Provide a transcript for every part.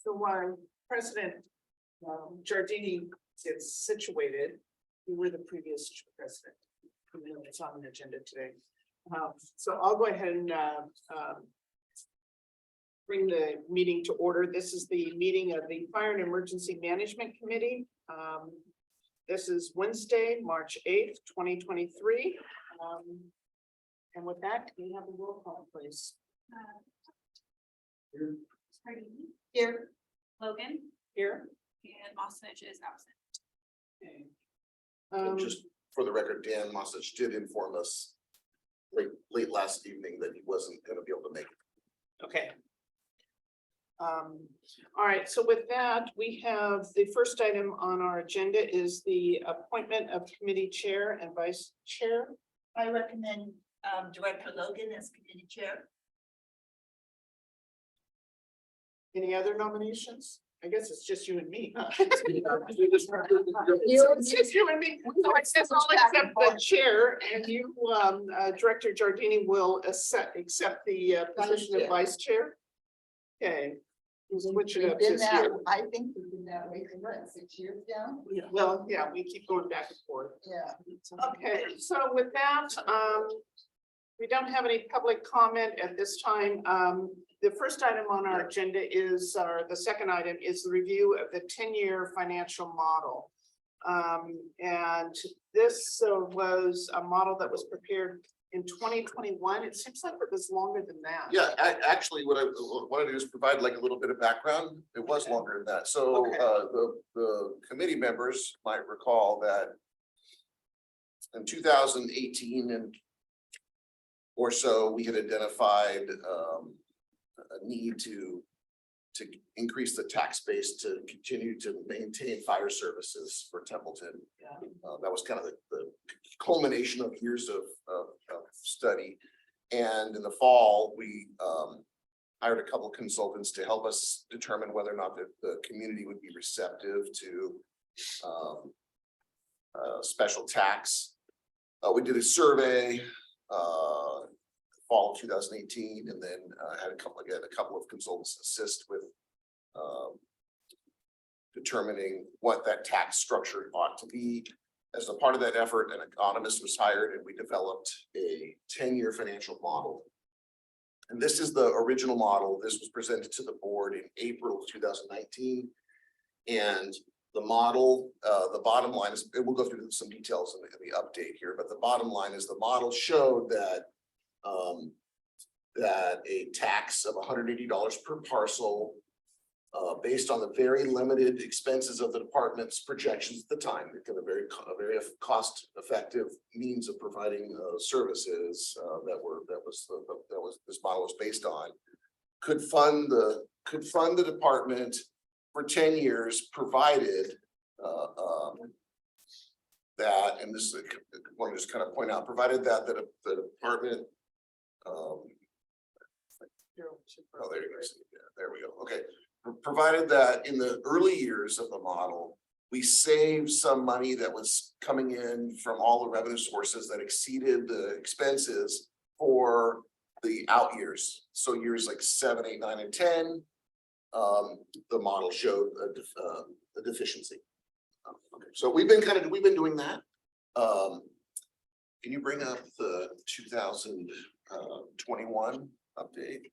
So while President Giardini is situated, you were the previous president. It's on the agenda today. So I'll go ahead and bring the meeting to order. This is the meeting of the Fire and Emergency Management Committee. This is Wednesday, March 8th, 2023. And with that, can we have a roll call, please? Giardini, Here. Logan, Here. and Mosnich is absent. Okay. Just for the record, Dan Mosich did inform us late last evening that he wasn't gonna be able to make it. Okay. All right, so with that, we have the first item on our agenda is the appointment of committee chair and vice chair. I recommend Director Logan as committee chair. Any other nominations? I guess it's just you and me. huh? You It's just you and me. So it says I'll accept the chair and you, Director Giardini will accept the position of chair. vice chair. Okay. We'll switch it We've up been this that, year. I think we've been that way for what, 6 years now? Well, yeah, we keep going back and forth. Yeah. Okay, so with that, we don't have any public comment at this time. The first item on our agenda is, or the second item is the review of the 10-year financial model. And this was a model that was prepared in 2021. It seems like it was longer than that. Yeah, actually, what I wanted to do is provide like a little bit of background. It was Okay. longer than that. So Okay. the committee members might recall that in 2018 and or so, we had identified a need to increase the tax base to continue to maintain fire services for Templeton. Yeah. That was kind of the culmination of years of study. And in the fall, we hired a couple of consultants to help us determine whether or not the community would be receptive to special tax. We did a survey fall of 2018, and then had a couple of consultants assist with determining what that tax structure ought to be. As a part of that effort, an economist was hired and we developed a 10-year financial model. And this is the original model. This was presented to the board in April of 2019. And the model, the bottom line is, we'll go through some details in the update here, but the bottom line is the model showed that that a tax of $180 per parcel, based on the very limited expenses of the department's projections at the time, a very cost-effective means of providing services that this model was based on, could fund the department for 10 years, provided that, and this is I want to just kind of point out, provided that the department. Oh, there you go. Yeah, there we go. Okay. Provided that in the early years of the model, we saved some money that was coming in from all the revenue sources that exceeded the expenses for the out years. So years like 7, 8, 9, and 10, the model showed a deficiency. Okay. So we've been doing that. Can you bring up the 2021 update?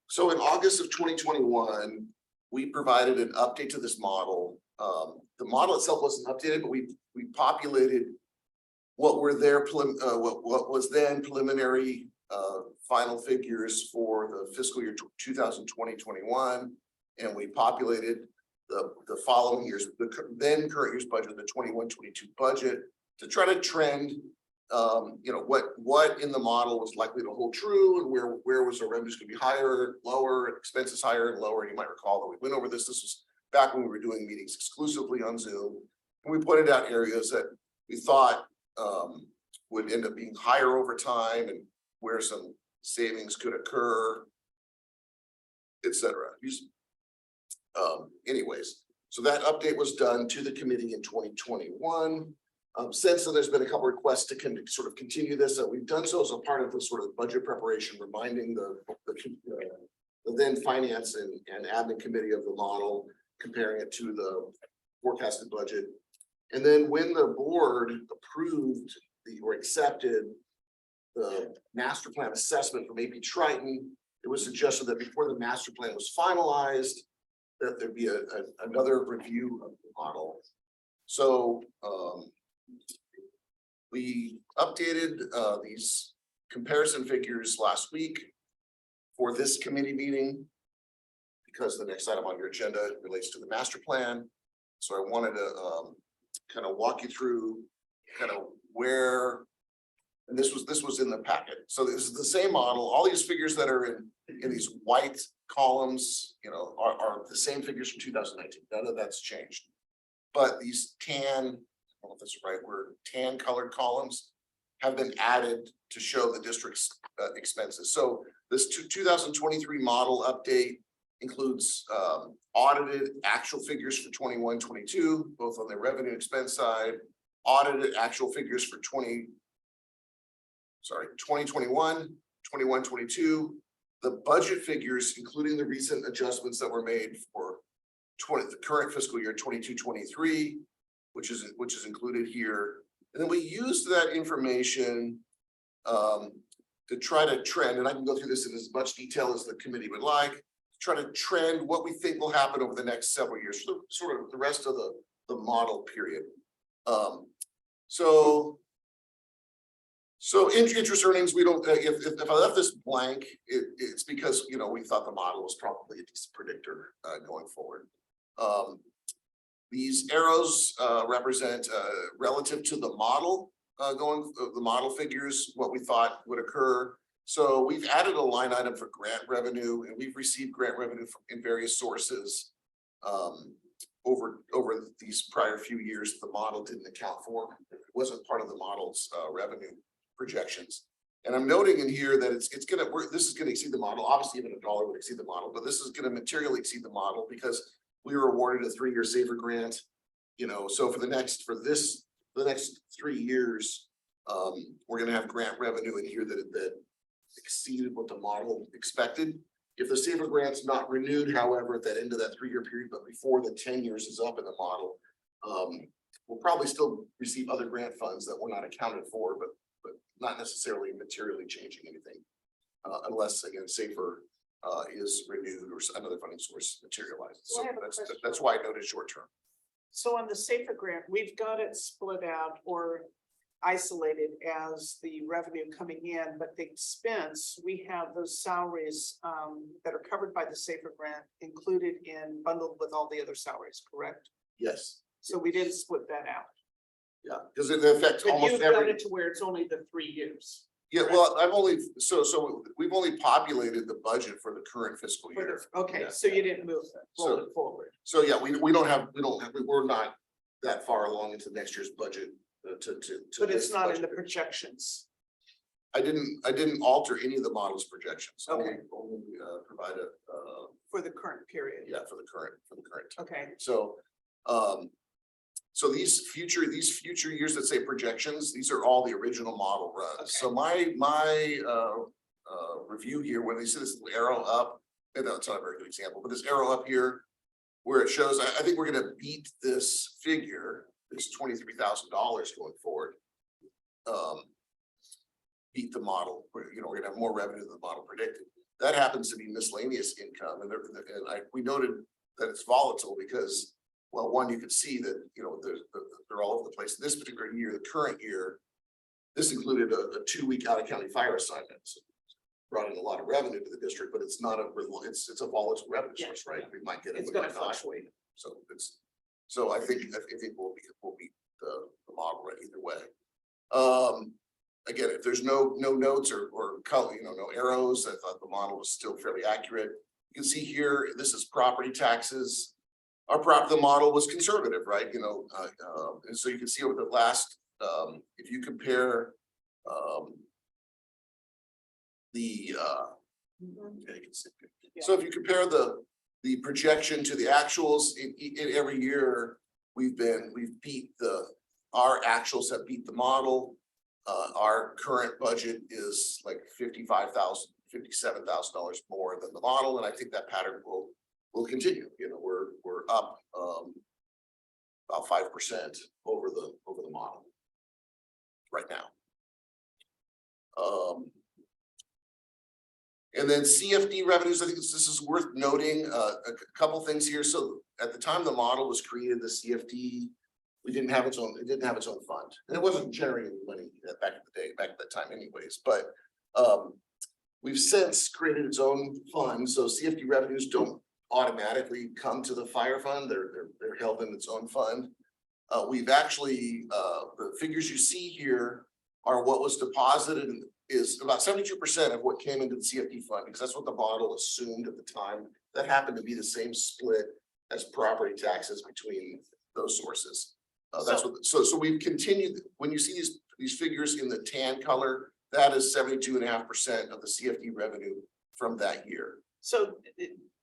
So in August of 2021, we provided an update to this model. The model itself wasn't updated, but we populated what were what was then preliminary final figures for the fiscal year 2020-21, and we populated the following years, the then current year's budget, the 21-22 budget, to try to trend what in the model was likely to hold true, and where was the revenues going to be higher, lower, expenses higher and lower. And you might recall that we went over this. This was back when we were doing meetings exclusively on Zoom, and we pointed out areas that we thought would end up being higher over time, and where some savings could occur, etc. Anyways, so that update was done to the committee in 2021. Since then, there's been a couple requests to sort of continue this, we've done so as a part of the sort of budget preparation, reminding the then finance and admin committee of the model, comparing it to the forecasted budget. And then when the board approved or accepted the master plan assessment from AP Triton, it was suggested that before the master plan was finalized, that there'd be another review of the model. So we updated these comparison figures last week for this committee meeting, because the next item on your agenda relates to the master plan. So I wanted to kind of walk you through kind of where, and this was in the packet. So this is the same model. All these figures that are in these white columns, you know, are the same figures from 2019. None of that's changed. But these tan, I don't know if that's the right word, tan colored columns have been added to show the district's expenses. So this 2023 model update includes audited actual figures for 21-22, both on the revenue expense side, audited actual figures for 2021, 21-22, the budget figures, including the recent adjustments that were made for the current fiscal year 22-23, which is included here. And then we used that information to try to trend, and I can go through this in as much detail as the committee would like, to try to trend what we think will happen over the next several years for the sort of the rest of the model period. So interest earnings, we don't, if I left this blank, it's because, you know, we thought the model was probably a decent predictor going forward. These arrows represent relative to the model the model figures, what we thought would occur. So we've added a line item for grant revenue, and we've received grant revenue in various sources over these prior few years. The model didn't account for. It wasn't part of the model's revenue projections. And I'm noting in here that this is gonna exceed the model. Obviously, even $1 would exceed the model, but this is gonna materially exceed the model because we were awarded a 3-year SAFER grant. You know, so for the next 3 years, we're gonna have grant revenue in here that exceeded what the model expected. If the SAFER grant's not renewed, however, at that end of that 3-year period, but before the 10 years is up in the model, we'll probably still receive other grant funds that were not accounted for, but not necessarily materially changing anything, unless again SAFER is renewed or another funding source materializes. So I So have a question. that's why I noted short term. So on the SAFER grant, we've got it split out or isolated as the revenue coming in, but the expense, we have those salaries that are covered by the SAFER grant included in bundled with all the other salaries, correct? Yes, So we didn't split that out. yeah, because it affects But almost you've got every. it to where it's only the 3 years. Yeah, well, we've only populated the budget for the current fiscal For year. the- Okay, Yeah, so yeah. you didn't move it, roll it forward. So yeah, we're not that far along into next year's budget to. But it's this not in budget the period. projections. I didn't alter any of the model's projections. Okay. Only provide a, For the current period. yeah, for the current. Okay, So, so these future years that say projections, these are all the original model runs. So my review here, when they see this arrow up, and that's not a very good example, but this arrow up here, where it shows, I think we're gonna beat this figure, this $23,000 going forward. Beat the model, we're gonna have more revenue than the model predicted. That happens to be miscellaneous income, and we noted that it's volatile because, well, one, you could see that, they're all over the place. This particular year, the current year, this included a 2-week out of county fire assignment. So brought in a lot of revenue to the district, but it's not it's a volatile revenue source, right? We might get it. it's we gonna might not. fluctuate. So I think we'll beat the model right either way. Again, if there's no notes or color, no arrows, I thought the model was still fairly accurate. You can see here, this is property taxes. The model was conservative, right? And so you can see over the last, if you compare so if you compare the projection to the actuals in every year, we've beat our actuals have beat the model. Our current budget is like $57,000 more than the model, and I think that pattern will continue. You know, we're up about 5% over the model right now. And then CFD revenues, I think this is worth noting, a couple things here. So at the time the model was created, the CFD, it didn't have its own fund. And it wasn't generating money back in the day, back at that time anyways, but we've since created its own fund. So CFD revenues don't automatically come to the fire fund. They're held in its own fund. We've actually, the figures you see here are what was deposited and is about 72% of what came into the CFD fund, because that's what the model assumed at the time. That happened to be the same split as property taxes between those sources. That's what, so we've continued, when you see these figures in the tan color, that is 72.5% of the CFD revenue from that year. So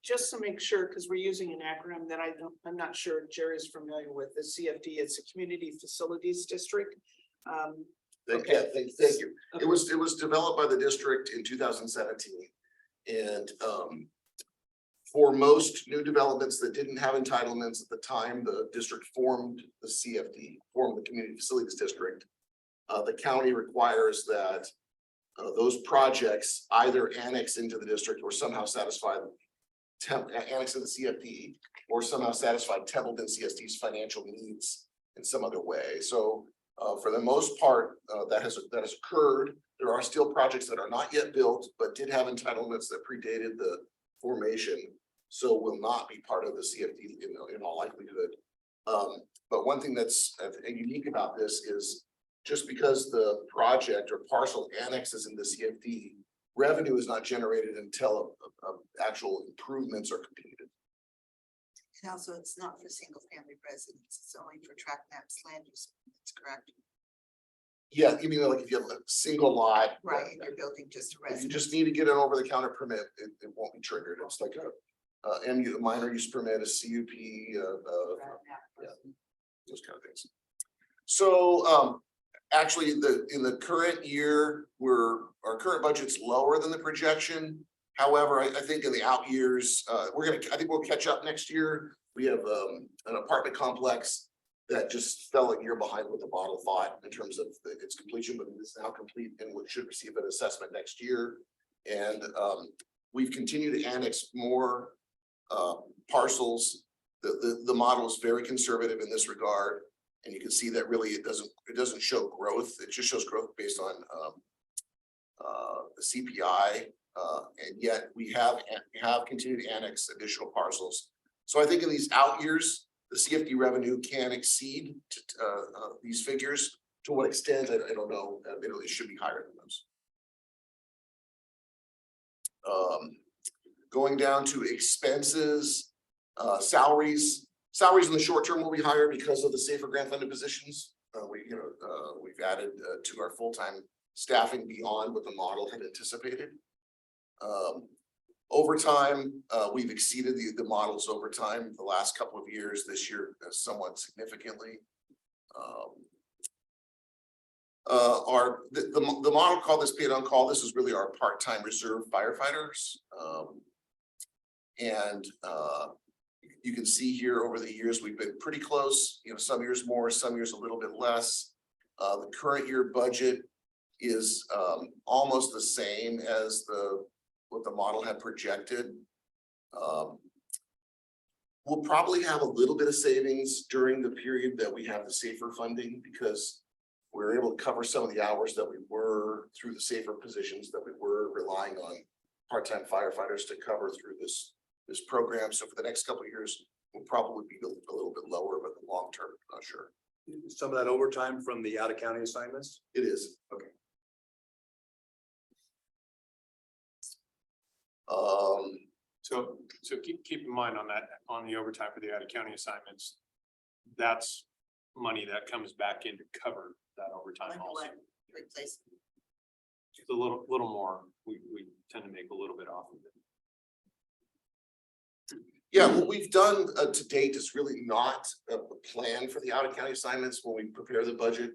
just to make sure, because we're using an acronym that I'm not sure Jerry's familiar with, the CFD, it's a Community Facilities District. Thank you. Okay. It was developed by the district in 2017. And for most new developments that didn't have entitlements at the time, the district formed the CFD, formed the Community Facilities District. The county requires that those projects either annex into the district or somehow satisfy annex to the CFD or somehow satisfy Templeton CSD's financial needs in some other way. So for the most part, that has occurred. There are still projects that are not yet built, but did have entitlements that predated the formation, so will not be part of the CFD in all likelihood. But one thing that's unique about this is just because the project or parcel annexes in the CFD, revenue is not generated until actual improvements are completed. And also, it's not for single family residents, it's only for tract maps, land use, that's correct. Yeah, you mean like if you have a single lot. Right, and you're building just a If you residence. just need to get an over the counter permit, it won't be triggered. It's like a minor use permit, a CUP, Tract map. those kind of things. So actually in the current year, our current budget's lower than the projection. However, I think in the out years, I think we'll catch up next year. We have an apartment complex that just fell a year behind what the model thought in terms of its completion, but it is now complete and should receive an assessment next year. And we've continued to annex more parcels. The model is very conservative in this regard. And you can see that really it doesn't show growth. It just shows growth based on the CPI. And yet we have continued to annex additional parcels. So I think in these out years, the CFD revenue can exceed these figures. To what extent, I don't know. It should be higher than those. Going down to expenses, salaries. Salaries in the short term will be higher because of the safer grant funded positions. We've added to our full-time staffing beyond what the model had anticipated. Overtime, we've exceeded the model's overtime the last couple of years. This year, somewhat significantly. The model called this paid on call. This is really our part-time reserve firefighters. You can see here over the years, we've been pretty close, some years more, some years a little bit less. The current year budget is almost the same as what the model had projected. We'll probably have a little bit of savings during the period that we have the safer funding, because we're able to cover some of the hours that we were through the safer positions that we were relying on part-time firefighters to cover through this program. So for the next couple of years, we'll probably be a little bit lower, but the long term, I'm not sure. Some of that overtime from the out of county assignments? It is. Okay. So keep in mind on that, on the overtime for the out of county assignments, that's money that comes back in to cover that overtime Like also. what? Replace. It's a little more, we tend to make a little bit off of it. Yeah, what we've done to date is really not a plan for the out of county assignments when we prepare the budget.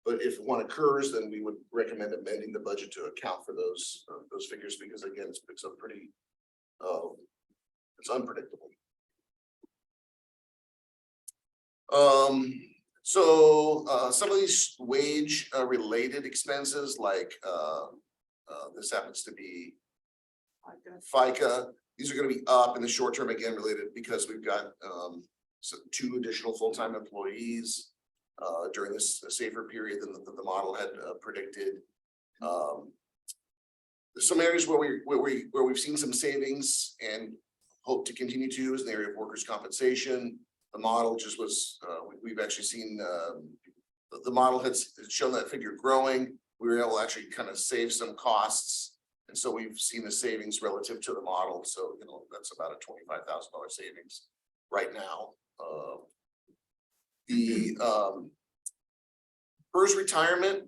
But if one occurs, then we would recommend amending the budget to account for those figures, because again, it's a pretty, it's unpredictable. So some of these wage related expenses, like this happens to be FICA. These are gonna be up in the short term, again, related because we've got two additional full-time employees during this safer period than the model had predicted. There's some areas where we've seen some savings and hope to continue to is in the area of workers' compensation. The model just was, we've actually seen the model has shown that figure growing. We were able to actually kind of save some costs. And so we've seen the savings relative to the model. So, you know, that's about a $25,000 savings right now. The PERS retirement,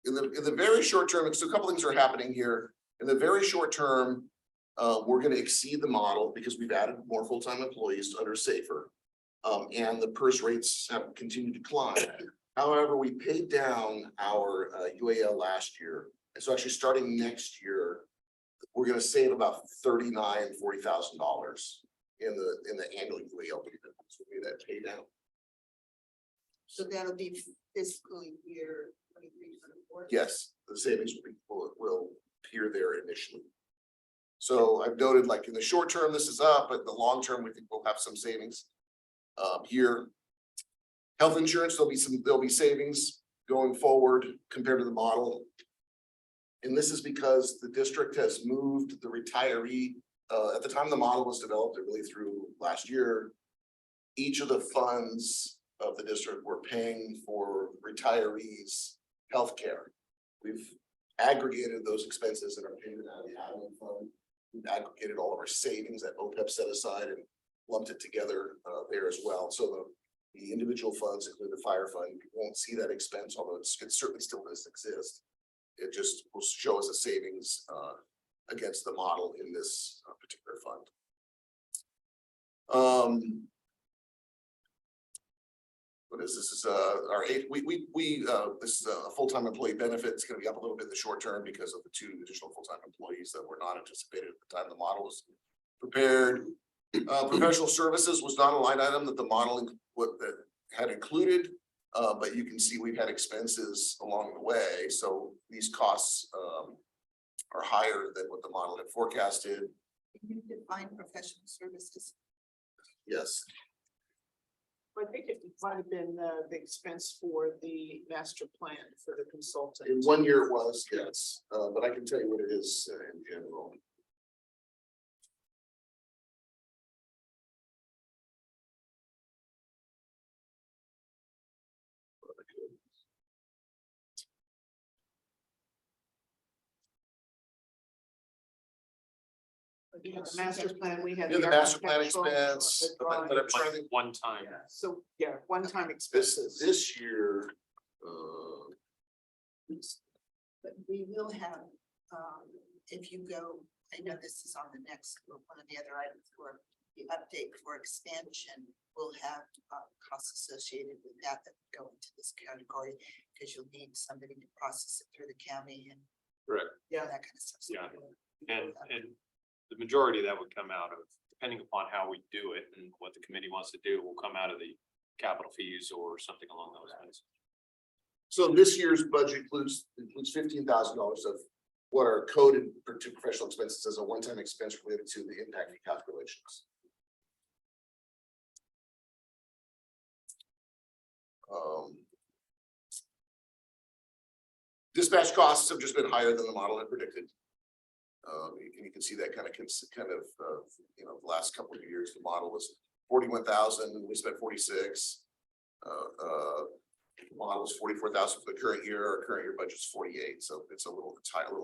in the very short term, so a couple things are happening here. In the very short term, we're going to exceed the model because we've added more full-time employees under SAFER. And the PERS rates have continued to climb. However, we paid down our UAL last year. And so actually starting next year, we're going to save about $39,000 to $40,000 in the annual UAL payment. So we made that pay down. So that'll be fiscal year 23-24. Yes, the savings will appear there initially. So I've noted, like, in the short term, this is up, but in the long term, we think we'll have some savings. Here, health insurance, there'll be savings going forward compared to the model. And this is because the district has moved the retiree, at the time the model was developed, really through last year, each of the funds of the district were paying for retirees' healthcare. We've aggregated those expenses and are paying it out of the admin fund. We've aggregated all of our savings that OPEB set aside and lumped it together there as well. So the individual funds, including the fire fund, you won't see that expense, although it certainly still does exist. It just will show us a savings against the model in this particular fund. What is this? This is our this is a full-time employee benefit. It's going to be up a little bit in the short term because of the two additional full-time employees that were not anticipated at the time the model was prepared. Professional services was not a line item that the modeling that had included, but you can see we've had expenses along the way. So these costs are higher than what the model had forecasted. Can you define professional services? Yes. I think it might have been the expense for the master plan for the consultant. In 1 year it was, yes, but I can tell you what it is in general. Yeah, the master plan, we had. Yeah, the master plan architectural, expense, the but I'm drawing. trying to think, One time. Yeah, so, yeah, one-time this expenses. year, But we will have, if you go, I know this is on the next, one of the other items for the update for expansion, we'll have costs associated with that go into this category, because you'll need somebody to process it through the county and Correct. Yeah. that kind of stuff. So Yeah. we'll have- And the majority of that would come out of, depending upon how we do it and what the committee wants to do, will come out of the capital fees or something along those lines. so this year's budget includes $15,000 of what are coded for two professional expenses as a one-time expense related to the impact fee calculations. Dispatch costs have just been higher than the model had predicted. You can see that kind of, you know, the last couple of years, the model was 41,000, we spent 46. The model was 44,000 for the current year. Our current year budget's 48, so it's a little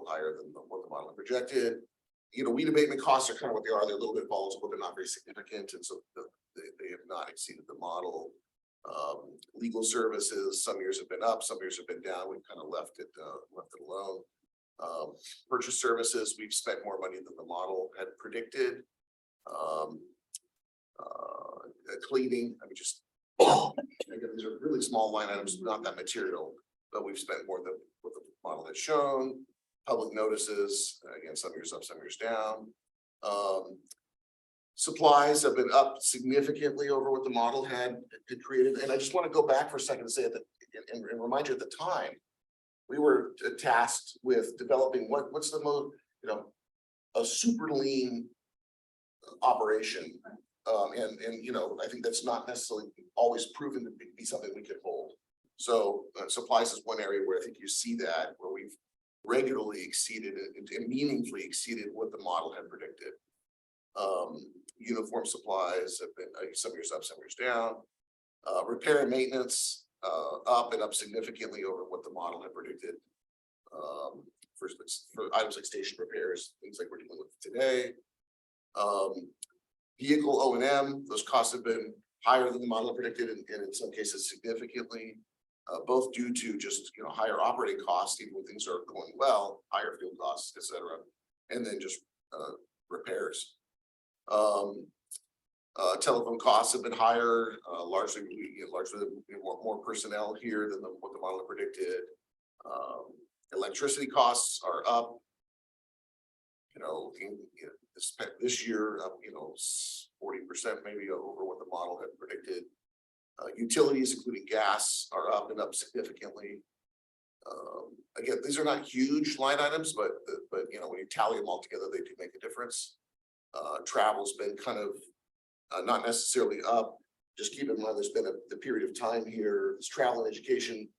higher than what the model had projected. You know, weed abatement costs are kind of what they are. They're a little bit volatile, but not very significant, and so they have not exceeded the model. Legal services, some years have been up, some years have been down. We've kind of left it alone. Purchase services, we've spent more money than the model had predicted. Cleaning, I mean, just, again, these are really small line items, not that material, but we've spent more than what the model has shown. Public notices, again, some years up, some years down. Supplies have been up significantly over what the model had created, and I just want to go back for a second and say that, and remind you at the time, we were tasked with developing what's the most, a super lean operation. And I think that's not necessarily always proven to be something we could hold. So supplies is one area where I think you see that, where we've regularly exceeded and meaningfully exceeded what the model had predicted. Uniform supplies have been some years up, some years down. Repair and maintenance up and up significantly over what the model had predicted. For items like station repairs, things like we're dealing with today. Vehicle O&M, those costs have been higher than the model predicted, and in some cases significantly, both due to just higher operating costs, even when things are going well, higher fuel costs, etc., and then just repairs. Telephone costs have been higher, largely more personnel here than what the model predicted. Electricity costs are up. This year, up 40% maybe over what the model had predicted. Utilities, including gas, are up and up significantly. Again, these are not huge line items, but when you tally them all together, they do make a difference. Travel's been kind of not necessarily up. Just keep in mind, there's been the period of time here, this travel and education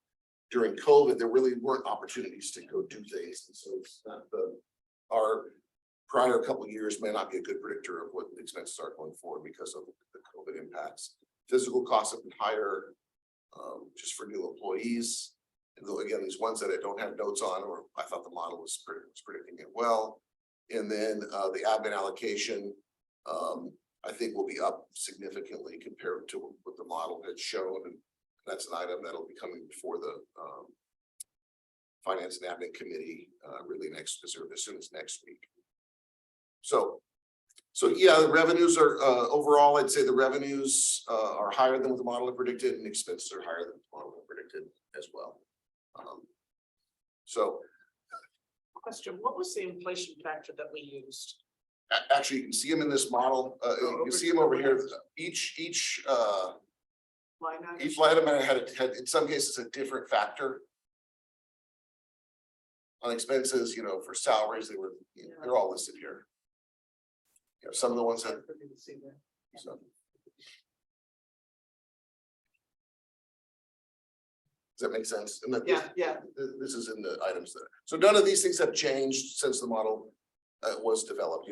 during COVID, there really weren't opportunities to go do things. And so it's not our prior couple of years may not be a good predictor of what the expenses are going forward because of the COVID impacts. Physical costs have been higher just for new employees. And though, again, these ones that I don't have notes on, or I thought the model was predicting it well. And then the admin allocation, I think will be up significantly compared to what the model had shown. And that's an item that'll be coming before the Finance and Admin Committee really as soon as next week. So yeah, the revenues are overall, I'd say the revenues are higher than what the model had predicted, and expenses are higher than the model had predicted as well. Question, what was the inflation factor that we used? Actually, you can see them in this model. You can see them over here. Each Line item? line item had in some cases a different factor. On expenses, for salaries, they're all listed here. Some of the ones that. So. Does that make sense? And Yeah. This is in the items there. So none of these things have changed since the model was developed.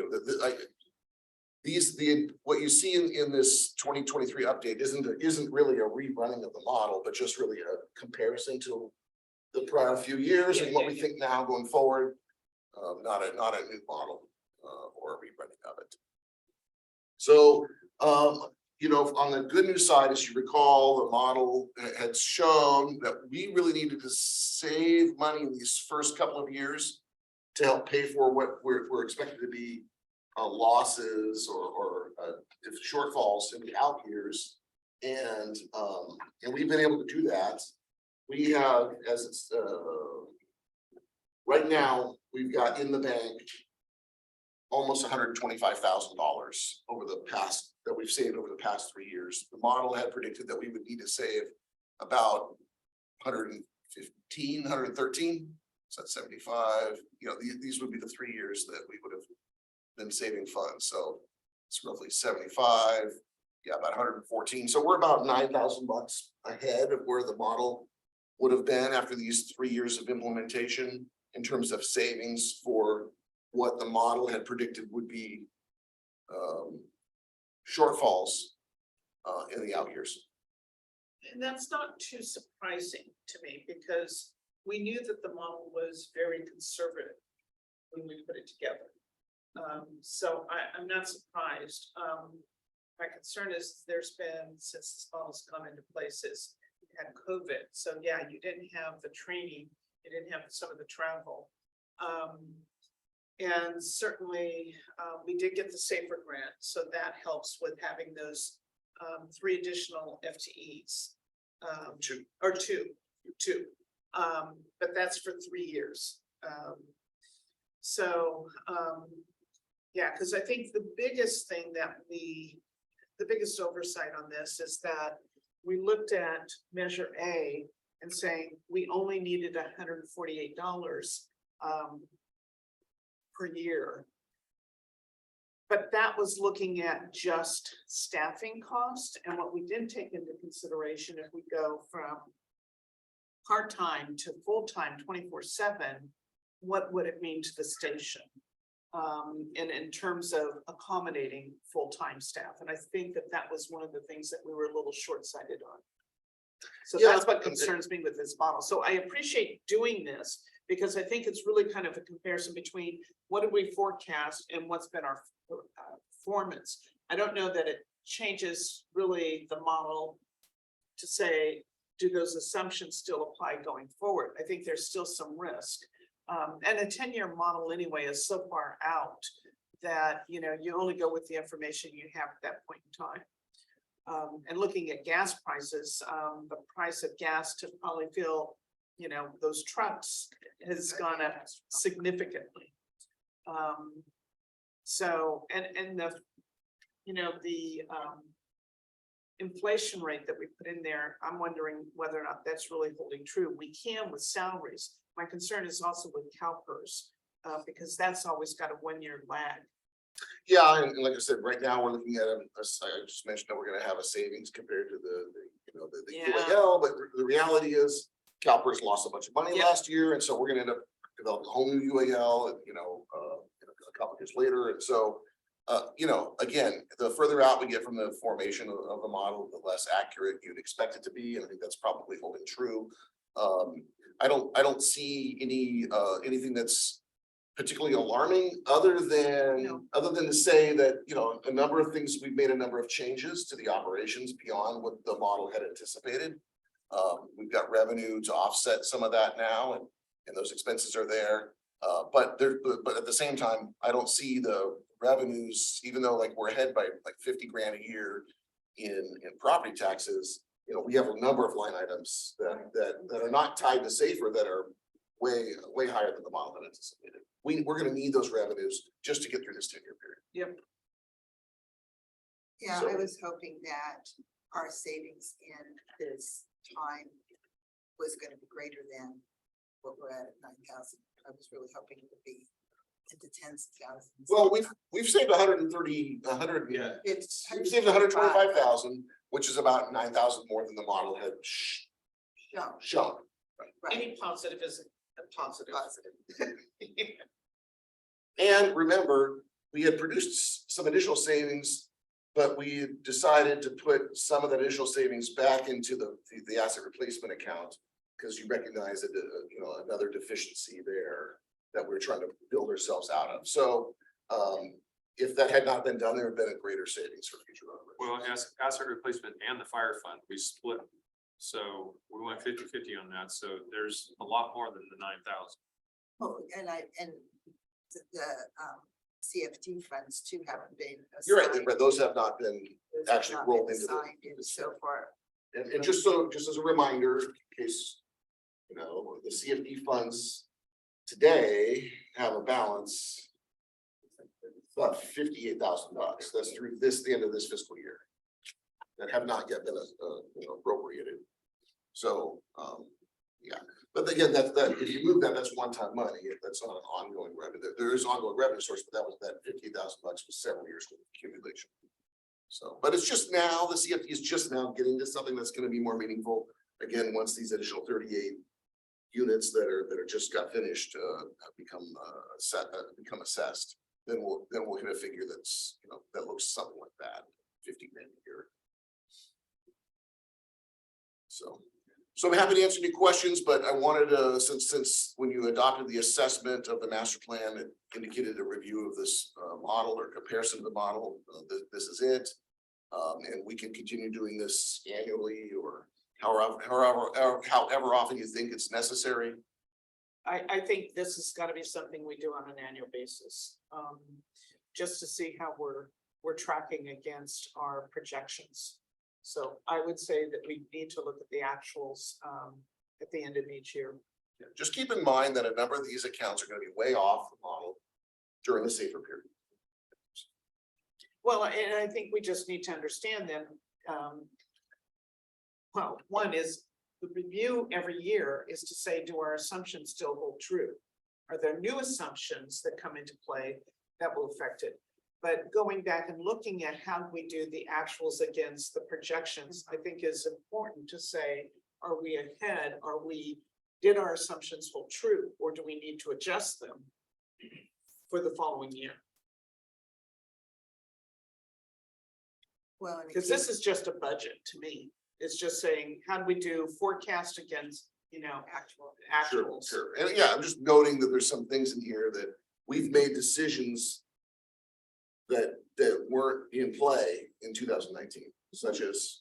What you see in this 2023 update isn't really a rerunning of the model, but just really a comparison to the prior few years and what we think now going forward. Not a new model or a rerunning of it. So on the good news side, as you recall, the model had shown that we really needed to save money in these first couple of years to help pay for what we're expected to be losses or shortfalls in the out years, and we've been able to do that. We have, as it's right now, we've got in the bank almost $125,000 over the past that we've saved over the past 3 years. The model had predicted that we would need to save about 115, 113. So that's 75. These would be the 3 years that we would have been saving funds. So it's roughly 75. Yeah, about 114. So we're about $9,000 ahead of where the model would have been after these 3 years of implementation in terms of savings for what the model had predicted would be shortfalls in the out years. And that's not too surprising to me because we knew that the model was very conservative when we put it together. So I'm not surprised. My concern is there's been, since this model's come into place, is you had COVID. So yeah, you didn't have the training, you didn't have some of the travel. And certainly, we did get the Safer grant, so that helps with having those 3 additional FTEs. Two. Or two. But that's for 3 years. Yeah, because I think the biggest thing that the biggest oversight on this is that we looked at Measure A and saying we only needed $148 per year. But that was looking at just staffing cost, and what we didn't take into consideration, if we go from part-time to full-time 24/7, what would it mean to the station? And in terms of accommodating full-time staff, and I think that that was one of the things that we were a little short-sighted on. So Yeah, that's what concerns me with this model. So I appreciate doing this because I think it's really kind of a comparison between what did we forecast and what's been our performance. I don't know that it changes really the model to say, do those assumptions still apply going forward? I think there's still some risk. And a 10-year model anyway is so far out that, you know, you only go with the information you have at that point in time. And looking at gas prices, the price of gas to probably fill, you know, those trucks has gone up significantly. So, and the, you know, the inflation rate that we put in there, I'm wondering whether or not that's really holding true. We can with salaries. My concern is also with CalPERS, because that's always got a 1-year lag. Yeah, and like I said, right now, we're looking at, I just mentioned that we're gonna have a savings compared to the Yeah. UAL, but the reality is CalPERS lost a bunch of money Yeah. last year, and so we're gonna end up developing a whole new UAL, and, a couple years later, and so, again, the further out we get from the formation of the model, the less accurate you'd expect it to be, and I think that's probably holding true. I don't see anything that's particularly alarming, other than to say that, a number of things, we've made a number of changes to the operations beyond what the model had anticipated. We've got revenue to offset some of that now, and those expenses are there. But at the same time, I don't see the revenues, even though like we're ahead by like 50 grand a year in property taxes. We have a number of line items that are not tied to Safer that are way higher than the model had anticipated. We're gonna need those revenues just to get through this 10-year period. Yep. Yeah, I So- was hoping that our savings in this time was gonna be greater than what we're at 9,000. I was really hoping it would be into tens of thousands. Well, we've saved 130, It's we've saved 125,000, which is about 9,000 more than the model had No, shown. right, Any positive is a positive. positive. And remember, we had produced some additional savings, but we decided to put some of that additional savings back into the asset replacement account. Because you recognize that, another deficiency there that we're trying to build ourselves out of. So, if that had not been done, there would have been a greater savings for future operations. Well, asset replacement and the fire fund, we split. So we went 50-50 on that. So there's a lot more than the 9,000. Oh, and the CFD funds too haven't been. You're right, assigned. but those have not been Those have actually not rolled been into the- assigned in so far. And just as a reminder, in case, the CFD funds today have a balance about $58,000. That's through the end of this fiscal year. That have not yet been, appropriated. So, yeah, but again, that if you move that's one-time money, that's not an ongoing revenue. There is ongoing revenue source, but that $50,000 was several years of accumulation. So, but it's just now, the CFD is just now getting to something that's gonna be more meaningful. Again, once these additional 38 units that are just got finished, have become assessed, then we'll hit a figure that's, that looks something like that, 50 grand a year. So I'm happy to answer any questions, but I wanted to, since when you adopted the assessment of the master plan, it indicated a review of this model or comparison to the model, this is it. And we can continue doing this annually or however often you think it's necessary. I think this has got to be something we do on an annual basis. Just to see how we're tracking against our projections. So I would say that we need to look at the actuals at the end of each year. Just keep in mind that a number of these accounts are gonna be way off the model during the safer period. Well, and I think we just need to understand then, well, one is the review every year is to say, do our assumptions still hold true? Are there new assumptions that come into play that will affect it? But going back and looking at how we do the actuals against the projections, I think is important to say, are we ahead? Did our assumptions hold true, or do we need to adjust them for the following year? Well, and Because this is just a budget to me. It's just saying, how do we do forecast against, actuals? Sure, and yeah, I'm just noting that there's some things in here that we've made decisions that weren't in play in 2019, such as,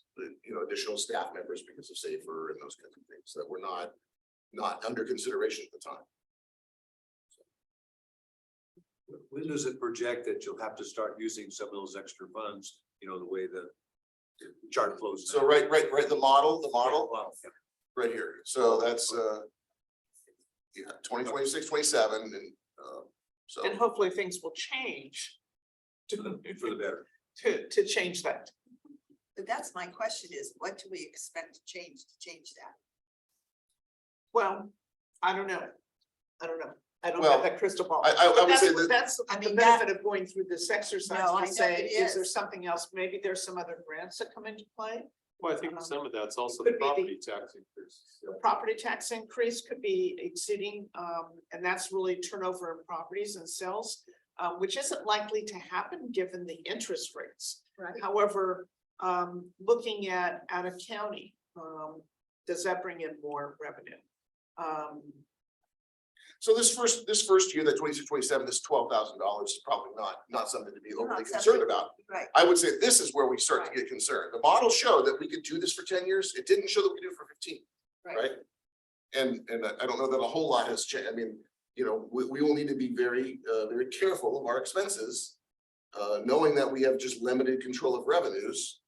additional staff members because of safer and those kinds of things that were not under consideration at the time. When does it project that you'll have to start using some of those extra funds, the way the chart flows? So right, the model, Well, yeah. right here. So that's, 2026, 27, and, so. And hopefully things will change For the better. to change that. But that's my question is, what do we expect to change that? Well, I don't know. I don't Well, have that crystal ball. I But would say that's- that- That's I the mean, benefit of going through this exercise No, I to know say, it is there is. something else? Maybe there's some other grants that come into play. Well, I think some of that's also Could the be the- property tax increase. The property tax increase could be exceeding, and that's really turnover in properties and sales, which isn't likely to happen given the interest rates. Right. However, looking at out of county, does that bring in more revenue? So this first year, that 26, 27, this $12,000 is probably not something to be overly Not concerned something- about. Right. I would say this is where we start to get concerned. The model showed that we could do this for 10 years. It didn't show that we could do it for 15, right? And I don't know that a whole lot has changed. I mean, we will need to be very careful of our expenses. Knowing that we have just limited control of revenues,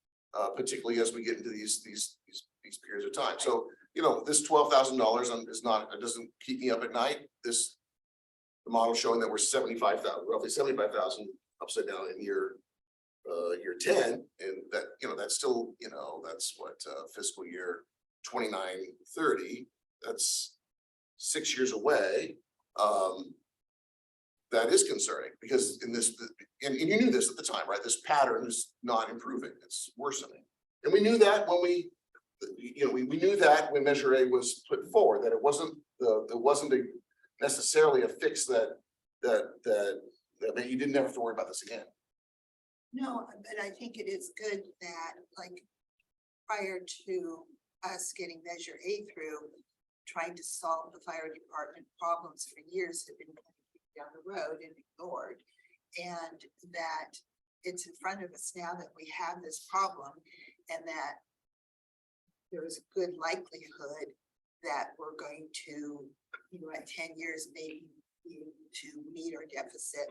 particularly as we get into these periods of time. So, this $12,000 is not, it doesn't keep me up at night. The model showing that we're 75,000, roughly 75,000 upside down in year 10, and that, that's still, that's what, fiscal year 29, 30, that's 6 years away. That is concerning because in this, and you knew this at the time, right? This pattern is not improving, it's worsening. And we knew that when we knew that when Measure A was put forward, that it wasn't necessarily a fix that you didn't have to worry about this again. No, but I think it is good that, like, prior to us getting Measure A through, trying to solve the fire department problems for years have been down the road and ignored. And that it's in front of us now that we have this problem, and that there is a good likelihood that we're going to, at 10 years, maybe be able to meet our deficit.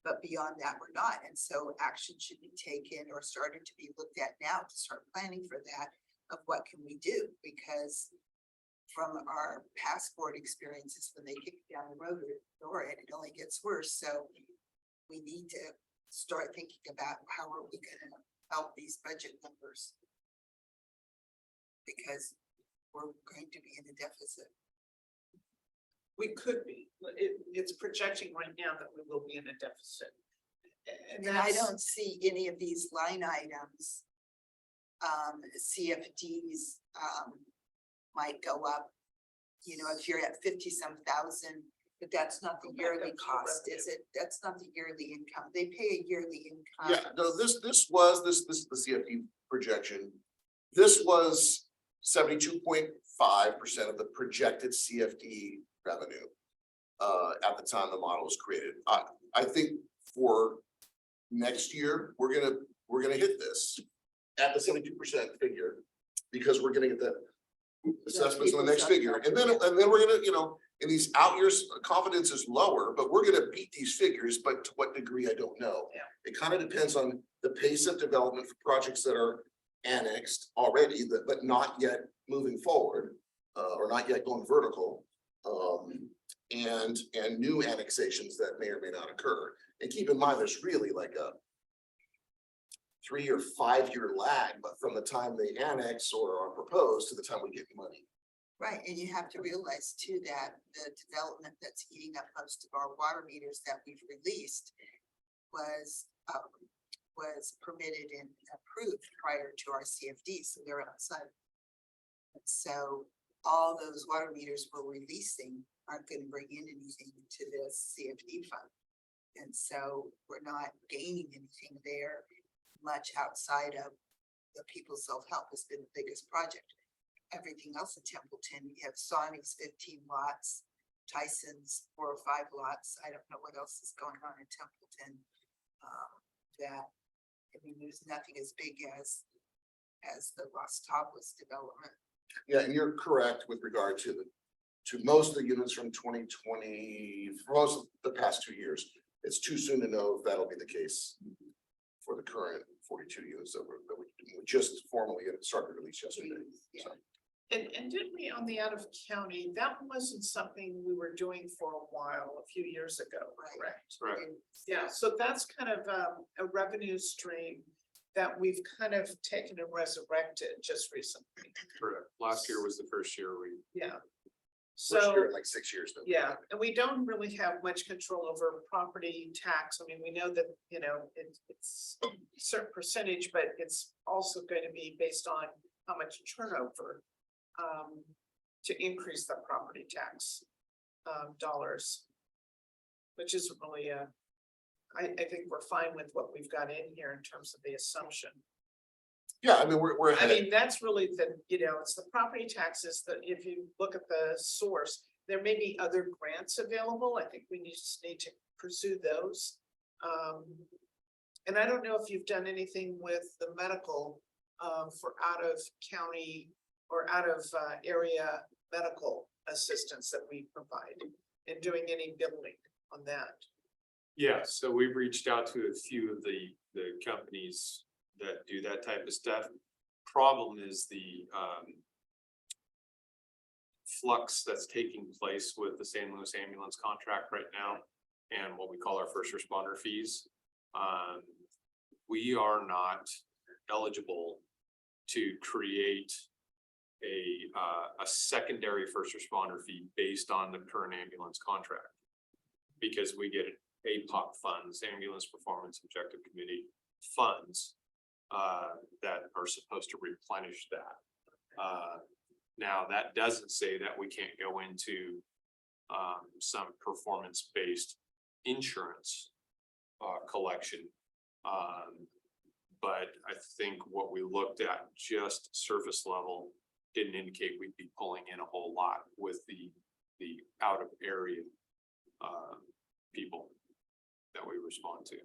But beyond that, we're not. And so action should be taken or started to be looked at now to start planning for that of what can we do? Because from our past board experiences, when they kick it down the road or ignore it, it only gets worse. So we need to start thinking about how are we gonna help these budget numbers? Because we're going to be in a deficit. We could be, it's projecting right now that we will be in a deficit. And I don't see any of these line items. CFDs might go up, if you're at 50-some thousand, but that's not the Go back yearly up to cost, revenue. is it? That's not the yearly income. They pay a yearly income. Yeah, no, this was the CFP projection. This was 72.5% of the projected CFD revenue. At the time the model was created. I think for next year, we're gonna hit this at the 72% figure. Because we're gonna get the assessments on the next figure. And then we're gonna, in these out years, confidence is lower, but we're gonna beat these figures, but to what degree, I don't know. Yeah. It kind of depends on the pace of development for projects that are annexed already, but not yet moving forward, or not yet going vertical. And new annexations that may or may not occur. And keep in mind, there's really like a 3 or 5 year lag, but from the time they annex or are proposed to the time we get money. Right, and you have to realize too that the development that's eating up most of our water meters that we've released was permitted and approved prior to our CFD, so they're outside. And so all those water meters we're releasing aren't gonna bring in anything to this CFD fund. And so we're not gaining anything there much outside of the people's self-help has been the biggest project. Everything else in Templeton, you have Sawny's 15 lots, Tyson's 4 or 5 lots. I don't know what else is going on in Templeton. I mean, there's nothing as big as the Los Tawas development. Yeah, and you're correct with regard to most of the units from 2020, for most of the past 2 years. It's too soon to know if that'll be the case for the current 42 units that we just formally started to release yesterday. Yeah. So, And didn't we on the out of county, that wasn't something we were doing for a while, a few years ago, Right. correct? Right. And Yeah, so that's kind of a revenue stream that we've kind of taken and resurrected just recently. Correct. Last year was the first year we, Yeah. first year So, in like 6 years. though. yeah, and we don't really have much control over property tax. I mean, we know that, it's a certain percentage, but it's also going to be based on how much turnover to increase the property tax dollars. Which is really I think we're fine with what we've got in here in terms of the assumption. Yeah, I mean, we're I ahead. mean, that's really it's the property taxes that if you look at the source, there may be other grants available. I think we just need to pursue those. And I don't know if you've done anything with the medical for out of county or out of area medical assistance that we provide and doing any billing on that. yeah, so we've reached out to a few of the companies that do that type of stuff. Problem is the flux that's taking place with the San Luis ambulance contract right now and what we call our first responder fees. We are not eligible to create a secondary first responder fee based on the current ambulance contract. Because we get APOC funds, Ambulance Performance Objective Committee funds that are supposed to replenish that. Now, that doesn't say that we can't go into some performance-based insurance collection. But I think what we looked at, just surface level, didn't indicate we'd be pulling in a whole lot with the out of area people that we respond to.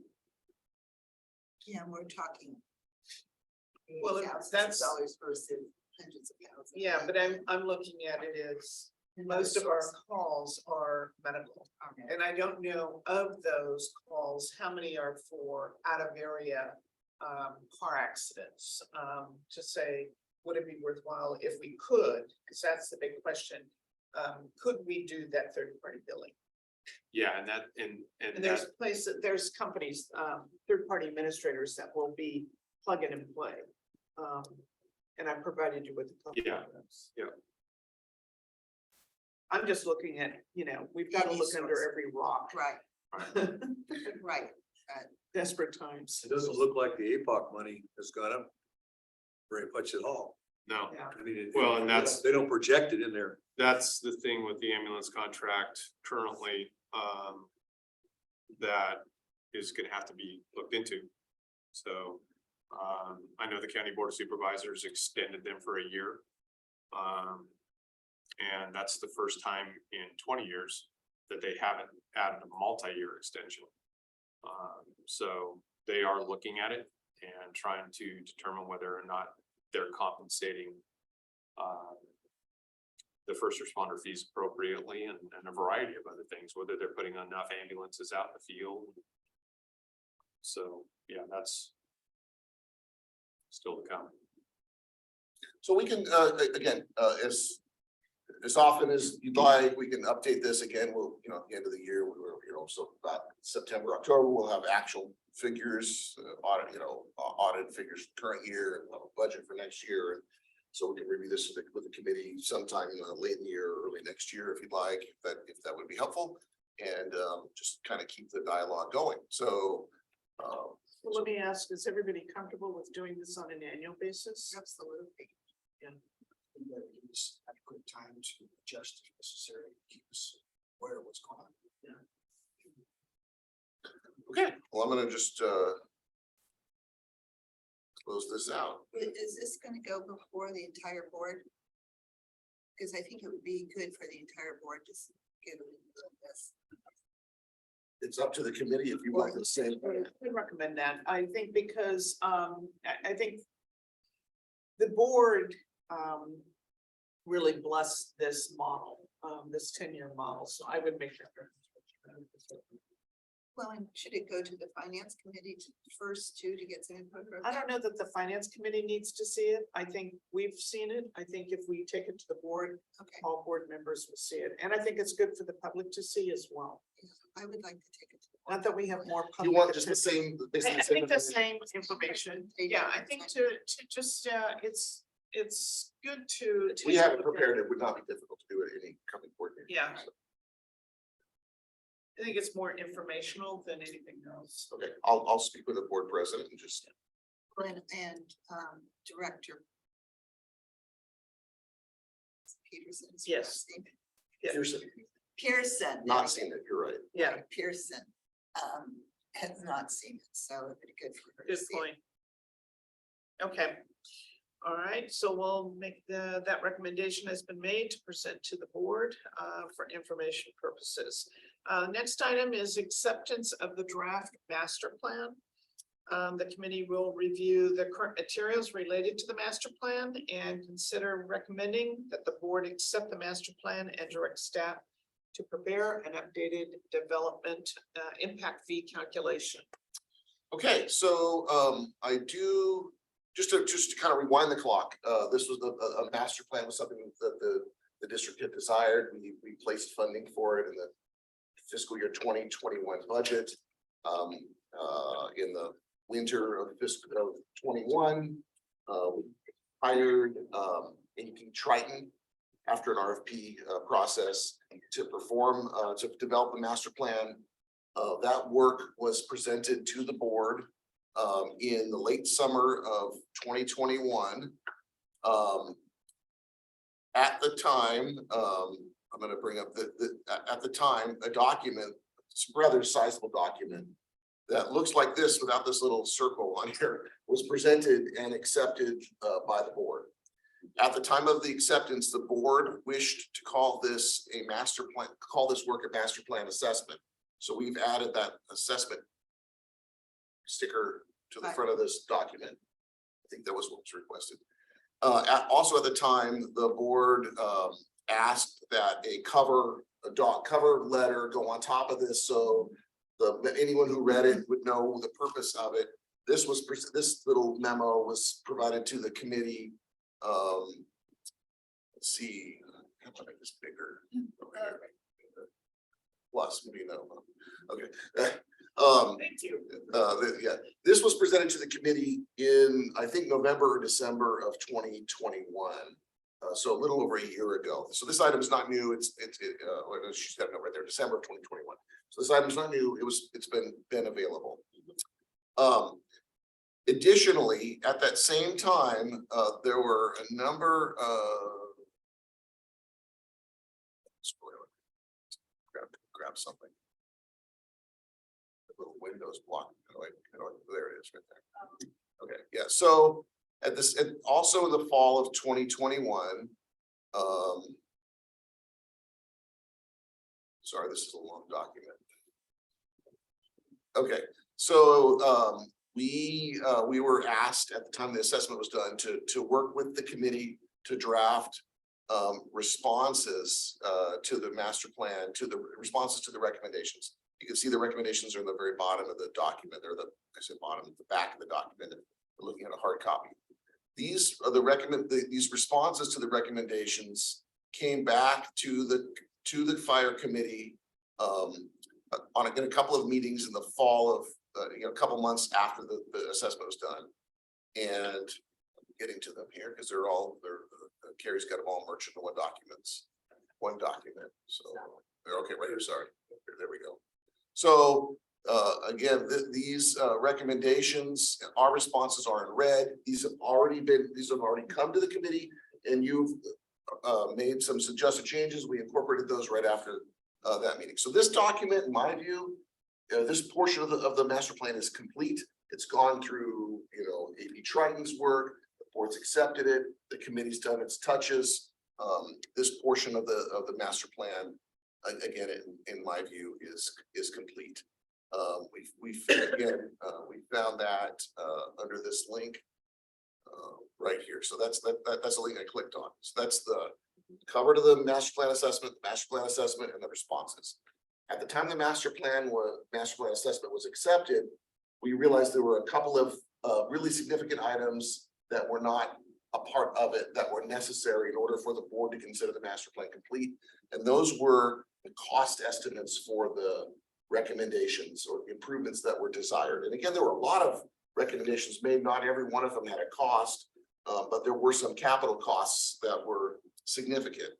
Yeah, we're talking. Well, thousands of that's- dollars versus hundreds of thousands. Yeah, but I'm looking at it as most of our calls are medical. Okay. And I don't know of those calls, how many are for out of area car accidents? To say, would it be worthwhile if we could, because that's the big question. Could we do that third party billing? Yeah, and that, and And there's companies, third party administrators that will be plug in and play. And I provided you with a couple Yeah, of those. yeah. I'm just looking at, we've got to Any look under source. every rock. Right, right. Desperate times. It doesn't look like the APOC money has gone up very much at all. no, Yeah. I mean, Well, and that's- they don't project it in there. that's the thing with the ambulance contract currently, that is gonna have to be looked into. So, I know the county board of supervisors extended them for a year. And that's the first time in 20 years that they haven't added a multi-year extension. So they are looking at it and trying to determine whether or not they're compensating the first responder fees appropriately and a variety of other things, whether they're putting enough ambulances out in the field. So, yeah, that's still to come. So we can, again, as often as you'd like, we can update this again. We'll, at the end of the year, so about September, October, we'll have actual figures, audit figures current year, and we'll have a budget for next year. So we can review this with the committee sometime late in the year, or early next year, if you'd like, if that would be helpful. And just kind of keep the dialogue going. So. Well, let me ask, is everybody comfortable with doing this on an annual basis? Absolutely. Use adequate time to adjust if necessary, keep us aware of what's going on. Okay, well, I'm gonna just close this out. Is this gonna go before the entire board? Because I think it would be good for the entire board to get a little of this. It's up to the committee if you want to say. I would recommend that. I think because I think the board really blessed this model, this 10-year model. So I would make sure. Well, and should it go to the finance committee first too, to get some input? I don't know that the finance committee needs to see it. I think we've seen it. I think if we take it to the board, Okay, all board members will see it. And I think it's good for the public to see as well. I would like to take it to the board. Not that we have more. You public want just the attention. same, basically I the same. think the information? same information. Yeah, I think to just, it's good to. We take a have it look at prepared. It would not be difficult to do it any coming board meeting. Yeah. I think it's more informational than anything else. Okay, I'll speak with the board president and just. And director. Peterson. is Yes. his name. Yeah. Pearson, Pearson. not seen it, you're right. Yeah, Pearson, has not seen it, so it'd be good for her to good see it. point. Okay. All right, so we'll make that recommendation has been made to present to the board for information purposes. Next item is acceptance of the draft master plan. The committee will review the current materials related to the master plan and consider recommending that the board accept the master plan and direct staff to prepare an updated development impact fee calculation. Okay, so I do, just to kind of rewind the clock, this was a master plan was something that the district had desired. We placed funding for it in the fiscal year 2021 budget. In the winter of fiscal of 21, we hired AP Triton after an RFP process to perform, to develop the master plan. That work was presented to the board in the late summer of 2021. At the time, I'm gonna bring up at the time, a document, it's a rather sizable document that looks like this without this little circle on here, was presented and accepted by the board. At the time of the acceptance, the board wished to call this a master plan, call this work a master plan assessment. So we've added that assessment sticker to the front of this document. I think that was what was requested. Also at the time, the board asked that a cover letter go on top of this, so anyone who read it would know the purpose of it. This little memo was provided to the committee. Let's see, how about I make this bigger? Over here. Plus, maybe no. Okay. Thank you. Yeah, this was presented to the committee in, I think, November or December of 2021. So a little over a year ago. So this item is not new. She's got it right there, December of 2021. So this item is not new. It's been available. Additionally, at that same time, there were a number of grab something. The little windows blocked. There it is right there. Okay, yeah, so also in the fall of 2021. Sorry, this is a long document. Okay, so we were asked at the time the assessment was done to work with the committee to draft responses to the master plan, to the responses to the recommendations. You can see the recommendations are in the very bottom of the document, or I said bottom, the back of the document. We're looking at a hard copy. These are these responses to the recommendations came back to the fire committee in a couple of meetings in the fall of a couple months after the assessment was done. And I'm getting to them here because Carrie's got them all merged into one document. So they're okay right here. Sorry. There we go. So again, these recommendations, our responses are in red. These have already come to the committee, and you've made some suggested changes. We incorporated those right after that meeting. So this document, in my view, this portion of the master plan is complete. It's gone through, AP Triton's work. The board's accepted it. The committee's done its touches. This portion of the master plan, again, in my view, is complete. We found that under this link right here. So that's the link I clicked on. So that's the cover to the master plan assessment, and the responses. At the time the master plan assessment was accepted, we realized there were a couple of really significant items that were not a part of it that were necessary in order for the board to consider the master plan complete. And those were the cost estimates for the recommendations or improvements that were desired. And again, there were a lot of recommendations made. Not every one of them had a cost, but there were some capital costs that were significant.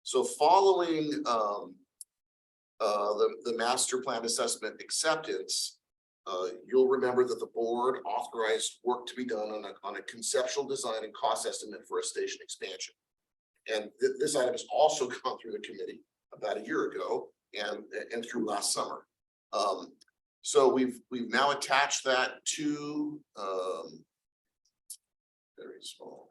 So following the master plan assessment acceptance, you'll remember that the board authorized work to be done on a conceptual design and cost estimate for a station expansion. And this item has also gone through the committee about a year ago and through last summer. So we've now attached that to very small.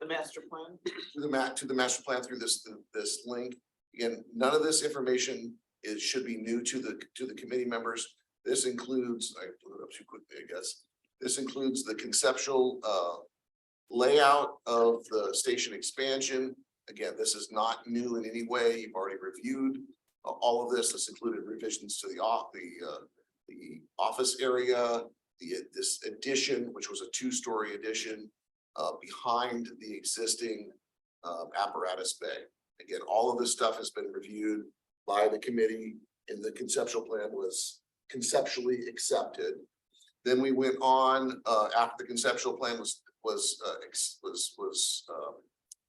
The master plan. To the master plan through this link. Again, none of this information should be new to the committee members. This includes, I blew it up too quickly, I guess. This includes the conceptual layout of the station expansion. Again, this is not new in any way. You've already reviewed all of this. This included revisions to the office area, this addition, which was a 2-story addition behind the existing apparatus bay. Again, all of this stuff has been reviewed by the committee, and the conceptual plan was conceptually accepted. Then we went on after the conceptual plan was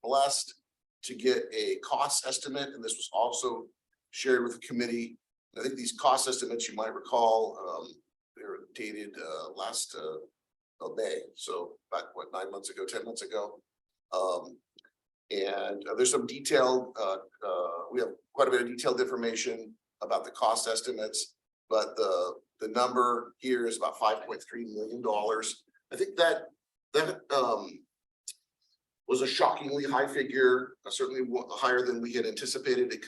blessed to get a cost estimate, and this was also shared with the committee. I think these cost estimates, you might recall, they were dated last May, so about 9 months ago, 10 months ago. And there's some detailed, we have quite a bit of detailed information about the cost estimates, but the number here is about $5.3 million. I think that was a shockingly high figure, certainly higher than we had anticipated. It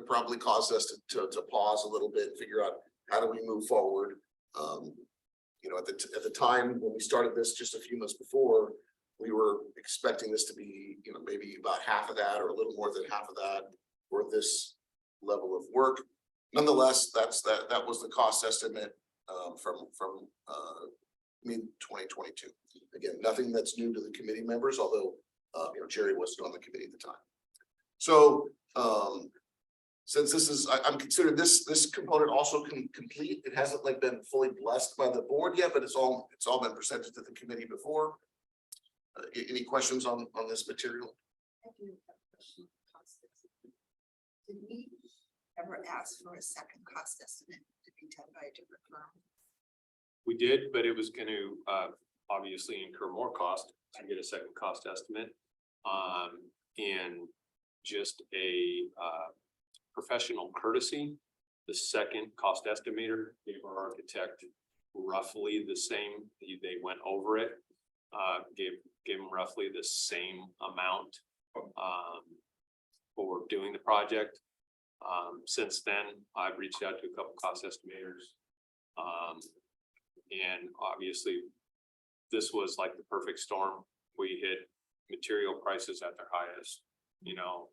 probably caused us to pause a little bit and figure out how do we move forward. At the time when we started this just a few months before, we were expecting this to be, maybe about half of that or a little more than half of that for this level of work. Nonetheless, that was the cost estimate from mid-2022. Again, nothing that's new to the committee members, although Jerry wasn't on the committee at the time. So since this is, I'm considered this component also complete. It hasn't been fully blessed by the board yet, but it's all been presented to the committee before. Any questions on this material? I do have a question. Did we ever ask for a second cost estimate to be done by a different firm? We did, but it was going to obviously incur more cost to get a second cost estimate. And just a professional courtesy, the second cost estimator gave our architect roughly the same. They went over it, gave him roughly the same amount for doing the project. Since then, I've reached out to a couple cost estimators. And obviously, this was like the perfect storm. We hit material prices at their highest. you know,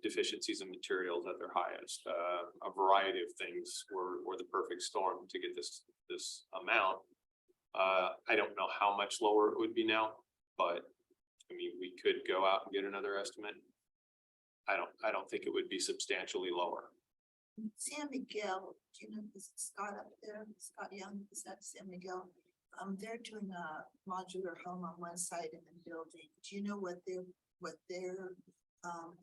deficiencies in materials at their highest, a variety of things were the perfect storm to get this amount. I don't know how much lower it would be now, but I mean, we could go out and get another estimate. I don't think it would be substantially lower. San Miguel, do you know, is it Scott up there? Scott Young, is that San Miguel? They're doing a modular home on one side in the building. Do you know what their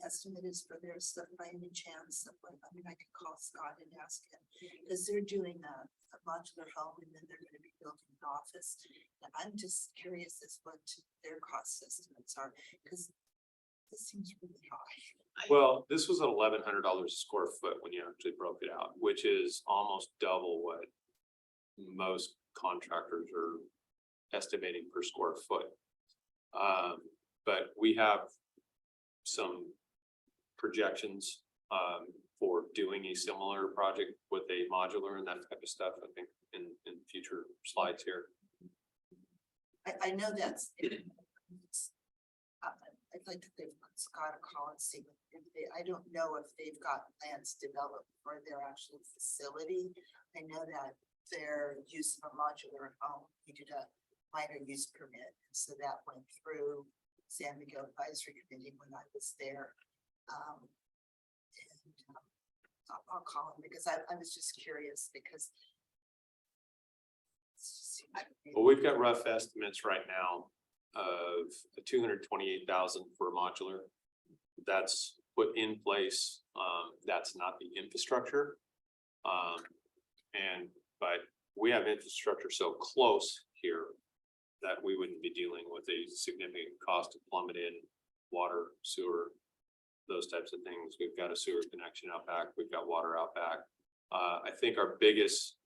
estimate is for their stuff by any chance? I mean, I could call Scott and ask him, because they're doing a modular home and then they're gonna be building an office. And I'm just curious as what their cost estimates are, because this seems really high. Well, this was at $1,100 a square foot when you actually broke it out, which is almost double what most contractors are estimating per square foot. But we have some projections for doing a similar project with a modular and that type of stuff, I think in future slides here. I know that's. I'd like to give Scott a call and see if I don't know if they've got plans developed for their actual facility. I know that their use of a modular home, he did a minor use permit, and so that went through San Miguel Advisory Committee when I was there. I'll call him because I was just curious because. Well, we've got rough estimates right now of 228,000 for a modular. That's put in place. That's not the infrastructure. But we have infrastructure so close here that we wouldn't be dealing with a significant cost to plumb it in, water, sewer, those types of things. We've got a sewer connection out back. We've got water out back. I think our biggest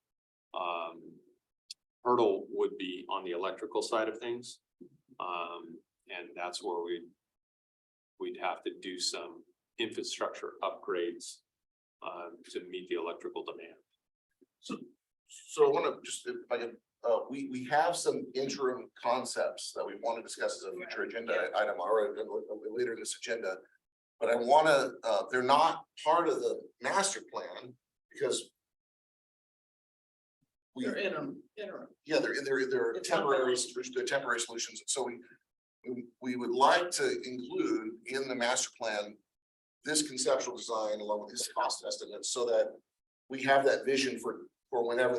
hurdle would be on the electrical side of things. And that's where we'd have to do some infrastructure upgrades to meet the electrical demand. So I want to just, if I can, we have some interim concepts that we want to discuss as a future agenda item or later in this agenda. But I want to, they're not part of the master plan because They're interim. yeah, they're temporary solutions. So we would like to include in the master plan this conceptual design along with this cost estimate so that we have that vision for whenever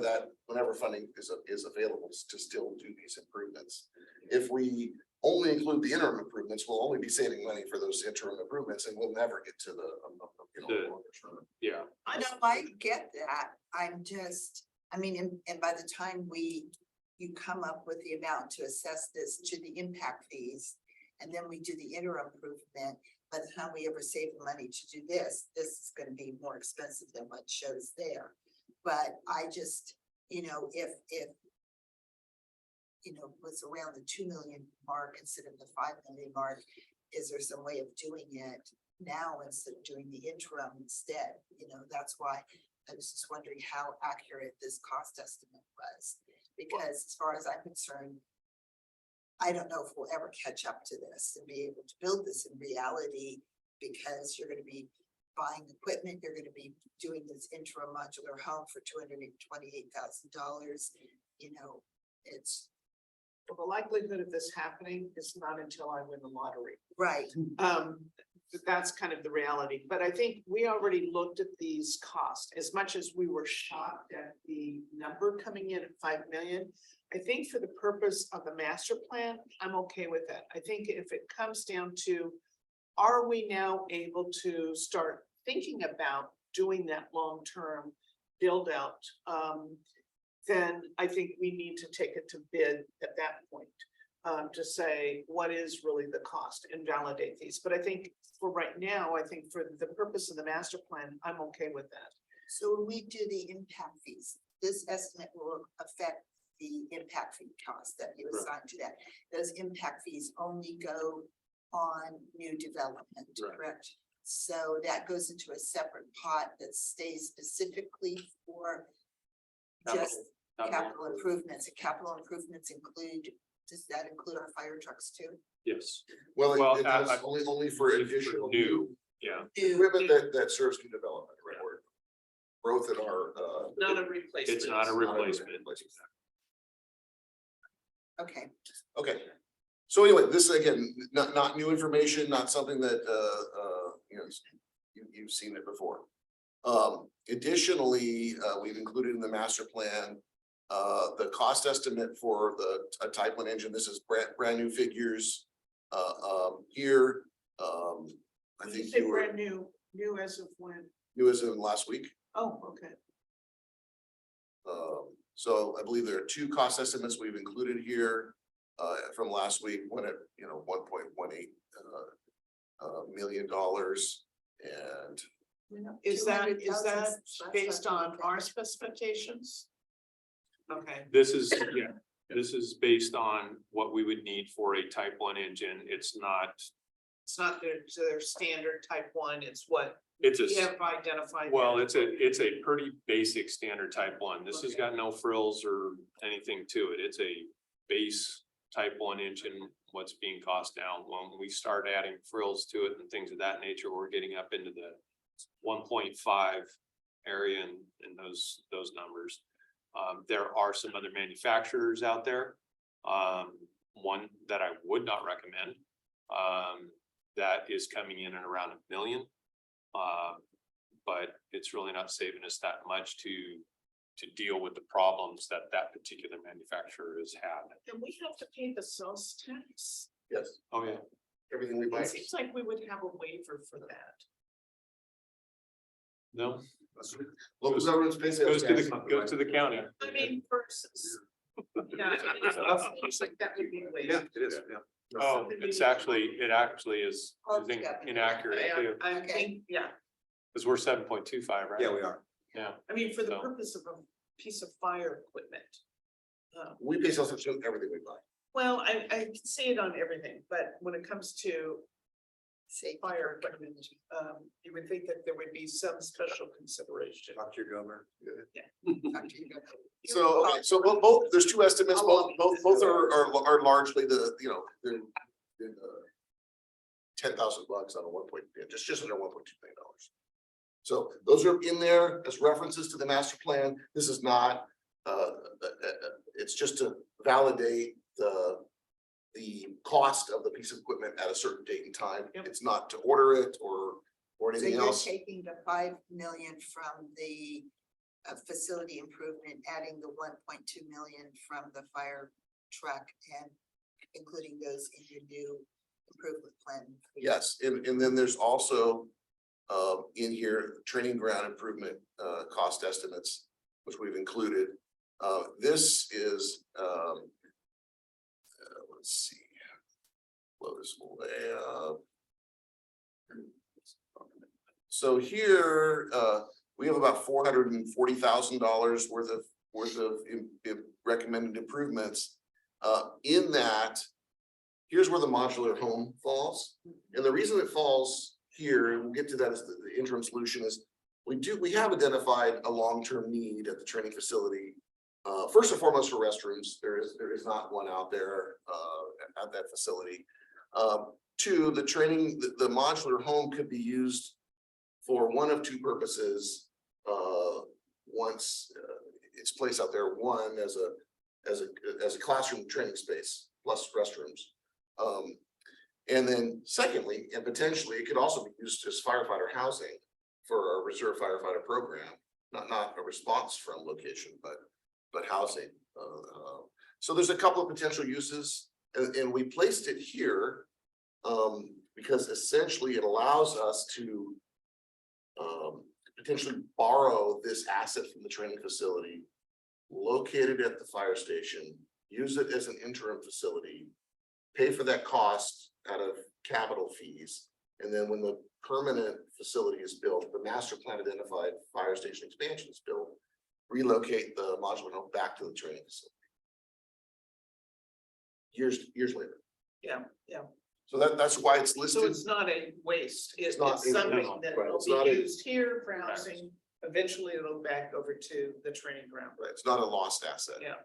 funding is available to still do these improvements. If we only include the interim improvements, we'll only be saving money for those interim improvements and we'll never get to the longer term. Yeah. I know, I get that. I'm just, I mean, and by the time you come up with the amount to assess this to the impact fees, and then we do the interim improvement, by the time we ever save the money to do this is gonna be more expensive than what shows there. But I just, if was around the 2 million mark instead of the 5 million mark, is there some way of doing it now instead of doing the interim instead? That's why I was just wondering how accurate this cost estimate was, because as far as I'm concerned, I don't know if we'll ever catch up to this and be able to build this in reality, because you're going to be buying equipment, you're going to be doing this interim modular home for $228,000. It's Well, the likelihood of this happening is not until I win the lottery. right. That's kind of the reality, but I think we already looked at these costs as much as we were shocked at the number coming in at 5 million. I think for the purpose of the master plan, I'm okay with that. I think if it comes down to, are we now able to start thinking about doing that long-term build out? Then I think we need to take it to bid at that point. To say what is really the cost and validate these. But I think for right now, I think for the purpose of the master plan, I'm okay with that. So when we do the impact fees, this estimate will affect the impact fee cost that you assign to that. Those impact fees only go on new development, Right. correct? So that goes into a separate pot that stays specifically for just capital improvements. And capital improvements include, does that include our fire trucks too? Yes. Well, Well, it does I- only for additional New, yeah. equipment that serves new development, right? Or growth in our, Not a replacement. It's not a replacement. Okay, Okay. So anyway, this again, not new information, not something that, you know, you've seen it before. Additionally, we've included in the master plan, the cost estimate for a Type 1 engine. This is brand new figures. Here, I You think say you were brand new as of when? new as in last week. Oh, okay. So I believe there are two cost estimates we've included here, from last week, one at, you know, $1.18 million. And Is that 200,000 based on our specifications? Okay. This is, yeah, this is based on what we would need for a Type 1 engine. It's not, It's not their standard Type 1, it's what it's we a, have identified. well, it's a pretty basic standard Type 1. This has Okay. got no frills or anything to it. It's a base Type 1 engine, what's being cost down. When we start adding frills to it and things of that nature, we're getting up into the 1.5 area and those numbers. There are some other manufacturers out there. One that I would not recommend, that is coming in at around $1 million. But it's really not saving us that much to deal with the problems that particular manufacturer has had. And we have to pay the sales tax. yes, Oh, yeah. everything we buy. It seems like we would have a waiver for that. No, Local governments pay sales tax. goes to the county. I mean, versus. Yeah, it seems like that would be a Yeah, waiver. it is, yeah. Oh, it actually is inaccurate too, I Okay. think, yeah, because we're 7.25, right? Yeah, we are. Yeah, I mean, for the So- purpose of a piece of fire equipment. We pay sales tax on everything we buy. Well, I can see it on everything, but when it comes to safety. fire equipment, you would think that there would be some special consideration. Talk to your governor. So, okay, so both, there's two estimates, both are largely the, you know, they're. 10,000 bucks on a just under $1.2 million. So those are in there as references to the master plan. This is not, it's just to validate the cost of the piece of equipment at a certain date and time. Yep. It's not to order it or So anything you're else. taking the 5 million from the facility improvement, adding the 1.2 million from the fire truck and including those in your new improvement plan. Yes, and then there's also in here, training ground improvement cost estimates, which we've included. This is let's see. Blow this way up. So here, we have about $440,000 worth of recommended improvements. In that, here's where the modular home falls. And the reason it falls here, and we'll get to that as the interim solution, is we have identified a long-term need at the training facility. First and foremost for restrooms, there is not one out there at that facility. Two, the modular home could be used for one of two purposes. Once it's placed out there, one as a classroom training space plus restrooms. And then secondly, and potentially, it could also be used as firefighter housing for our reserve firefighter program, not a response from location, but housing. So there's a couple of potential uses, and we placed it here because essentially it allows us to potentially borrow this asset from the training facility, locate it at the fire station, use it as an interim facility, pay for that cost out of capital fees. And then when the permanent facility is built, the master plan identified fire station expansion is built, relocate the modular home back to the training facility. Years later. Yeah. So that's why it's So listed. it's not a waste, it's not- something no, that right, will it's not be a- used here for housing. Eventually it'll go back over to the training ground. Right, it's not a lost asset. Yeah.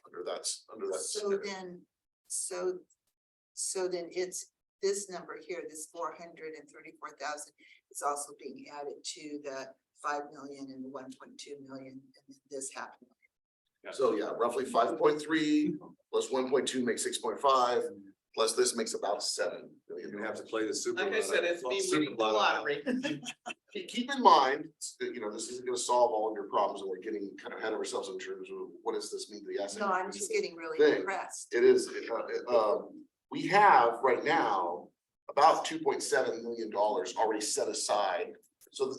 Under that. So then, so So then it's, this number here, this 434,000 is also being added to the 5 million and the 1.2 million, and then this happened. So yeah, roughly 5.3 plus 1.2 makes 6.5, plus this makes about 7 million. You have to play the super. Like I said, it's me winning the lottery. Keep in mind, that, this isn't gonna solve all of your problems, and we're getting kind of ahead of ourselves in terms of what does this mean to the asset? No, I'm just getting really Thing. impressed. It is, we have right now about $2.7 million already set aside. So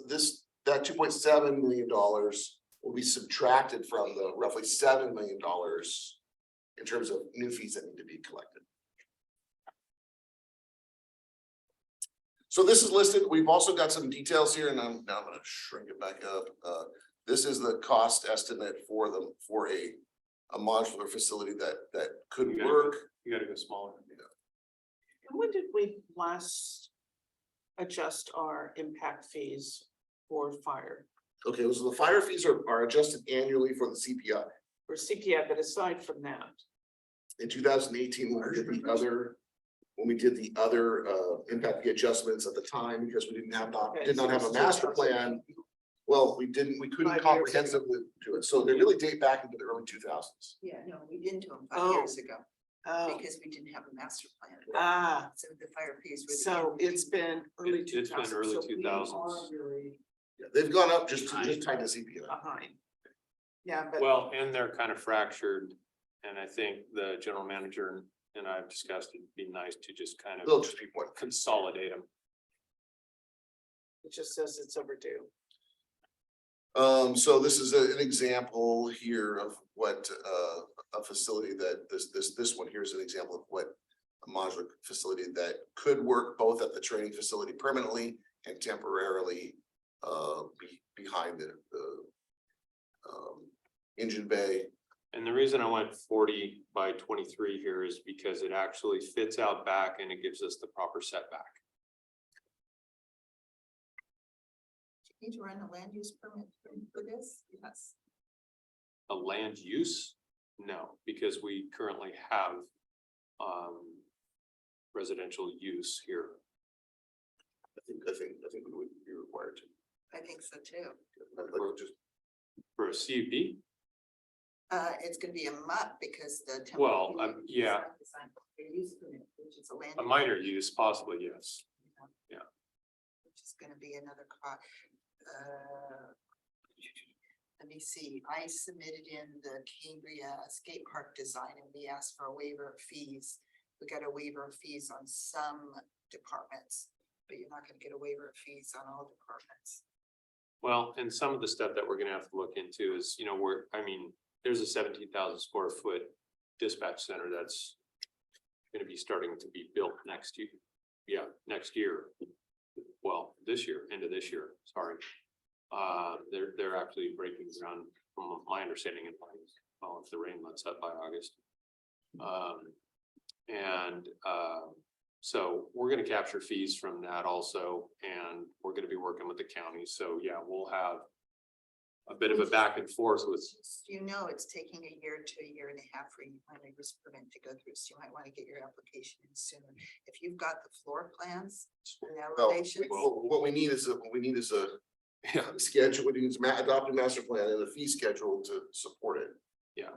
that $2.7 million will be subtracted from the roughly $7 million in terms of new fees that need to be collected. So this is listed. We've also got some details here, and now I'm gonna shrink it back up. This is the cost estimate for a modular facility that could You gotta work. You gotta go smaller. And when did we last adjust our impact fees for fire Okay, so the fire fees are adjusted annually for the CPI. or CPI, but aside from that? In 2018, when we did the other impact fee adjustments at the time, because we did not have a master plan. Well, we couldn't 5 years ago. comprehensively do it, so they really date back into the early 2000s. Yeah, no, we didn't do them Oh. 5 years ago Oh, because we didn't have a master plan. ah, So the fire fees were. the so end. it's been early It's 2000s. been early so we 2000s. are really Yeah, they've gone up just tied to CPI. behind. Yeah, but. Well, and they're kind of fractured, and I think the general manager and I've discussed, it'd be nice to just kind They'll of just be one. consolidate them. It just says it's overdue. So this is an example here of what a facility that this one here is an example of what a modular facility that could work both at the training facility permanently and temporarily behind the engine bay. And the reason I went 40 by 23 here is because it actually fits out back and it gives us the proper setback. Do you need to run a land use permit for this? Yes. A land use? No, because we currently have residential use here. I think we would be required to. I think so too. Just For a CUP? It's gonna be a MUP because the. Well, temporary yeah. design use permit, which is a land. A minor use, possibly, yes. Which is gonna be another cost. Let me see, I submitted in the Cambria skate park design and we asked for a waiver of fees. We got a waiver of fees on some departments, but you're not gonna get a waiver of fees on all departments. Well, and some of the stuff that we're gonna have to look into is, there's a 17,000 square foot dispatch center that's gonna be starting to be built next year. Yeah, next year. Well, this year, end of this year, sorry. They're actually breaking ground from my understanding in August. Well, if the rain lets up by August. So we're gonna capture fees from that also, and we're gonna be working with the county. So yeah, we'll have a bit of a back and forth with, It's taking a year to a year and a half for your minor use permit to go through, so you might wanna get your application in sooner. If you've got the floor plans and Well, elevations. what we need is a yeah, schedule, we need to adopt a master plan and a fee schedule to support it. yeah.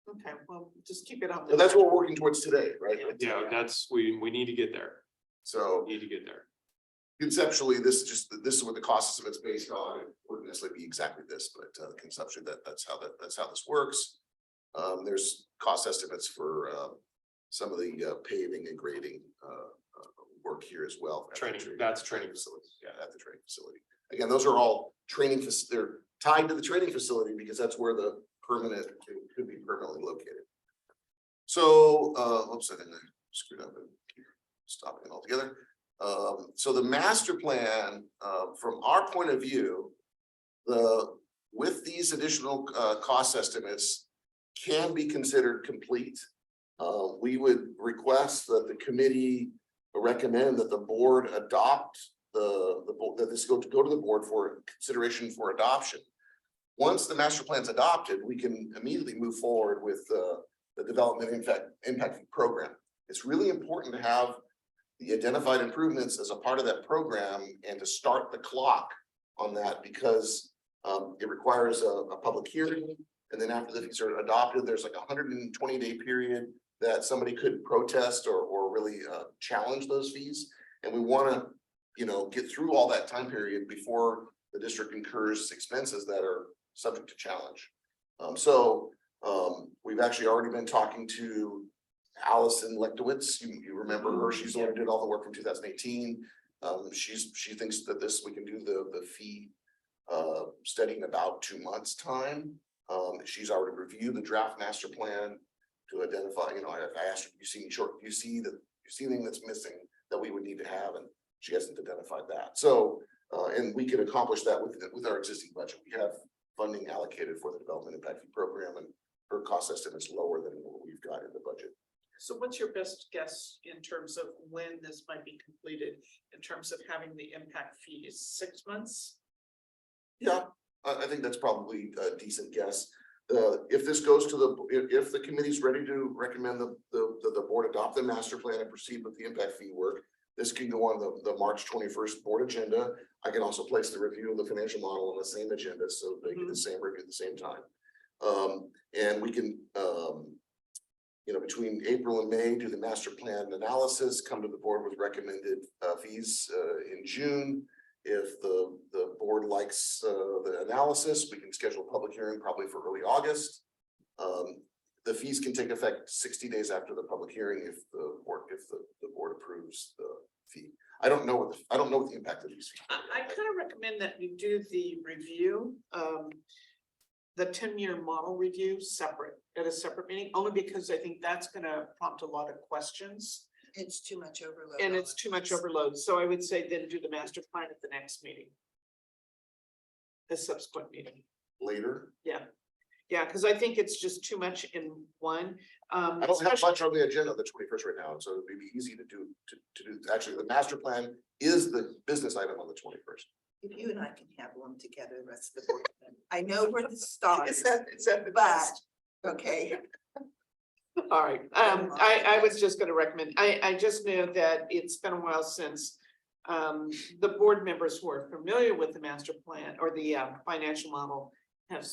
Okay, well, just keep it on. And that's what we're working towards today, right? Yeah, we need to get there, So need to get there. conceptually, this is what the cost estimate's based on. It wouldn't necessarily be exactly this, but conceptually that's how this works. There's cost estimates for some of the paving and grading work here as well. Training, that's training facilities. Yeah, at the training facility. Again, those are all training, they're tied to the training facility because that's where the permanent could be permanently located. So, oops, I didn't screw up and stop it altogether. So the master plan, from our point of view, with these additional cost estimates can be considered complete. We would request that the committee recommend that the board adopt that this go to the board for consideration for adoption. Once the master plan is adopted, we can immediately move forward with the development impact fee program. It's really important to have the identified improvements as a part of that program and to start the clock on that because it requires a public hearing. And then after the fees are adopted, there's like 120-day period that somebody could protest or really challenge those fees. And we want to, get through all that time period before the district incurs expenses that are subject to challenge. We've actually already been talking to Allison Lechtowitz. You remember her? She's the one who did all the work from 2018. She thinks that we can do the fee study in about 2 months' time. She's already reviewed the draft master plan to identify, I asked her, you see anything that's missing that we would need to have, and she hasn't identified that. So, and we can accomplish that with our existing budget. We have funding allocated for the development impact fee program, and her cost estimate is lower than what we've got in the budget. So what's your best guess in terms of when this might be completed, in terms of having the impact fees? 6 months? Yeah, I think that's probably a decent guess. If this goes to if the committee's ready to recommend the board adopt the master plan and proceed with the impact fee work, this can go on the March 21st board agenda. I can also place the review of the financial model on the same agenda, so they get the same review at the same time. And we can, between April and May, do the master plan analysis, come to the board with recommended fees in June. If the board likes the analysis, we can schedule a public hearing probably for early August. The fees can take effect 60 days after the public hearing if the board approves the fee. I don't know what the impact of these fees. I kind of recommend that you do the review, the 10-year model review at a separate meeting, only because I think that's gonna prompt a lot of questions. It's too much overload. And it's too much overload, so I would say then do the master plan at the next meeting. The subsequent meeting, Later. yeah, because I think it's just too much in one. I don't have Especially- much on the agenda the 21st right now, so it'd be easy to do. Actually, the master plan is the business item on the 21st. If you and I can handle them together, the rest of the board. I know where the start Is is, that the but, best? okay. All right, I was just gonna recommend, I just know that it's been a while since the board members who are familiar with the master plan or the financial model have,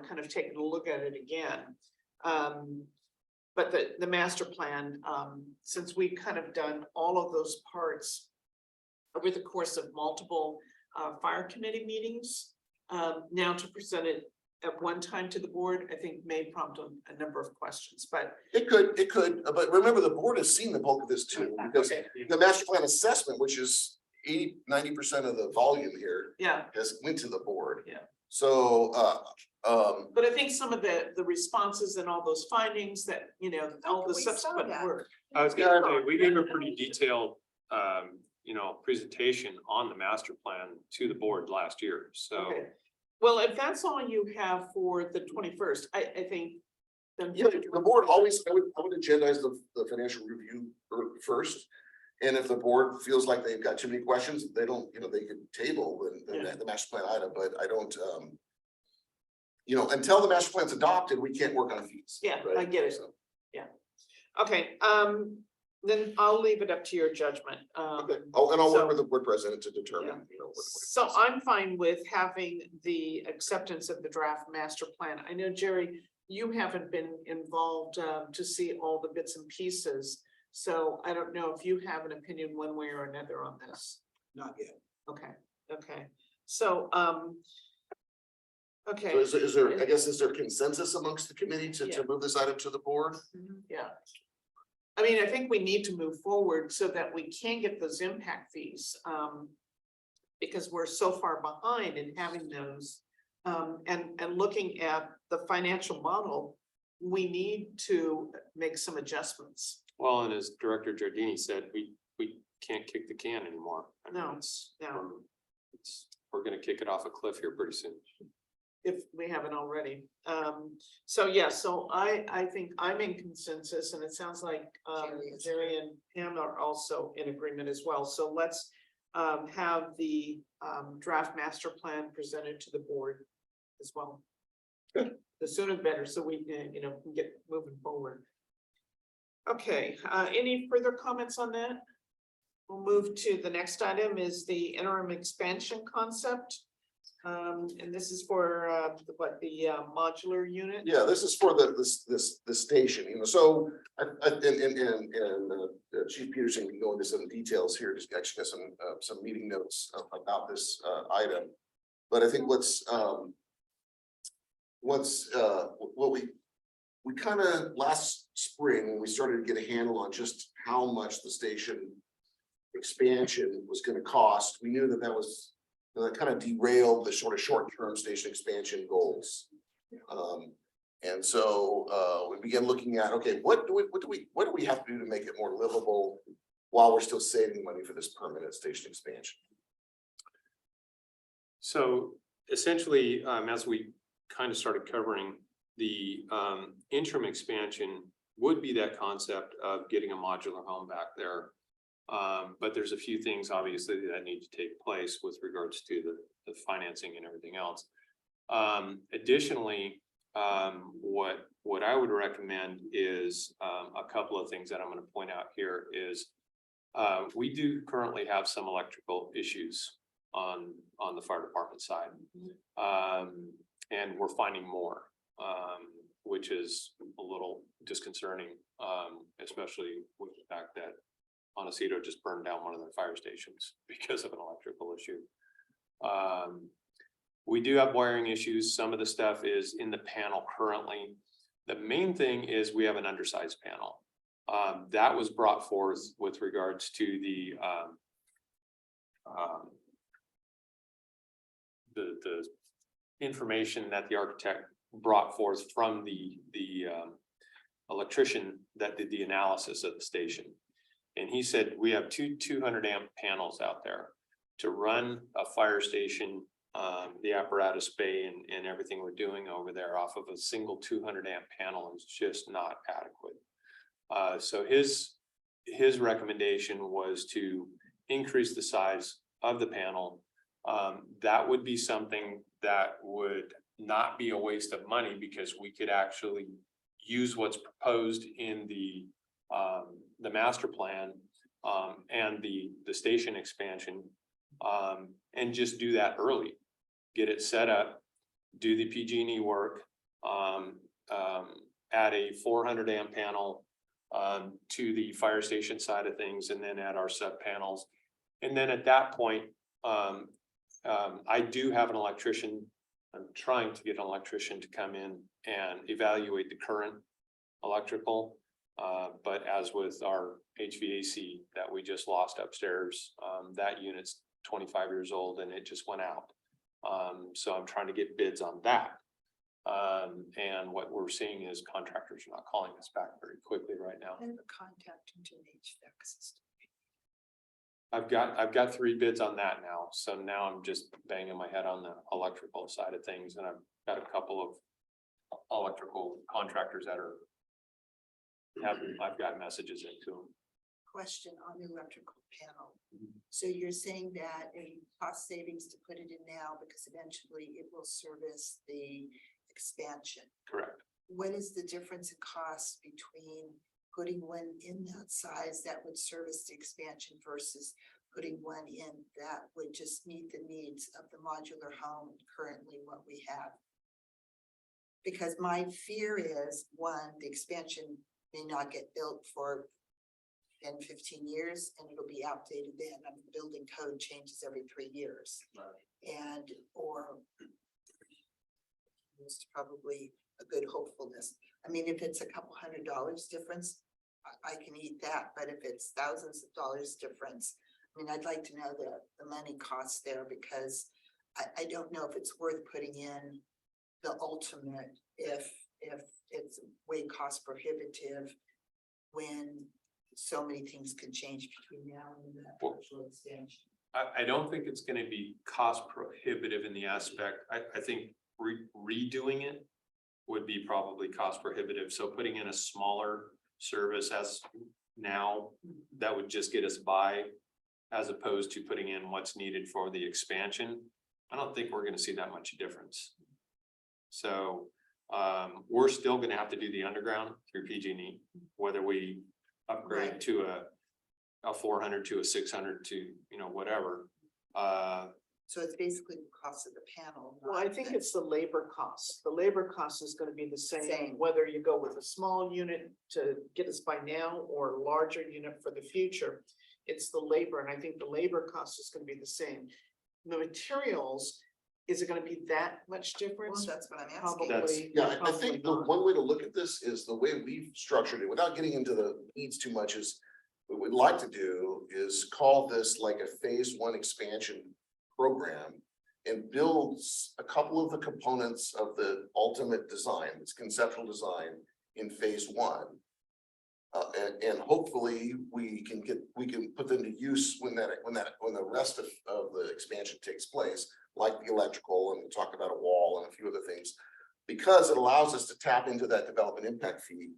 kind of taken a look at it again. But the master plan, since we've kind of done all of those parts over the course of multiple fire committee meetings, now to present it at one time to the board, I think may prompt a number of questions, but. It could, but remember, the board has seen the bulk of this too, because Okay, the master plan assessment, which is 90% of the volume here, yeah, has went to the board. Yeah. So, but I think some of the responses and all those findings that, all the We saw subsequent that. work. I was gonna say, we gave a pretty detailed, presentation on the master plan to the board last year, so. Okay. Well, if that's all you have for the 21st, I think. Then yeah, the board always, I would agendize the financial review first. And if the board feels like they've got too many questions, they don't, they can table the master plan item, but I don't, until the master plan's adopted, we can't work on fees. Yeah, right? I get it. So, Okay, then I'll leave it up to your judgment. okay. I'll so- work with the board president to determine, what. So I'm fine with having the acceptance of the draft master plan. I know, Jerry, you haven't been involved to see all the bits and pieces. So I don't know if you have an opinion one way or another on this. Not yet. Okay, so, okay. So is there consensus amongst the committee to move this item to the board? Yeah. I mean, I think we need to move forward so that we can get those impact fees. Because we're so far behind in having those. And looking at the financial model, we need to make some adjustments. Well, and as Director Giardini said, we can't kick the can anymore. I mean, No, it's, no. we're gonna kick it off a cliff here pretty soon. If we haven't already. So yeah, so I think I'm in consensus, and it sounds like Jerry and Pam are also in agreement as well. So let's have the draft master plan presented to the board as well. The sooner the better, so we, can get moving forward. Okay, any further comments on that? We'll move to the next item is the interim expansion concept. And this is for, the modular unit? Yeah, this is for the station, so Chief Peterson can go into some details here, just actually got some meeting notes about this item. But I think what we kind of last spring, when we started to get a handle on just how much the station expansion was going to cost, we knew that was kind of derailed the sort of short-term station expansion goals. And so we began looking at, okay, what do we have to do to make it more livable while we're still saving money for this permanent station expansion? So essentially, as we kind of started covering, the interim expansion would be that concept of getting a modular home back there. But there's a few things obviously that need to take place with regards to the financing and everything else. Additionally, what I would recommend is a couple of things that I'm going to point out here is we do currently have some electrical issues on the fire department side. And we're finding more, which is a little disconcerting, especially with the fact that Montecito just burned down one of their fire stations because of an electrical issue. We do have wiring issues. Some of the stuff is in the panel currently. The main thing is we have an undersized panel. That was brought forth with regards to the information that the architect brought forth from the electrician that did the analysis of the station. And he said, we have two 200 amp panels out there to run a fire station, the apparatus bay and everything we're doing over there off of a single 200 amp panel is just not adequate. So his recommendation was to increase the size of the panel. That would be something that would not be a waste of money because we could actually use what's proposed in the master plan and the station expansion and just do that early, get it set up, do the PG&E work, add a 400 amp panel to the fire station side of things, and then add our sub panels. And then at that point, I do have an electrician. I'm trying to get an electrician to come in and evaluate the current electrical. But as with our HVAC that we just lost upstairs, that unit's 25 years old and it just went out. So I'm trying to get bids on that. And what we're seeing is contractors are not calling us back very quickly right now. I have a contact into an HVAC system. I've got 3 bids on that now. So now I'm just banging my head on the electrical side of things. And I've got a couple of electrical contractors that are I've got messages into them. Question on the electrical panel. So you're saying that a cost savings to put it in now because eventually it will service the expansion. Correct. What is the difference in cost between putting one in that size that would service the expansion versus putting one in that would just meet the needs of the modular home currently what we have? Because my fear is, one, the expansion may not get built for 10, 15 years and it'll be outdated then. I mean, building code changes every 3 years. And, or it's probably a good hopefulness. I mean, if it's a couple $100 difference, I can eat that, but if it's thousands of dollars difference, I mean, I'd like to know the money costs there because I don't know if it's worth putting in the ultimate if it's way cost prohibitive when so many things can change between now and the actual expansion. I don't think it's going to be cost prohibitive in the aspect. I think redoing it would be probably cost prohibitive. So putting in a smaller service as now, that would just get us by, as opposed to putting in what's needed for the expansion. I don't think we're going to see that much difference. So We're still gonna have to do the underground through PG&E, whether we upgrade Right. to a 400 to a 600 to, you know, whatever. So it's basically the cost of the panel. Well, I not think the- it's the labor costs. The labor cost is gonna be the same, Same. whether you go with a small unit to get us by now or a larger unit for the future. It's the labor, and I think the labor cost is gonna be the same. The materials, is it gonna be that much Well, difference? that's what I'm asking. Probably. Yeah, I probably think the not. one way to look at this is the way we've structured it, without getting into the weeds too much, is what we'd like to do is call this like a phase one expansion program and builds a couple of the components of the ultimate design, its conceptual design in phase one. And hopefully we can put them to use when the rest of the expansion takes place, like the electrical, and we'll talk about a wall and a few other things. Because it allows us to tap into that development impact fee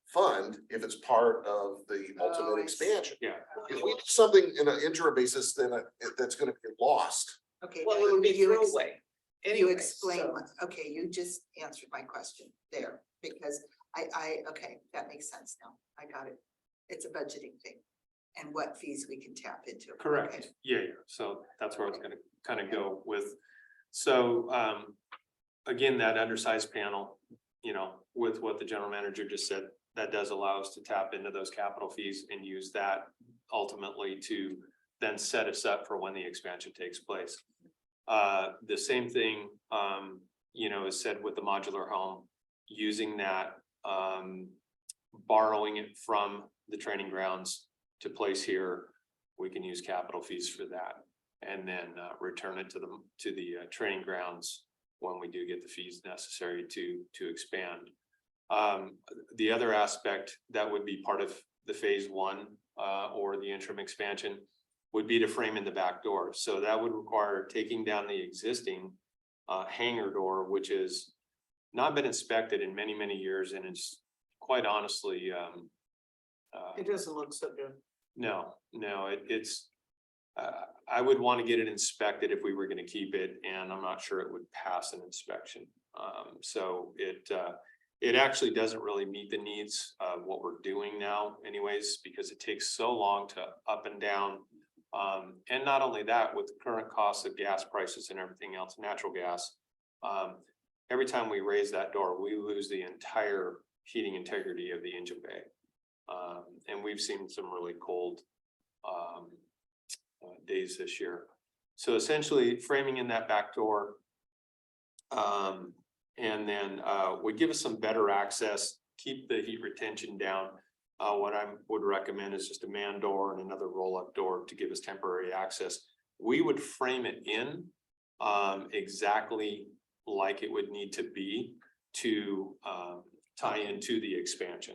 fund if it's part of the Oh, ultimate I see. expansion. Yeah. If we do something in an interim basis, then that's gonna be lost. Okay. Well, now it'll be you ex- throwaway. You Anyway, explain, so- okay, you just answered my question there, because okay, that makes sense now. I got it. It's a budgeting thing. And what fees we can tap into. Correct, Okay. yeah, so that's where I was gonna kind of go with. So, again, that undersized panel, you know, with what the general manager just said, that does allow us to tap into those capital fees and use that ultimately to then set us up for when the expansion takes place. The same thing, you know, is said with the modular home, using that, borrowing it from the training grounds to place here, we can use capital fees for that. And then return it to the training grounds when we do get the fees necessary to expand. The other aspect that would be part of the phase one or the interim expansion would be to frame in the back door. So that would require taking down the existing hangar door, which has not been inspected in many, many years, and it's quite honestly, It doesn't look so good. no, it's, I would want to get it inspected if we were gonna keep it, and I'm not sure it would pass an inspection. So it actually doesn't really meet the needs of what we're doing now anyways, because it takes so long to up and down. And not only that, with the current costs of gas prices and everything else, natural gas, every time we raise that door, we lose the entire heating integrity of the engine bay. And we've seen some really cold days this year. So essentially framing in that back door. And then would give us some better access, keep the heat retention down. What I would recommend is just a man door and another roll-up door to give us temporary access. We would frame it in exactly like it would need to be to tie into the expansion.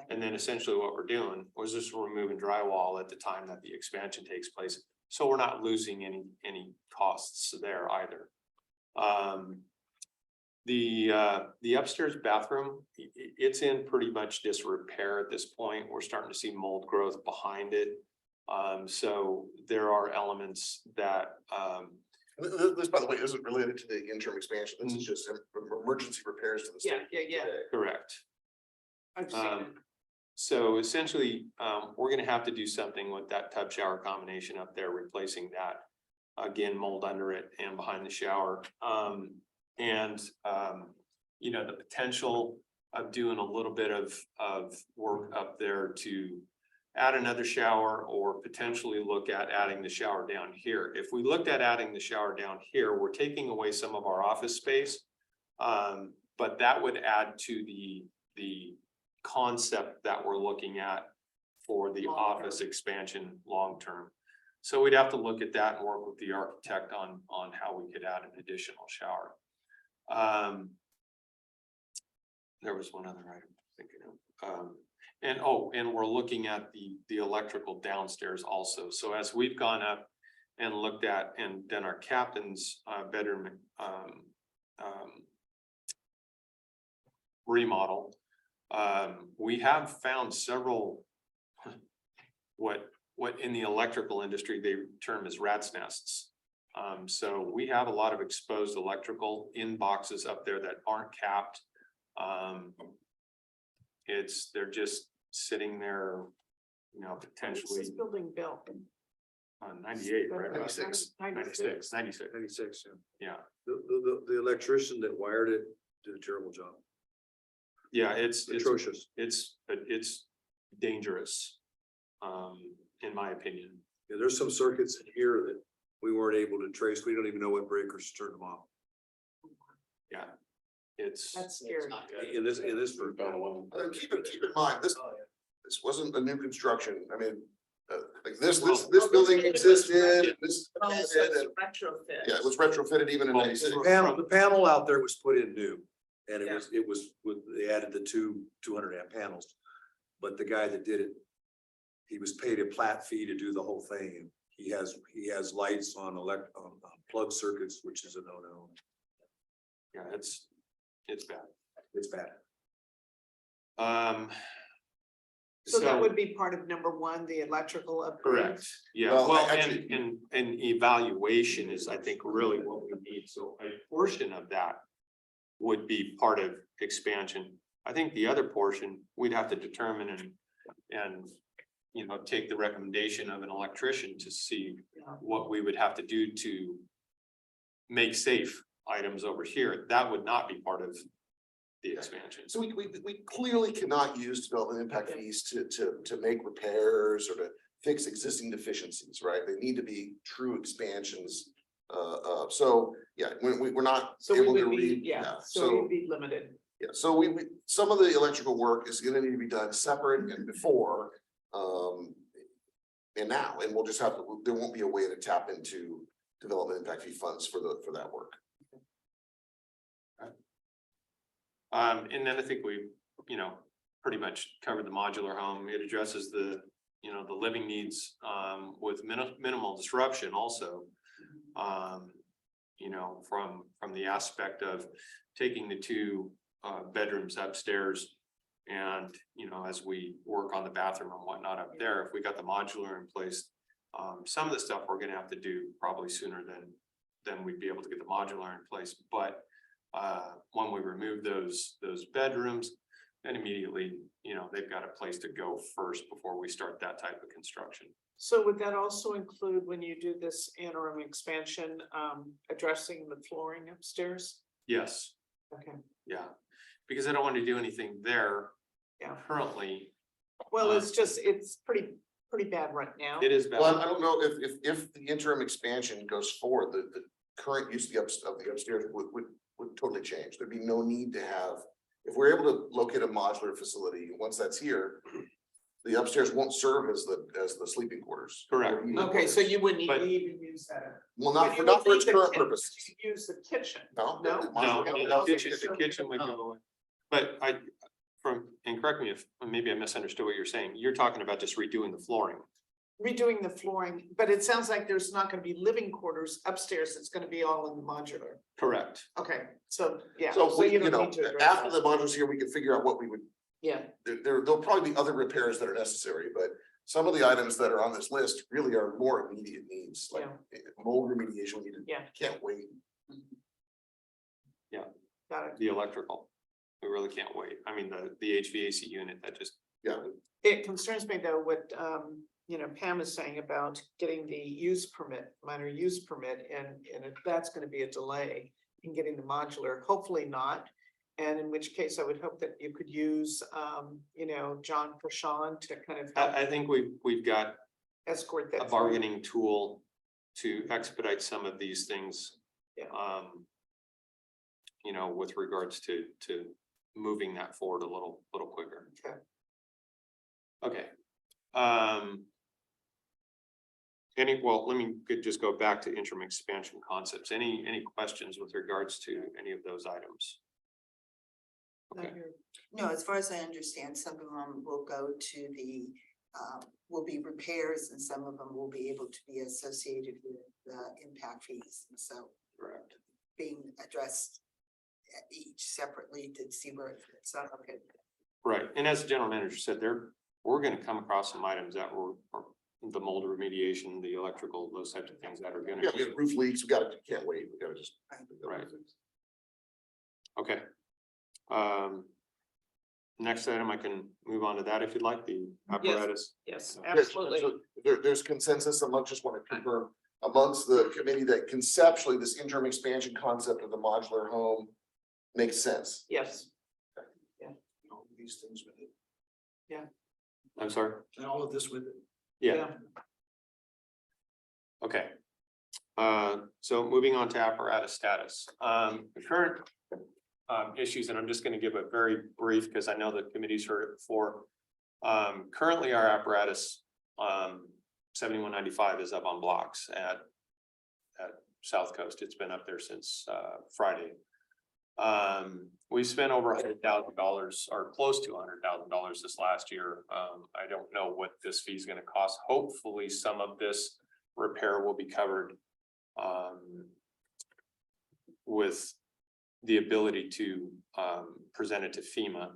And then essentially what we're doing was just removing drywall at the time that the expansion takes place. So we're not losing any costs there either. The upstairs bathroom, it's in pretty much disrepair at this point. We're starting to see mold growth behind it. So there are elements that, This, by the way, isn't related to the interim expansion. This is just emergency repairs to the Yeah, state. yeah. correct. I've seen it. So essentially, we're gonna have to do something with that tub shower combination up there, replacing that. Again, mold under it and behind the shower. You know, the potential of doing a little bit of work up there to add another shower or potentially look at adding the shower down here. If we looked at adding the shower down here, we're taking away some of our office space. But that would add to the concept that we're looking at for the Long-term. office expansion long-term. So we'd have to look at that and work with the architect on how we could add an additional shower. There was one other item I'm thinking of. And we're looking at the electrical downstairs also. So as we've gone up and looked at and done our captain's bedroom remodel, we have found several what in the electrical industry they term as rat's nests. So we have a lot of exposed electrical in boxes up there that aren't capped. They're just sitting there, you know, This potentially is building built. 98, right? 96. 96. 96, yeah. Yeah, The electrician that wired it did a terrible job. yeah, it's Atrocious. it's dangerous. In my opinion. Yeah, there's some circuits in here that we weren't able to trace. We don't even know what breakers turned them off. Yeah, it's. That's scary. In this for. Keep in mind, this wasn't a new construction. I mean, like this Well, building it was existed, this. Oh, so it's retrofit. Yeah, it was retrofitted even in Well, '96. The panel out there was put in new, and Yeah. it was, they added the 200 amp panels. But the guy that did it, he was paid a flat fee to do the whole thing, and he has lights on on plug circuits, which is a no-no. Yeah, it's bad. It's bad. So that would be part of number one, the electrical upgrade. Correct, yeah, Well, well, actually- and evaluation is, I think, really what we need, so a portion of that. Would be part of expansion. I think the other portion, we'd have to determine and. You know, take the recommendation of an electrician to see what we would have to do to. Make safe items over here, that would not be part of the expansion. So we clearly cannot use development impact fees to make repairs or to fix existing deficiencies, right? They need to be true expansions. So, yeah, we're not So we able to would be, read, yeah, so we'd be limited. yeah, so we, some of the electrical work is gonna need to be done separate and before. And now, and we'll just have, there won't be a way to tap into development impact fee funds for that work. And then I think we, you know, pretty much covered the modular home. It addresses the, you know, the living needs, with minimal disruption also. You know, from the aspect of taking the two, bedrooms upstairs. And, you know, as we work on the bathroom and whatnot up there, if we got the modular in place. Some of the stuff we're gonna have to do probably sooner than we'd be able to get the modular in place, but. When we remove those bedrooms, then immediately, you know, they've got a place to go first before we start that type of construction. So would that also include when you do this interim expansion, addressing the flooring upstairs? Yes, Okay, yeah, because I don't want to do anything there yeah. currently. Well, it's pretty bad right now. It is bad. Well, I don't know if the interim expansion goes forward, the current use of the upstairs would totally change. There'd be no need to have, if we're able to locate a modular facility, once that's here. The upstairs won't serve as the sleeping quarters. Correct. Okay, so you wouldn't But- even use that. Well, But not you for would its need the current kitchen. purpose. You'd use the kitchen. No. No? No, modular- the kitchen would go away. But and correct me if, maybe I misunderstood what you're saying. You're talking about just redoing the flooring. Redoing the flooring, but it sounds like there's not gonna be living quarters upstairs. It's gonna be all in the modular. Correct. Okay, so, yeah. So we, you you don't know, need to address after that. the modules here, we can figure out what we would, Yeah, there'll probably be other repairs that are necessary, but. Some of the items that are on this list really are more immediate needs, like mold remediation, Yeah. can't wait. got it. The electrical. We really can't wait. I mean, the HVAC unit that just, Yeah, It concerns me though, what, Pam is saying about getting the use permit, minor use permit, and if that's gonna be a delay in getting the modular, hopefully not. And in which case I would hope that you could use, John Prashant to kind of help I think we've got escort that. a bargaining tool to expedite some of these things. Yeah. You know, with regards to moving that forward a little quicker. Okay. Okay. Let me just go back to interim expansion concepts. Any questions with regards to any of those items? Okay. No, as far as I understand, some of them will go to will be repairs, and some of them will be able to be associated with impact fees, and so Correct. being addressed each separately to see where it fits. So, okay. Right, and as the general manager said, we're gonna come across some items that the mold remediation, the electrical, those types of things that are gonna. Yeah, we have roof leaks, we gotta, can't wait, we gotta just. Right. Okay. Next item, I can move on to that if you'd like, the apparatus. Yes, Yes, absolutely. so there's consensus among, just want to confirm, amongst the committee that conceptually this interim expansion concept of the modular home makes sense. Yes, All these things with it, I'm sorry. and all of this with it. Yeah. Okay. So moving on to apparatus status, the current issues, and I'm just gonna give a very brief, because I know the committee's heard it before. Currently, our apparatus, 7195 is up on blocks at South Coast. It's been up there since Friday. We spent over $100,000 or close to $100,000 this last year. I don't know what this fee is gonna cost. Hopefully, some of this repair will be covered with the ability to present it to FEMA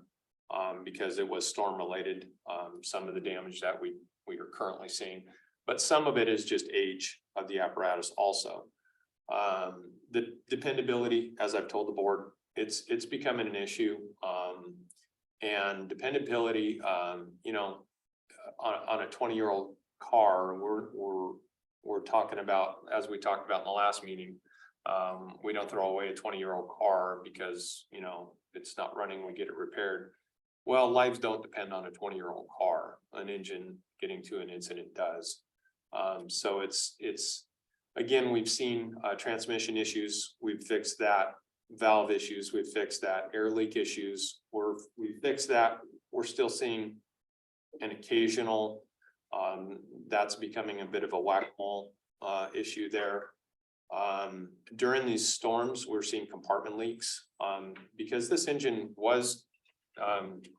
because it was storm related, some of the damage that we are currently seeing. But some of it is just age of the apparatus also. The dependability, as I've told the board, it's becoming an issue. And dependability, you know, on a 20-year-old car, we're talking about, as we talked about in the last meeting, we don't throw away a 20-year-old car because, you know, it's not running, we get it repaired. Well, lives don't depend on a 20-year-old car. An engine getting to an incident does. So it's again, we've seen transmission issues, we've fixed that. Valve issues, we've fixed that. Air leak issues, we fixed that. We're still seeing an occasional, that's becoming a bit of a whack-a-mole issue there. During these storms, we're seeing compartment leaks, because this engine was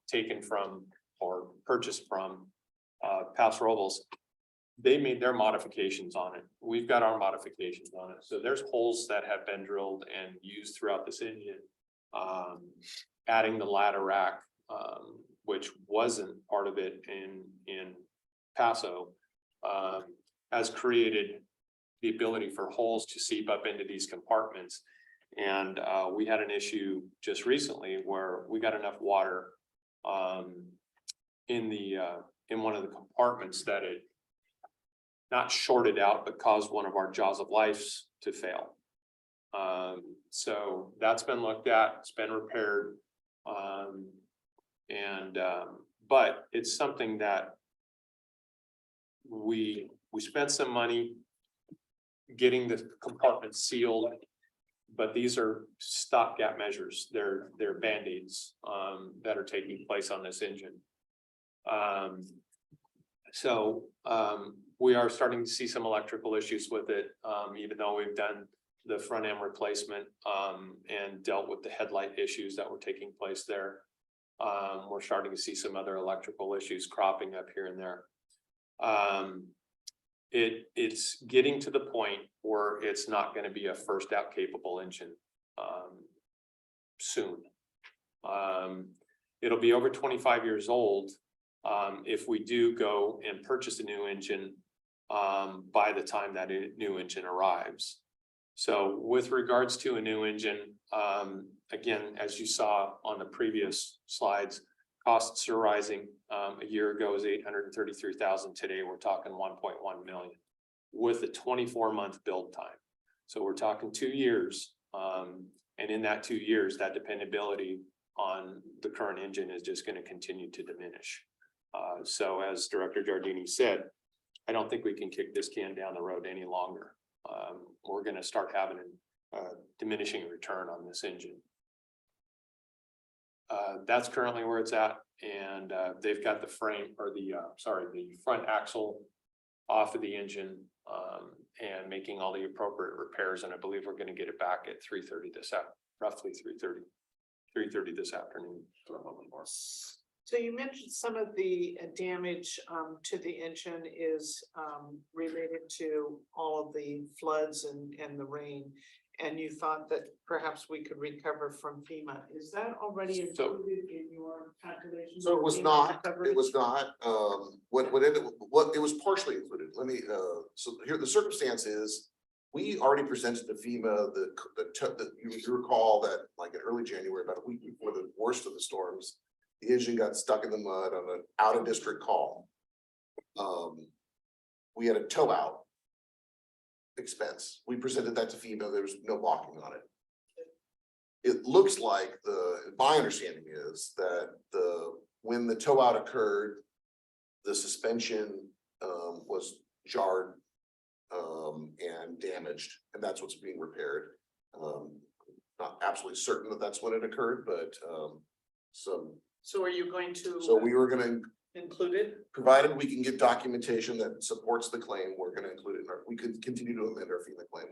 taken from or purchased from Paso Robles. They made their modifications on it. We've got our modifications on it. So there's holes that have been drilled and used throughout this engine. Adding the ladder rack, which wasn't part of it in Paso, has created the ability for holes to seep up into these compartments. And we had an issue just recently where we got enough water in one of the compartments that it not shorted out, but caused one of our jaws of life to fail. So that's been looked at, it's been repaired. But it's something that we spent some money getting the compartment sealed, but these are stopgap measures. They're Band-Aids that are taking place on this engine. We are starting to see some electrical issues with it, even though we've done the front end replacement and dealt with the headlight issues that were taking place there. We're starting to see some other electrical issues cropping up here and there. It's getting to the point where it's not going to be a first out capable engine soon. It'll be over 25 years old if we do go and purchase a new engine by the time that new engine arrives. So with regards to a new engine, again, as you saw on the previous slides, costs are rising. A year ago was 833,000. Today we're talking 1.1 million with a 24-month build time. So we're talking 2 years. And in that 2 years, that dependability on the current engine is just going to continue to diminish. So as Director Giardini said, I don't think we can kick this can down the road any longer. We're going to start having a diminishing return on this engine. That's currently where it's at, and they've got the frame or the front axle off of the engine and making all the appropriate repairs. And I believe we're going to get it back at 3:30 roughly 3:30 this afternoon. So you mentioned some of the damage to the engine is related to all of the floods and the rain. And you thought that perhaps we could recover from FEMA. Is that already So- included in your calculation? So it was not, it was not, what, it was partially included. Let me, so here, the circumstance is, we already presented to FEMA you recall that like in early January, about a week before the worst of the storms, the engine got stuck in the mud on an out of district call. We had a tow out expense. We presented that to FEMA. There was no balking on it. It looks like my understanding is that when the tow out occurred, the suspension was jarred and damaged, and that's what's being repaired. Not absolutely certain that that's when it occurred, but So are you going to? so we were gonna, Include it? provided we can get documentation that supports the claim, we're gonna include it in our, we could continue to amend our FEMA claim.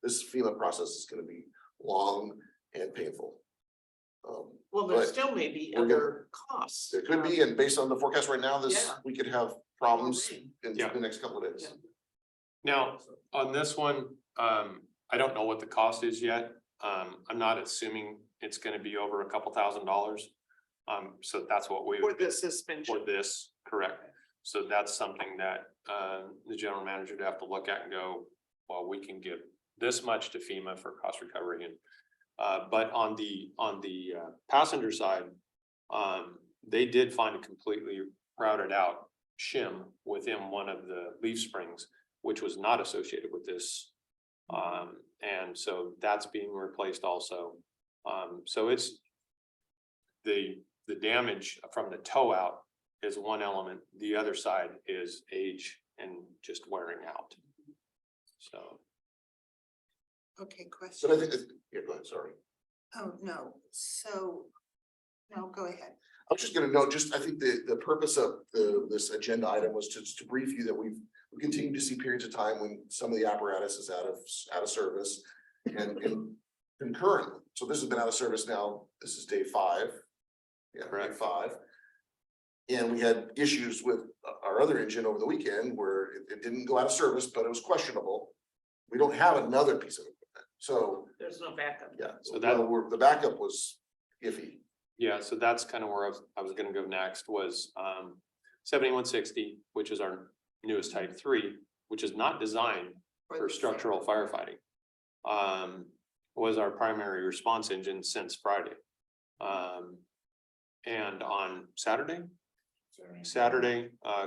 This FEMA process is gonna be long and painful. Well, there But still may be we're gonna- other costs. It could be, and based on the forecast right now, Yeah. we could have problems Rain. in Yeah. the next couple of days. Yeah. Now, on this one, I don't know what the cost is yet. I'm not assuming it's gonna be over a couple $1,000s. So that's what we For would, the suspension. for this, correct. So that's something that, the general manager would have to look at and go, well, we can give this much to FEMA for cost recovery and. But on the passenger side, they did find a completely routed out shim within one of the leaf springs, which was not associated with this. And so that's being replaced also. So it's the damage from the tow out is one element. The other side is age and just wearing out. So. Okay, So question. I think, yeah, go ahead, sorry. Oh, no, so, no, go ahead. I was just gonna note, I think the purpose of this agenda item was just to brief you that we continue to see periods of time when some of the apparatus is out of service. And concurrently, so this has been out of service now, this is day 5. Yeah, day Correct. 5. And we had issues with our other engine over the weekend where it didn't go out of service, but it was questionable. We don't have another piece of equipment, so, There's no backup. yeah, So so that- the backup was iffy. Yeah, so that's kind of where I was gonna go next was 7160, which is our newest type 3, which is not designed for structural firefighting. Was our primary response engine since Friday. And on Saturday,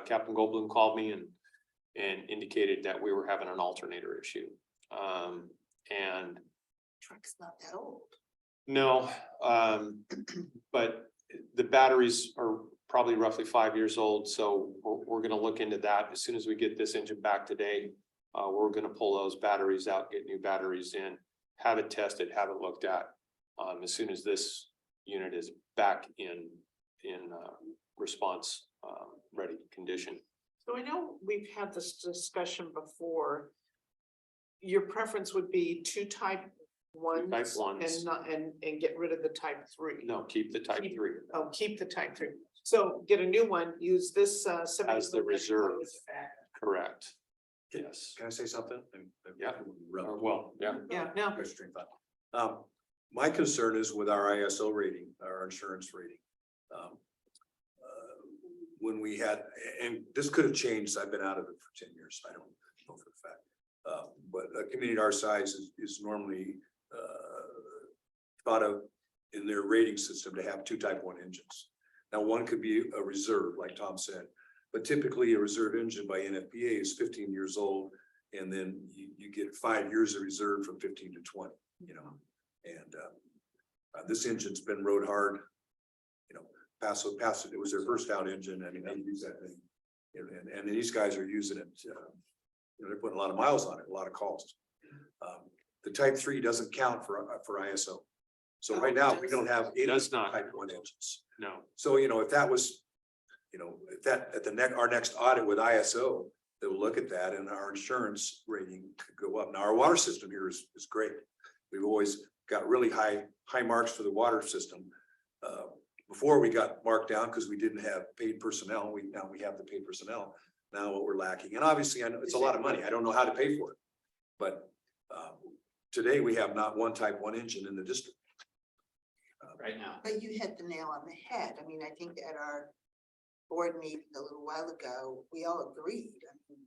Captain Goldblum called me and indicated that we were having an alternator issue. And Truck's not that old. no, but the batteries are probably roughly 5 years old, so we're gonna look into that. As soon as we get this engine back today, we're gonna pull those batteries out, get new batteries in, have it tested, have it looked at. As soon as this unit is back in response, ready condition. So I know we've had this discussion before. Your preference would be 2 type 1s. Type 1s. And not, and get rid of the type 3. No, keep the type 3. Oh, keep the type 3. So get a new one, use this As the reserve. Correct. Can- Yes. Can I say something? Yeah. Well, yeah. Yeah, no, My concern is with our ISO rating, our insurance rating. When we had, and this could have changed, I've been out of it for 10 years, I don't know for a fact. But a community our size is normally thought of in their rating system to have 2 type 1 engines. Now, one could be a reserve, like Tom said, but typically a reserve engine by NFPA is 15 years old. And then you get 5 years of reserve from 15 to 20, you know, and this engine's been rode hard. You know, Paso, it was their first out engine. I mean, they use that thing. And these guys are using it, you know, they're putting a lot of miles on it, a lot of calls. The type 3 doesn't count for ISO. So right now, we don't have any Does not. type 1 engines. No. So, you know, if that was, you know, if that at our next audit with ISO, they'll look at that and our insurance rating could go up. Now, our water system here is great. We've always got really high marks for the water system. before we got marked down because we didn't have paid personnel. Now we have the paid personnel. Now what we're lacking, and obviously I know it's a lot of money. I don't know how to pay for it. But today we have not one type 1 engine in the district. Right now. But you hit the nail on the head. I mean, I think at our board meeting a little while ago, we all agreed. I mean,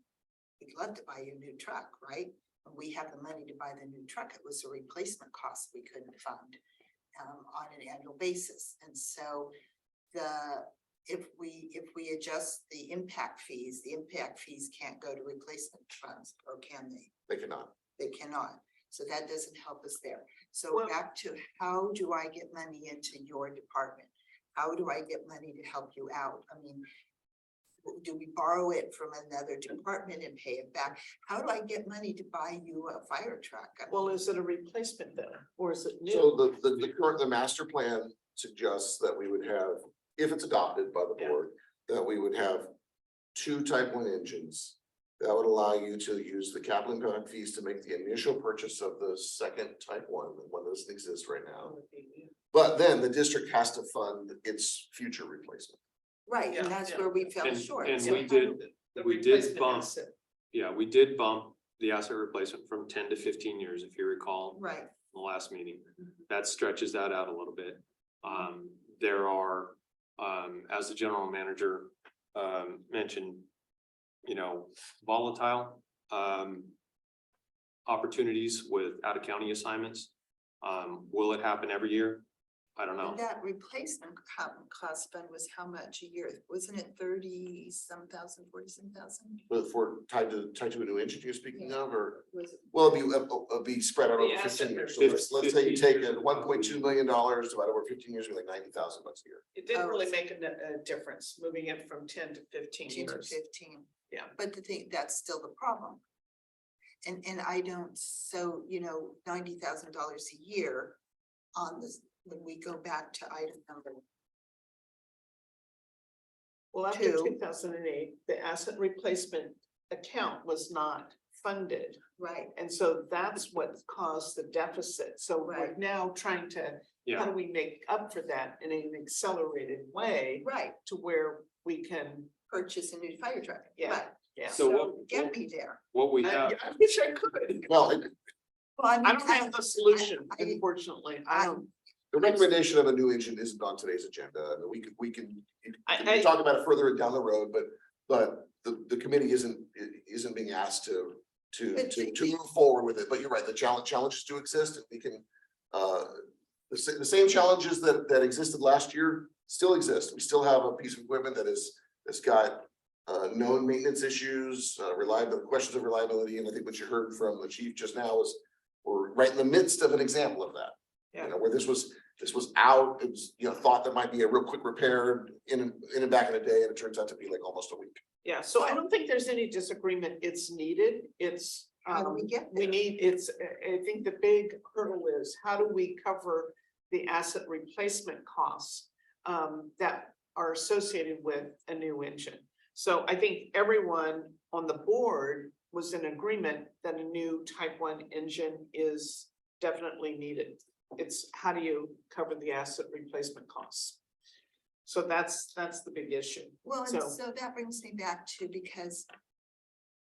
we'd love to buy you a new truck, right? And we have the money to buy the new truck. It was a replacement cost we couldn't fund on an annual basis. And so if we adjust the impact fees can't go to replacement funds, or can they? They cannot. They cannot. So that doesn't help us there. So Well- back to, how do I get money into your department? How do I get money to help you out? I mean, do we borrow it from another department and pay it back? How do I get money to buy you a fire truck? I Well, mean, is it a replacement then, or is it new? So the master plan suggests that we would have, if it's adopted by the Yeah. board, that we would have 2 type 1 engines. That would allow you to use the capital impact fees to make the initial purchase of the second type 1, the one that doesn't exist right now. But then the district has to fund its future replacement. Right, Yeah, and that's yeah. where we fell And- short. and So we how did- do- The we did replacement bump- asset. Yeah, we did bump the asset replacement from 10 to 15 years, if you recall. Right, The last meeting. That stretches that out a little bit. There are, as the general manager mentioned, volatile opportunities with out-of-county assignments. Will it happen every year? I don't know. and that replacement cost fund was how much a year? Wasn't it 30-some thousand, 40-some thousand? But for tied to a new engine you're speaking of, or, Was it? well, it'd be spread out The over asset 15 years. So replacement. let's say you take 15 a $1.2 million divided over 15 years, it'd be like $90,000 a year. It didn't Oh, really is make a difference, moving it from 10 to 15 10 to years. 15. Yeah. But the thing, that's still the problem. And I don't, so, $90,000 a year on this, when we go back to item number. Well, after 2008, the asset replacement account was not funded. Right, And so that's what caused the deficit. So we're Right. now trying to, how Yeah, do we make up for that in an accelerated way right, to where we can, purchase a new fire truck. Yeah. Right. yeah. So So what- get me there. what we I have, I wish I could. Well, Well, I mean, don't have the solution, I- unfortunately. I don't. the recommendation of a new engine isn't on today's agenda. And we can, we can talk about it further down the road, but the committee isn't being asked to move forward with it. But you're right, the challenges do exist, and we can, the same challenges that existed last year still exist. We still have a piece of equipment that's got known maintenance issues, reliability, questions of reliability, and I think what you heard from the chief just now was we're right in the midst of an example of that. Yeah. Where this was out, it was, thought that might be a real quick repair in and back in a day, and it turns out to be like almost a week. Yeah, so I don't think there's any disagreement. It's needed. It's, How do we get we there? need, I think the big hurdle is how do we cover the asset replacement costs that are associated with a new engine? So I think everyone on the board was in agreement that a new type 1 engine is definitely needed. It's how do you cover the asset replacement costs? So that's the big issue. Well, and So- so that brings me back to, because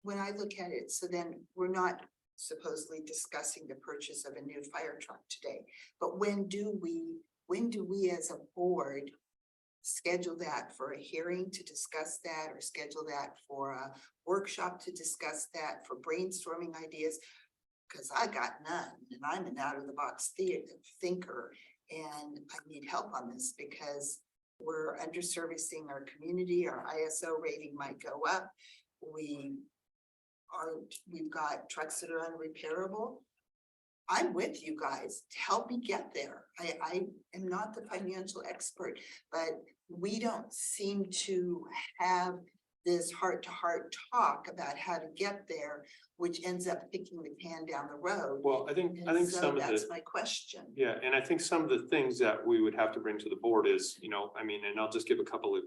when I look at it, so then we're not supposedly discussing the purchase of a new fire truck today. But when do we as a board schedule that for a hearing to discuss that, or schedule that for a workshop to discuss that, for brainstorming ideas? Because I got none, and I'm an out-of-the-box thinker, and I need help on this because we're underservicing our community, our ISO rating might go up. We've got trucks that are unrepairable. I'm with you guys, help me get there. I am not the financial expert, but we don't seem to have this heart-to-heart talk about how to get there, which ends up kicking the can down the road. well, I think And so some of that's the, my question. yeah, and I think some of the things that we would have to bring to the board is, and I'll just give a couple of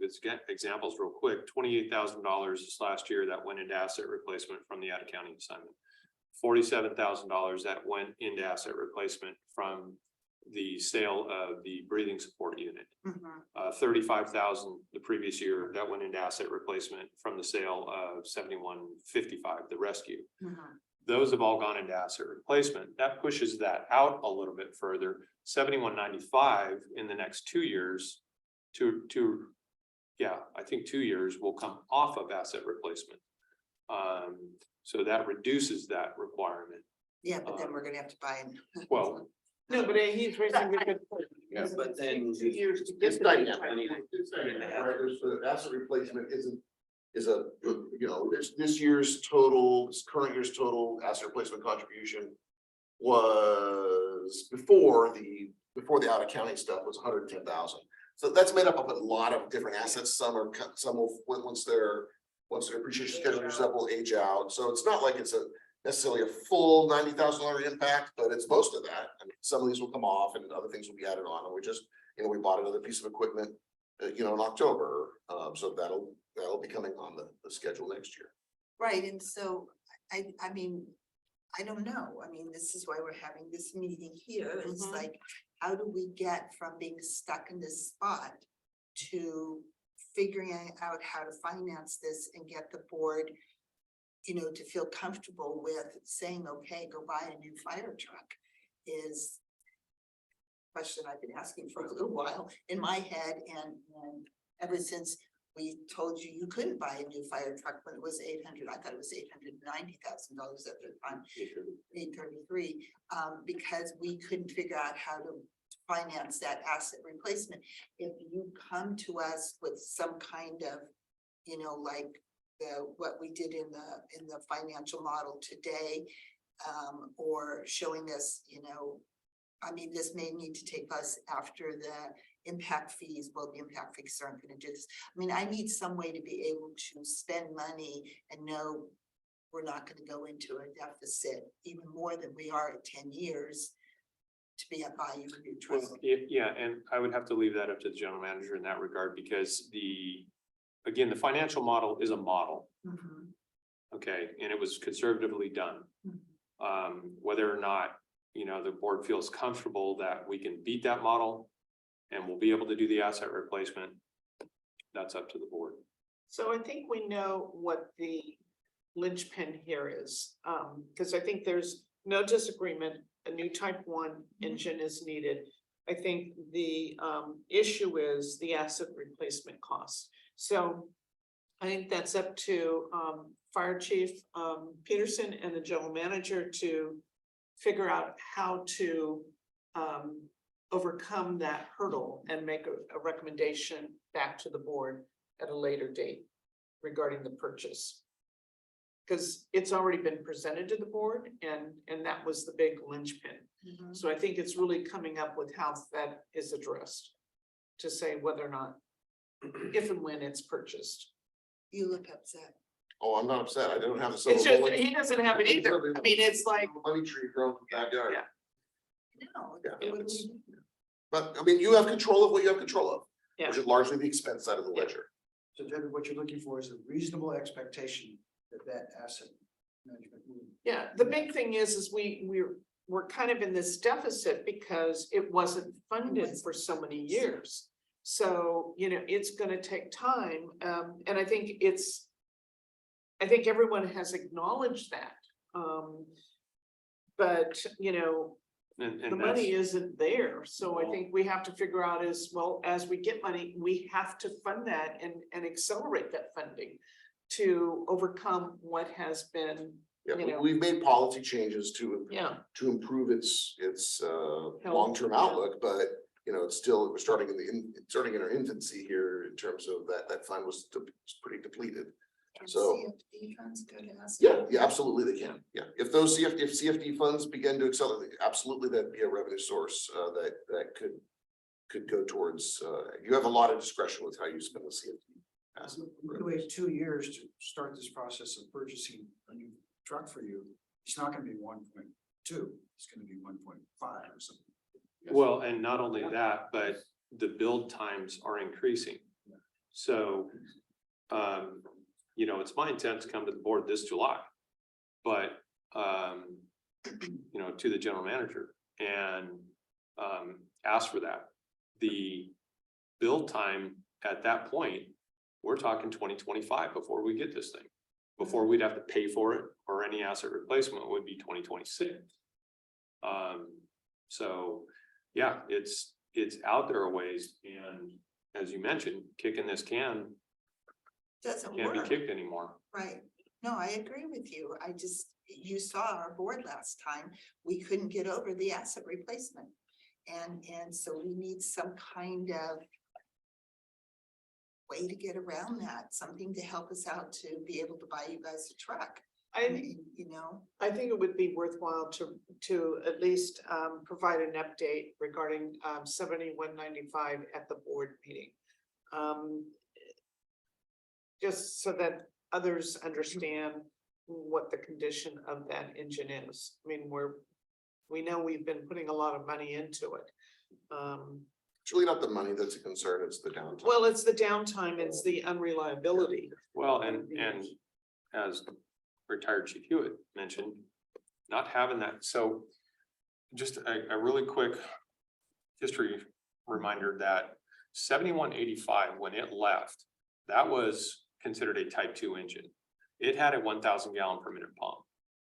examples real quick. $28,000 this last year that went into asset replacement from the out-of-county assignment. $47,000 that went into asset replacement from the sale of the breathing support unit. Mhm. 35,000 the previous year, that went into asset replacement from the sale of 7155, the rescue. Mhm. Those have all gone into asset replacement. That pushes that out a little bit further. 7195 in the next 2 years, I think 2 years will come off of asset replacement. So that reduces that requirement. Yeah, but then we're gonna have to buy them. Well, No, but he's raising a good point. Yeah, but then- 2 years to get It's the dynamic. pipeline. It's dynamic, right? There's the asset replacement is a, you know, this year's total, this current year's total asset replacement contribution was before the out of county stuff was 110,000. So that's made up of a lot of different assets. Some will, once their appreciation schedule stuff will age out. So it's not like it's necessarily a full $90,000 impact, but it's most of that. I mean, some of these will come off and other things will be added on. And we just, we bought another piece of equipment, in October. So that'll be coming on the schedule next year. Right, and so I mean, I don't know. I mean, this is why we're having this meeting here. It's Mhm. like, how do we get from being stuck in this spot to figuring out how to finance this and get the board, to feel comfortable with saying, okay, go buy a new fire truck is a question I've been asking for a little while in my head and ever since we told you you couldn't buy a new fire truck when it was 800, I thought it was $890,000 at the time, 833, because we couldn't figure out how to finance that asset replacement. If you come to us with some kind of, like what we did in the financial model today, or showing us, I mean, this may need to take us after the impact fees. Well, the impact fees aren't going to do this. I mean, I need some way to be able to spend money and know we're not going to go into a deficit even more than we are at 10 years to be a buying a new truck. well, yeah, and I would have to leave that up to the general manager in that regard because again, the financial model is a model, Mhm. okay, and it was conservatively done. Mhm. Whether or not, the board feels comfortable that we can beat that model and we'll be able to do the asset replacement, that's up to the board. So I think we know what the linchpin here is, because I think there's no disagreement. A new type 1 engine is needed. I think the issue is the asset replacement cost. So I think that's up to Fire Chief Peterson and the general manager to figure out how to overcome that hurdle and make a recommendation back to the board at a later date regarding the purchase. Because it's already been presented to the board and that was the big linchpin. Mhm. So I think it's really coming up with how that is addressed to say whether or not, if and when it's purchased. You look upset. Oh, I'm not upset. I don't have the silver It's just, bullet. he doesn't have it either. I mean, it's like, Money tree growing in the backyard. Yeah. No. Yeah, what do it's- we do? But I mean, you have control of what you have control of, Yeah. which is largely the expense side of the Yeah. ledger. So Debbie, what you're looking for is a reasonable expectation that asset management will. yeah, the big thing is we're kind of in this deficit because it wasn't funded for so many years. So, it's gonna take time, and I think everyone has acknowledged that. But, And the that's, money isn't there, so I think we have to figure out as we get money, we have to fund that and accelerate that funding. To overcome what has been, Yeah, You know. we've made policy changes to improve its long-term outlook, but it's still, we're starting in our infancy here in terms of that fund was pretty depleted. Can So- CFD funds go to us? Yeah, absolutely they can. Yeah, if those CFD funds begin to accelerate, absolutely that'd be a revenue source that could go towards, you have a lot of discretion with how you spend the CFD. We wait 2 years to start this process of purchasing a new truck for you. It's not gonna be 1.2, it's gonna be 1.5 or something. well, and not only that, but the build times are increasing. So, it's my intent to come to the board this July. But, to the general manager and ask for that. The build time at that point, we're talking 2025 before we get this thing. Before we'd have to pay for it or any asset replacement would be 2026. So, yeah, it's out there a ways, and as you mentioned, kicking this can Doesn't can't be work, kicked anymore. right? No, I agree with you. I just, you saw our board last time, we couldn't get over the asset replacement. And so we need some kind of way to get around that, something to help us out to be able to buy you guys a truck. I I, mean, you know, I think it would be worthwhile to at least provide an update regarding 7195 at the board meeting. Just so that others understand what the condition of that engine is. I mean, we know we've been putting a lot of money into it. It's really not the money that's a concern, it's the downtime. Well, it's the downtime, it's the unreliability. Well, and as retired Chief Hewitt mentioned, not having that, so just a really quick history reminder that 7185, when it left, that was considered a type 2 engine. It had a 1,000 gallon per minute pump.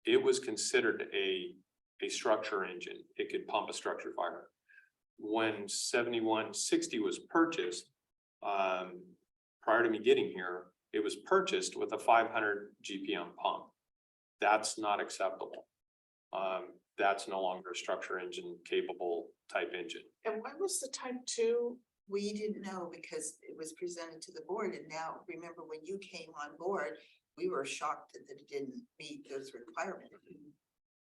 It was considered a structure engine. It could pump a structure fire. When 7160 was purchased, prior to me getting here, it was purchased with a 500 GPM pump. That's not acceptable. That's no longer a structure engine capable type engine. And why was the type 2? we didn't know because it was presented to the board, and now, remember, when you came on board, we were shocked that it didn't meet those requirements.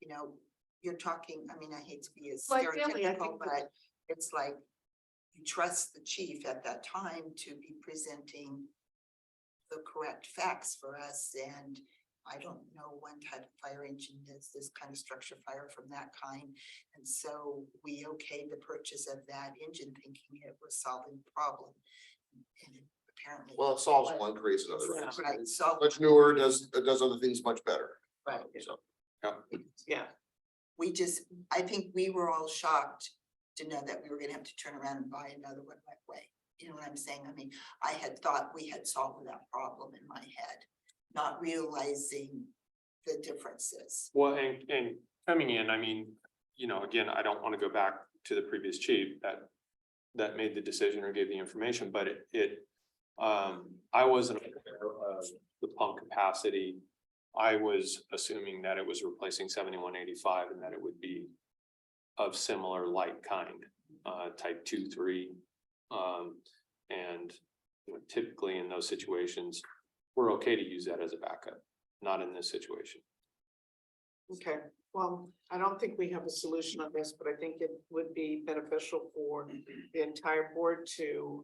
You know, you're talking, I mean, I hate to be as Like Billy, I stereotypical, think that- but it's like you trust the chief at that time to be presenting the correct facts for us, and I don't know one type of fire engine that's this kind of structure fire from that kind. And so we okayed the purchase of that engine thinking it was solving the problem. And it apparently. Well, it solves one, creates another. Yeah. Right, so, Much newer, does other things much better. right, So, Yeah, we just, I think we were all shocked to know that we were gonna have to turn around and buy another one right away. You know what I'm saying? I mean, I had thought we had solved that problem in my head, not realizing the differences. Well, and coming in, I mean, you know, again, I don't want to go back to the previous chief that made the decision or gave the information, but I wasn't aware of the pump capacity. I was assuming that it was replacing 7185 and that it would be of similar like kind, type 2, 3. And you know, typically in those situations, we're okay to use that as a backup, not in this situation. okay. Well, I don't think we have a solution on this, but I think it would be beneficial for the entire board to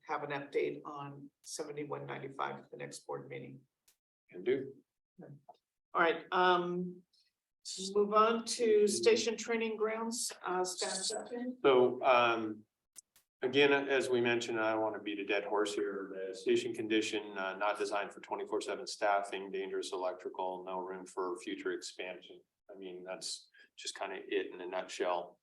have an update on 7195 at the next board meeting. Can do. All right, move on to station training grounds, staff section. So, again, as we mentioned, I don't want to beat a dead horse here. The station condition, not designed for 24/7 staffing, dangerous electrical, no room for future expansion. I mean, that's just kind of it in a nutshell.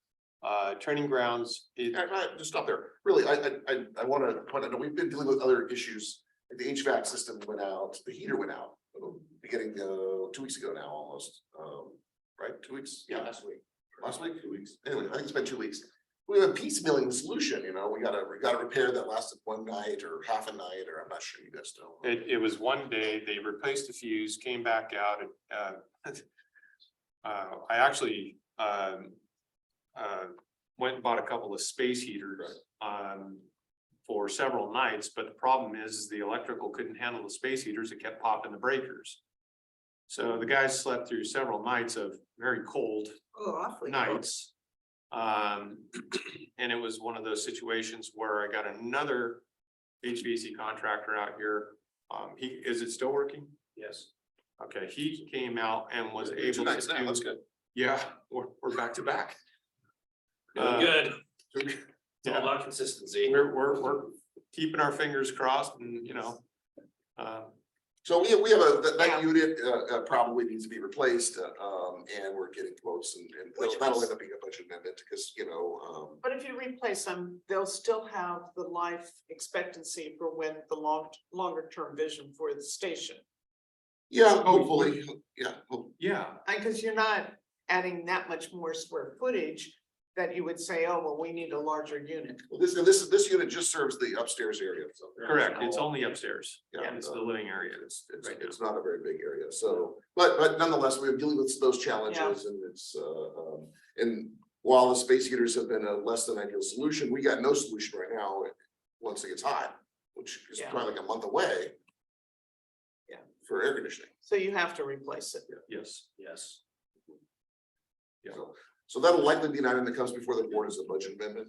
Training grounds, just stop there. Really, I want to point out, we've been dealing with other issues. The HVAC system went out, the heater went out, beginning 2 weeks ago now, almost, right? 2 weeks? Yeah, last week. Last week, 2 weeks. Anyway, I think it's been 2 weeks. We have a piecemealing solution, you know, we got a repair that lasted one night or half a night, or I'm not sure you guys know. it was one day, they replaced the fuse, came back out. I actually went and bought a couple of space heaters for several nights, but the problem is the electrical couldn't handle the space heaters. It kept popping the breakers. So the guys slept through several nights of very cold Oh, awfully. cold. nights. And it was one of those situations where I got another HVAC contractor out here. Is it still working? Yes. Okay, he came out and was able to Nice, now, that's do, good. yeah, we're back to back. Good, Yeah. it's all about consistency. We're keeping our fingers crossed and, you know. So we have Yeah. that unit probably needs to be replaced, and we're getting quotes and Which that'll was- end up being a budget amendment, because, you know. But replace them, they'll still have the life expectancy for when the longer term vision for the station. Yeah, hopefully, yeah, Yeah, Because you're not adding that much more square footage that you would say, oh, well, we need a larger unit. well, this unit just serves the upstairs area, so. correct. It's only upstairs. Yeah, It's the living area. It's, right now. it's not a very big area, so, but nonetheless, we're dealing with those challenges and it's, and while the space heaters have been a less than ideal solution, we got no solution right now. Once it gets hot, which is Yeah. probably like a month away. Yeah. For air conditioning. So you have to replace it. Yes. Yes. Yeah. So that'll likely be an item that comes before the board as a budget amendment.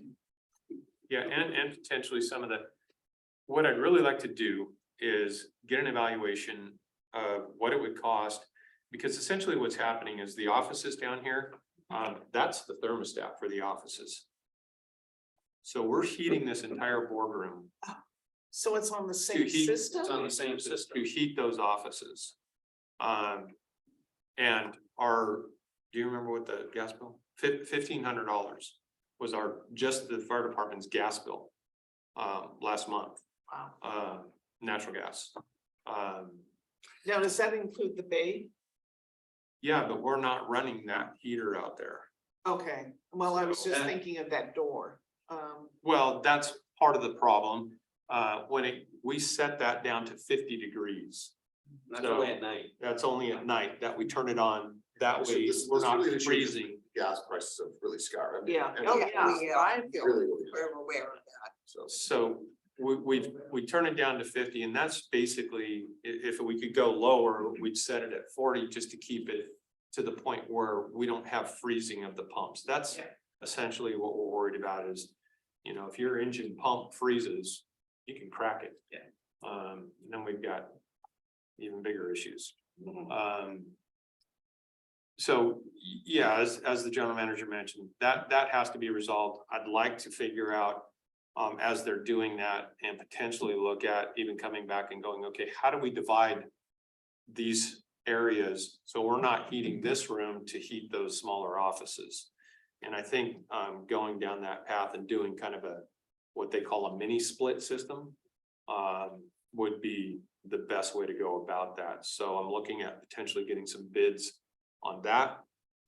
Yeah, and potentially some of the, what I'd really like to do is get an evaluation of what it would cost. Because essentially what's happening is the offices down here, that's the thermostat for the offices. So we're heating this entire boardroom So it's on the same heat- system? It's on the same system. to heat those offices. And do you remember what the gas bill? $1,500 was just the fire department's gas bill, last month, Wow. natural gas. Now, does that include the bay? Yeah, but we're not running that heater out there. Okay, well, I was just So- thinking of that door. Well, that's part of the problem. We set that down to 50 degrees. That's only at night. That's only at night that we turn it on. That So way this- we're this not really is- freezing. Gas prices have really skyrocketed. I mean, Yeah, and oh, Yeah, yeah, we, I feel, Really, really, We're aware of that. so. So we turn it down to 50 and that's basically, if we could go lower, we'd set it at 40 just to keep it to the point where we don't have freezing of the pumps. That's Yeah. essentially what we're worried about is, if your engine pump freezes, you can crack it. Yeah. Then we've got even bigger issues. So, yeah, as the general manager mentioned, that has to be resolved. I'd like to figure out, as they're doing that and potentially look at even coming back and going, okay, how do we divide these areas? So we're not heating this room to heat those smaller offices. And I think, going down that path and doing kind of what they call a mini split system, would be the best way to go about that. So I'm looking at potentially getting some bids on that.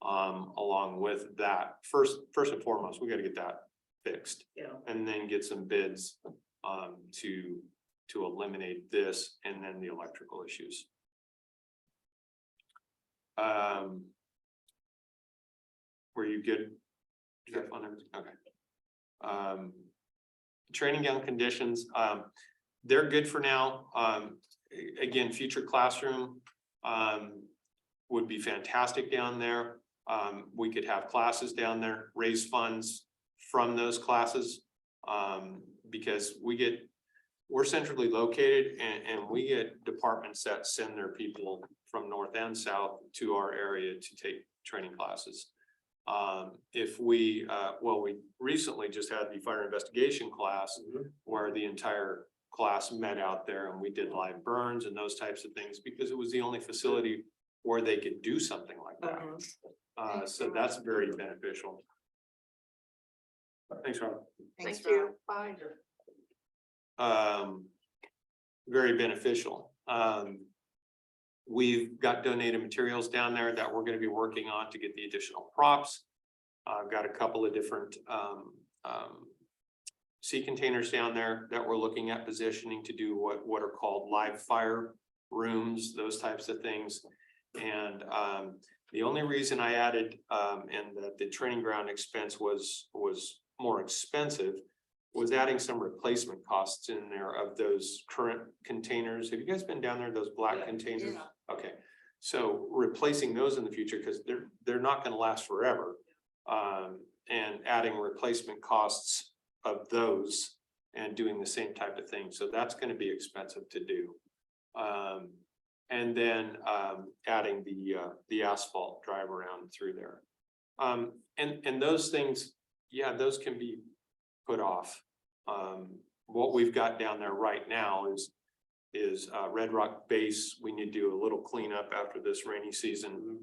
Along with that, first and foremost, we gotta get that fixed. Yeah. And then get some bids, to eliminate this and then the electrical issues. Were you good? Jeff, on everything? Okay. Training gown conditions, they're good for now. Again, future classroom, would be fantastic down there. We could have classes down there, raise funds from those classes. Because we're centrally located and we get departments that send their people from north and south to our area to take training classes. We recently just had the fire investigation class where the entire class met out there and we did live burns and those types of things because it was the only facility where they could do something like that. So that's very beneficial. Thanks, Rob. Thanks, thank you, bye. Very beneficial. We've got donated materials down there that we're gonna be working on to get the additional props. I've got a couple of different sea containers down there that we're looking at positioning to do what are called live fire rooms, those types of things. And the only reason I added and that the training ground expense was more expensive was adding some replacement costs in there of those current containers. Have you guys been down there, those black containers? Yeah. Okay, so replacing those in the future, because they're not gonna last forever. And adding replacement costs of those and doing the same type of thing. So that's gonna be expensive to do. And then adding the asphalt drive around through there. And those things, yeah, those can be put off. What we've got down there right now is Red Rock Base. We need to do a little cleanup after this rainy season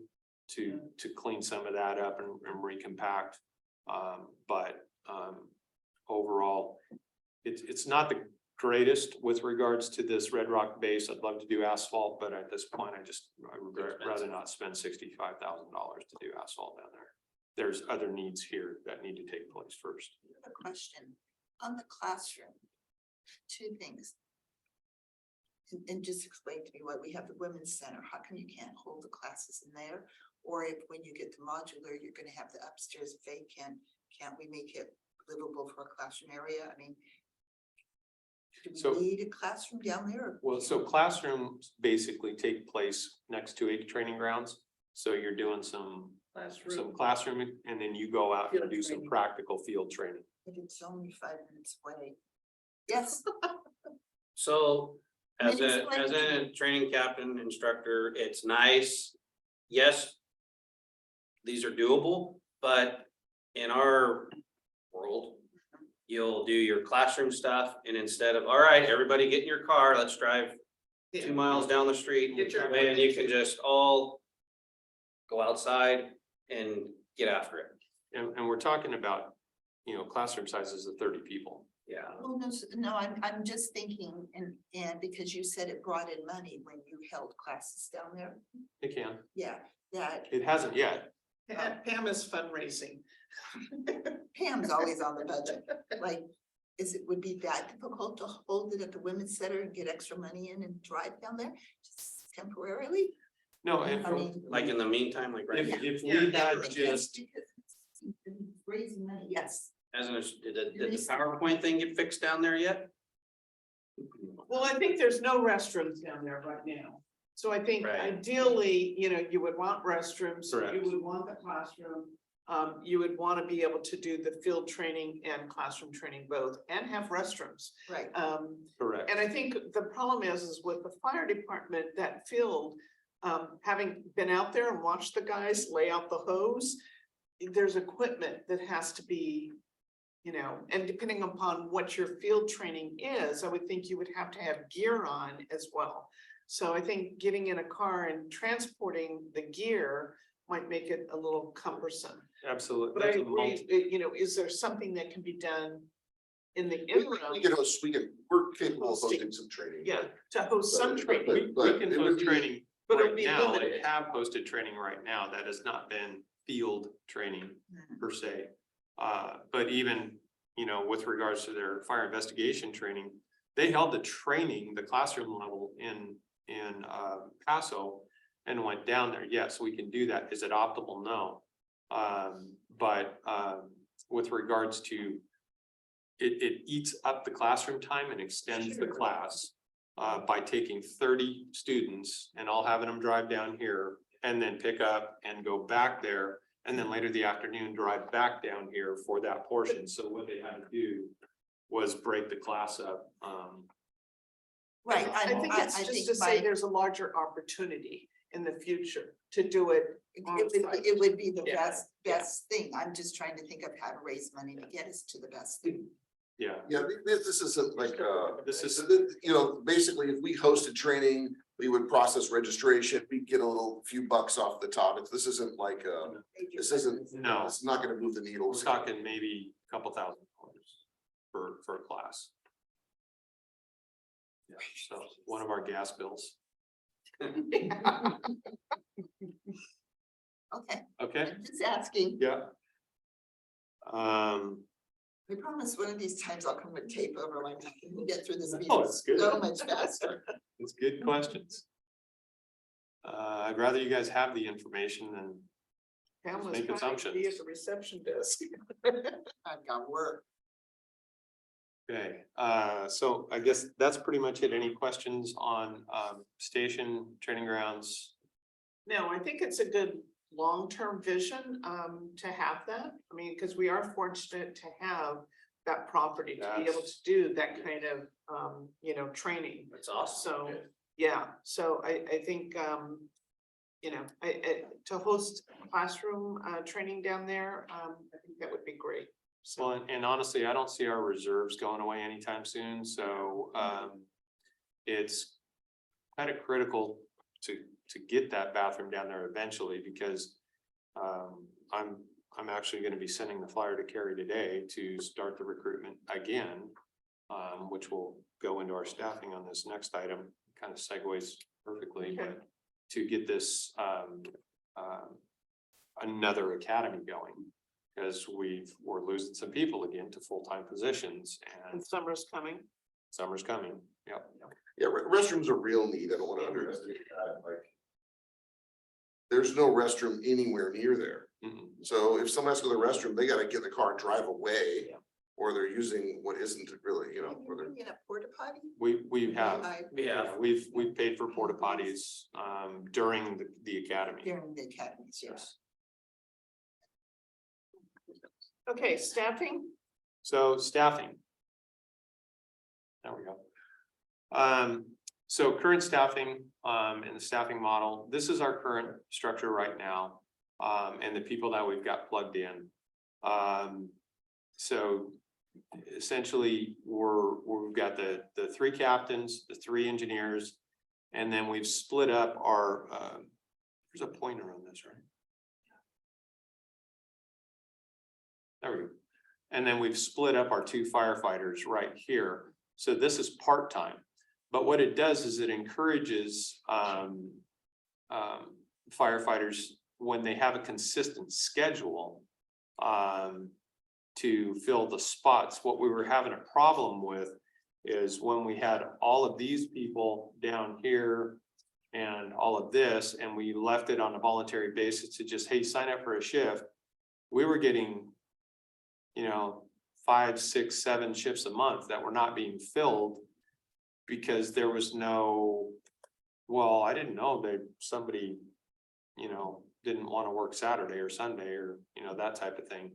to clean some of that up and recompact. But overall. It's not the greatest with regards to this Red Rock base. I'd love to do asphalt, but at this point, I would rather not spend $65,000 to do asphalt down there. There's other needs here that need to take place first. I have a question on the classroom. Two things. And just explain to me why we have the women's center. How come you can't hold the classes in there? Or if when you get the modular, you're gonna have the upstairs vacant, can't we make it livable for a classroom area? I mean, do So- we need a classroom down there? Well, so classrooms basically take place next to training grounds. So you're doing some classroom and then you go out and Field do some training. practical field training. But it's only 5 minutes away. Yes, So as Maybe a, explain as to a training captain, instructor, it's nice. Yes. These are doable, but in our world, you'll do your classroom stuff and instead of, all right, everybody get in your car, let's drive 2 miles down the street. Get your- And you can just all go outside and get after it. And we're talking about, classroom sizes of 30 people. Yeah. well, no, I'm just thinking, and because you said it brought in money when you held classes down there. It can. Yeah, that It hasn't yet. Pam is fundraising. Pam's always on the budget, like, would be that difficult to hold it at the women's center and get extra money in and drive down there just temporarily? No, and I mean. Like in the meantime, like right now, if Yeah, we had because just, raising money, yes. did the PowerPoint thing get fixed down there yet? Well, I think there's no restrooms down there right now. So I think Right. ideally, you would want restrooms, you Correct. would want the classroom. You would want to be able to do the field training and classroom training both and have restrooms. Right, correct. And I think the problem is with the fire department, that field, having been out there and watched the guys lay out the hose, there's equipment that has to be, and depending upon what your field training is, I would think you would have to have gear on as well. So I think getting in a car and transporting the gear might make it a little cumbersome. Absolutely. But I That's a agree, multi- is there something that can be done in the We interim? can host, we're capable of hosting some training. Yeah, to host some But- training, We but can it would host be- training but it'll right be now, limited. and have hosted training right now that has not been field training per se. But even, with regards to their fire investigation training, they held the training, the classroom level in Paso and went down there. Yes, we can do that. Is it optimal? No. But with regards to it eats up the classroom time and extends the Sure. class by taking 30 students and all having them drive down here and then pick up and go back there. And then later the afternoon, drive back down here for that portion. So what they had to do was break the class up. right, I think it's just to say there's a larger opportunity in the future to do it. it would be the Yeah, best thing. I'm just trying to think of how to raise money to get us to the best thing. Yeah, Yeah, this isn't like, this is, basically, if we hosted training, we would process registration, we'd get a few bucks off the top. This isn't like, this isn't, No. it's not gonna move the needle. we're talking maybe a couple $1,000 for a class. Yeah, so one of our gas bills. Okay, Okay, I'm just asking. yeah. I promise one of these times I'll come with tape over my mouth and we'll get through this No, meeting it's good. so much faster. It's good questions. I'd rather you guys have the information than, Pam was Make trying to be assumptions. at the reception desk. I've got work. okay, so I guess that's pretty much it. Any questions on station, training grounds? No, I think it's a good long-term vision to have that. I mean, because we are fortunate to have that property to be able to That's- do that kind of, training. That's awesome. So, yeah, so I think, to host classroom training down there, I think that would be great. So, Well, and honestly, I don't see our reserves going away anytime soon, so it's kind of critical to get that bathroom down there eventually, because I'm I'm actually gonna be sending the flyer to Carrie today to start the recruitment again. Which will go into our staffing on this next item, kind of segues perfectly, Okay. but to get this, another academy going. Because we're losing some people again to full-time positions and And summer's coming. summer's coming, yep. Yeah, restrooms are real neat. I don't wanna underestimate that, like. There's no restroom anywhere near there. Mhm. So if someone has to go to the restroom, they gotta get in the car and drive away. Yeah. Or they're using what isn't really, you know, Can or you they're. bring in a porta potty? We have, Yeah. we've paid for porta potties, during the academy. During the academies, yes. Okay, staffing, So staffing. There we go. So current staffing, in the staffing model, this is our current structure right now. And the people that we've got plugged in. So essentially, we've got the three captains, the three engineers. And then we've split up our, there's a pointer on this, right? There we go. And then we've split up our two firefighters right here. So this is part-time. But what it does is it encourages firefighters, when they have a consistent schedule, to fill the spots. What we were having a problem with is when we had all of these people down here and all of this, and we left it on a voluntary basis to just, hey, sign up for a shift. We were getting, 5, 6, 7 shifts a month that were not being filled because there was no, well, I didn't know that somebody, didn't want to work Saturday or Sunday or, that type of thing.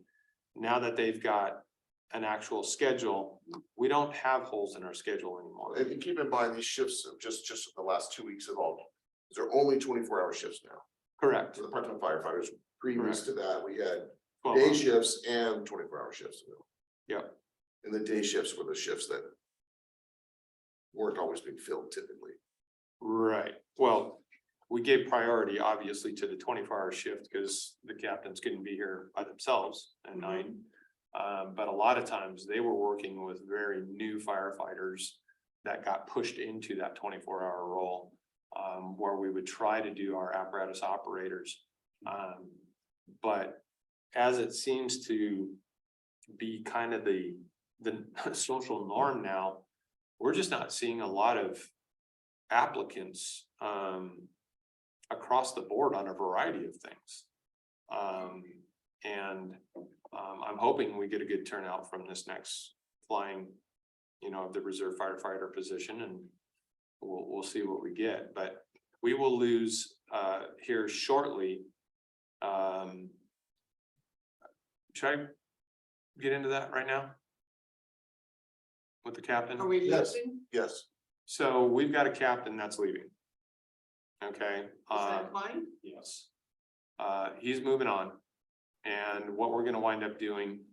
Now that they've got an actual schedule, we don't have holes in our schedule anymore. And keep in mind, these shifts of just the last 2 weeks of all, these are only 24-hour shifts now. Correct. For the part-time firefighters, previous to that, we had 12 day hours. shifts and 24-hour shifts. Yep. And the day shifts were the shifts that weren't always being filled typically. Right. Well, we gave priority obviously to the 24-hour shift because the captains couldn't be here by themselves at night. But a lot of times they were working with very new firefighters that got pushed into that 24-hour role, where we would try to do our apparatus operators. But as it seems to be kind of the social norm now, we're just not seeing a lot of applicants across the board on a variety of things. I'm hoping we get a good turnout from this next flying, the reserve firefighter position, and we'll see what we get, but we will lose here shortly. Should I get into that right now? With the captain? are we Yes. losing? Yes. So we've got a captain that's leaving. Okay. Is that fine? Yes. He's moving on. And what we're gonna wind up doing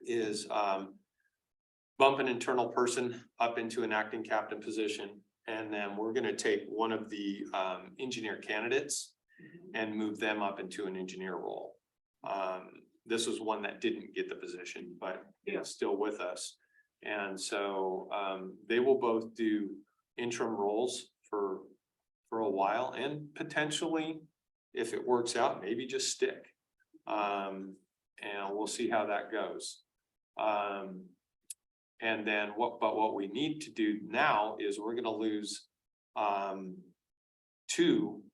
is, bump an internal person up into an acting captain position. And then we're gonna take one of the, engineer candidates and move them up into an engineer role. This was one that didn't get the position, but Yeah. is still with us. And so, they will both do interim roles for a while and potentially, if it works out, maybe just stick. And we'll see how that goes. And then what we need to do now is we're gonna lose, 2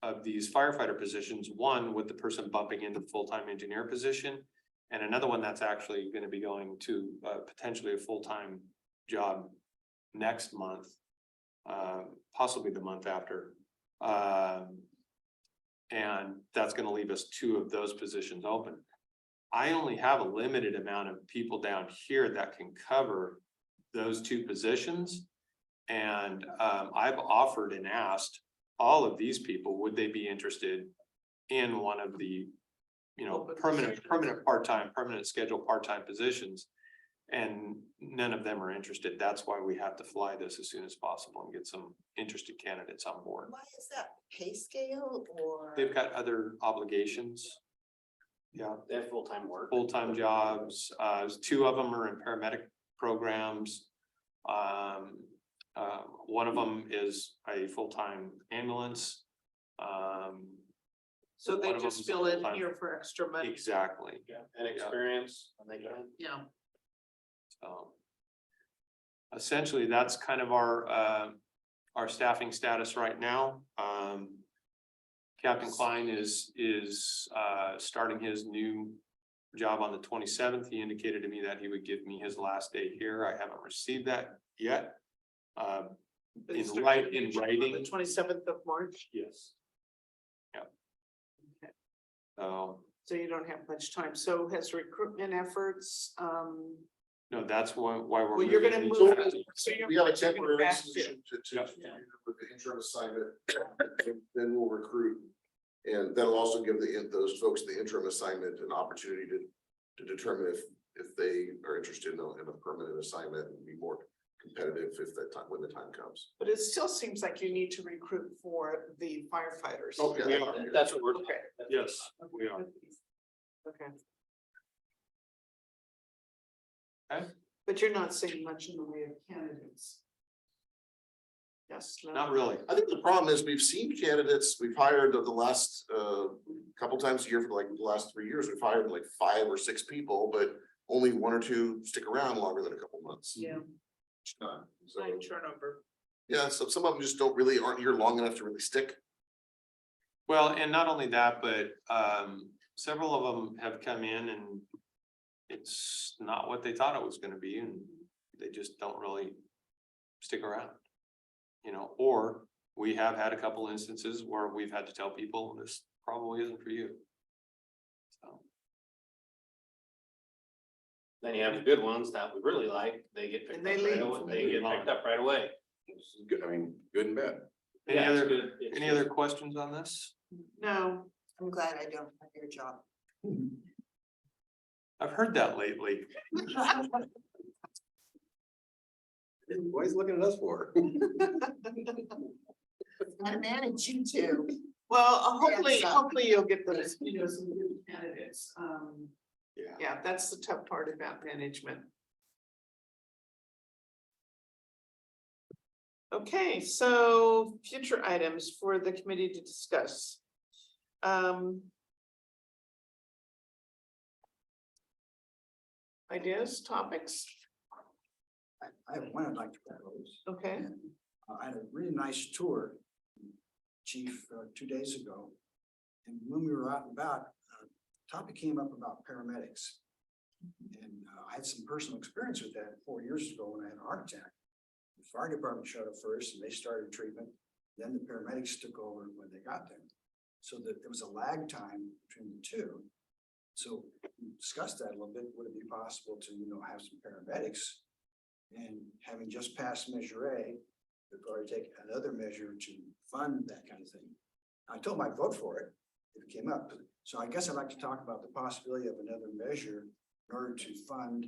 of these firefighter positions, one with the person bumping into the full-time engineer position. And another one that's actually gonna be going to potentially a full-time job next month. Possibly the month after. And that's gonna leave us 2 of those positions open. I only have a limited amount of people down here that can cover those 2 positions. And I've offered and asked all of these people, would they be interested in one of the, Open permanent positions. part-time, permanent schedule, part-time positions. And none of them are interested. That's why we have to fly this as soon as possible and get some interested candidates on board. Why is that? Pay scale or? They've got other obligations. Yeah, They have full-time work. full-time jobs. Two of them are in paramedic programs. One of them is a full-time ambulance. So they One of just them's fill in full-time. here for extra money. Exactly. Yeah, and experience when they can. Yeah. So essentially, that's kind of our staffing status right now. Captain Klein is starting his new job on the 27th. He indicated to me that he would give me his last day here. I haven't received that yet. In writing. The 27th of March, Yes. Yeah. So, so you don't have much time. So has recruitment efforts, no, that's why we're. well, you're gonna moving move. into- So you're. We have a you're gonna temporary backfill. solution to, Yeah. with the interim assignment, then we'll recruit. And that'll also give those folks the interim assignment an opportunity to determine if they are interested in a permanent assignment and be more competitive if that time, when the time comes. But it still seems like you need to recruit for the firefighters. Okay. We are. That's what we're. Okay. Yes, we are. Okay. Okay. But you're not seeing much in the way of candidates. Yes. no? Not really. I think the problem is we've seen candidates, we've hired the last, couple times a year for like the last 3 years, we've hired like 5 or 6 people, but only 1 or 2 stick around longer than a couple months. Yeah, So, high turnover. yeah, so some of them just aren't here long enough to really stick. Well, and not only that, but several of them have come in and it's not what they thought it was gonna be, and they just don't really stick around. You know, or we have had a couple instances where we've had to tell people this probably isn't for you. So, Then you have the good ones that we really like, they get picked And up they right leave. away, they get picked up right away. Good, I mean, good and bad. any Yeah, it's other, good. It's any just- other questions on this? No, I'm glad I don't have your job. I've heard that lately. What he's looking at us for? I manage you too. well, hopefully, Yes, hopefully you'll get those, you know, some good candidates. Yeah. Yeah, that's the tough part about management. Okay, so future items for the committee to discuss. Ideas, topics, I have one I'd like to propose. okay, I had a really nice tour, chief, 2 days ago. And when we were out and about, topic came up about paramedics. And I had some personal experience with that 4 years ago when I had a heart attack. The fire department showed up first and they started treatment. Then the paramedics took over when they got there. So that there was a lag time between the two. So we discussed that a little bit. Would it be possible to, have some paramedics? And having just passed Measure A, we'd probably take another measure to fund that kind of thing. I told them I'd vote for it if it came up. So I guess I'd like to talk about the possibility of another measure in order to fund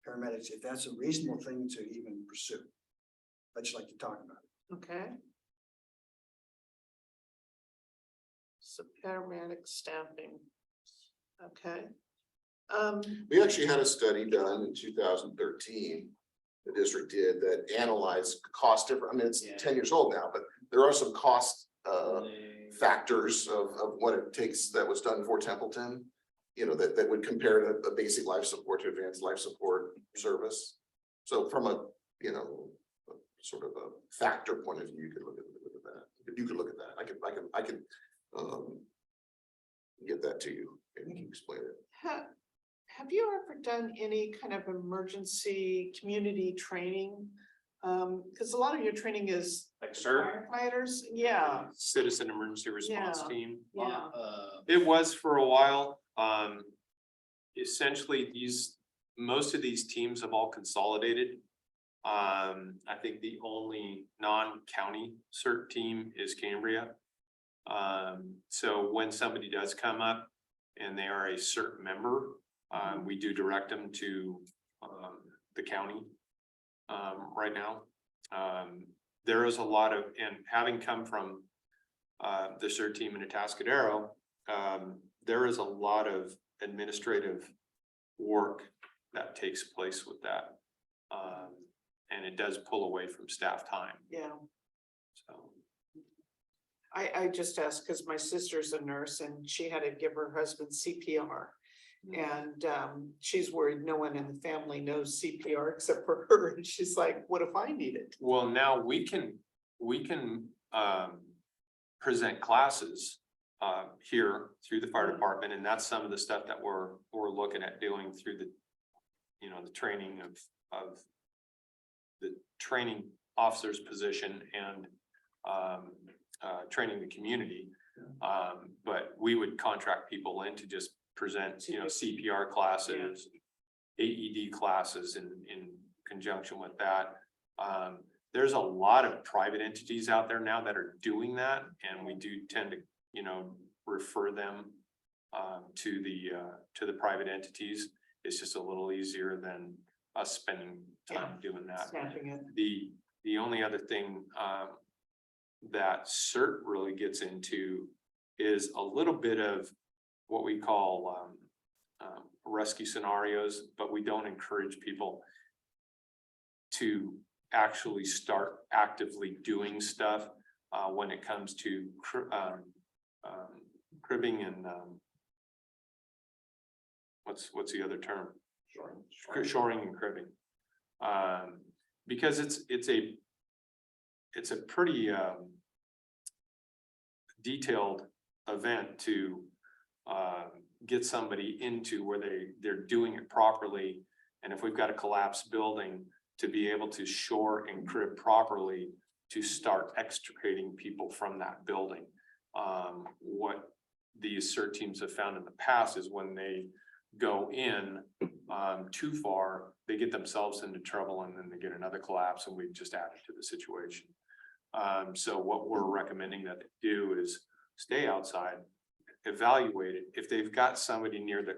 paramedics, if that's a reasonable thing to even pursue. I'd just like to talk about it. okay. So paramedic staffing. Okay. We actually had a study done in 2013. The district did that analyzed cost different, I mean, it's 10 years old now, but there are some cost factors of what it takes that was done for Templeton. That would compare to a basic life support to advanced life support service. So from a sort of a factor point of view, you could look at that. You could look at that. I could get that to you and you can explain it. Have you ever done any kind of emergency community training? Because a lot of your training is Like, sir. firefighters, yeah, Citizen Emergency Response Yeah. Team. yeah. It was for a while. Essentially, most of these teams have all consolidated. I think the only non-county CERT team is Cambria. So when somebody does come up and they are a CERT member, we do direct them to the county right now. There is a lot of, and having come from the CERT team in Atascadero, there is a lot of administrative work that takes place with that. And it does pull away from staff time, Yeah, so. I just asked because my sister's a nurse and she had to give her husband CPR. And she's worried no one in the family knows CPR except for her. And she's like, what if I need it? Well, now we can present classes here through the fire department, and that's some of the stuff that we're looking at doing through the, you know, the training of the training officer's position and training the community. But we would contract people in to just present, you know, CPR classes, AED classes in conjunction with that. There's a lot of private entities out there now that are doing that, and we do tend to, you know, refer them to the private entities. It's just a little easier than us spending time doing that. Snapping it. The only other thing that CERT really gets into is a little bit of what we call rescue scenarios, but we don't encourage people to actually start actively doing stuff when it comes to cribbing and what's the other term? Shoring and cribbing. Because it's a pretty detailed event to get somebody into where they're doing it properly. And if we've got a collapsed building, to be able to shore and crib properly to start extricating people from that building. What these CERT teams have found in the past is when they go in too far, they get themselves into trouble and then they get another collapse, and we've just added to the situation. So what we're recommending that they do is stay outside, evaluate it. If they've got somebody near the,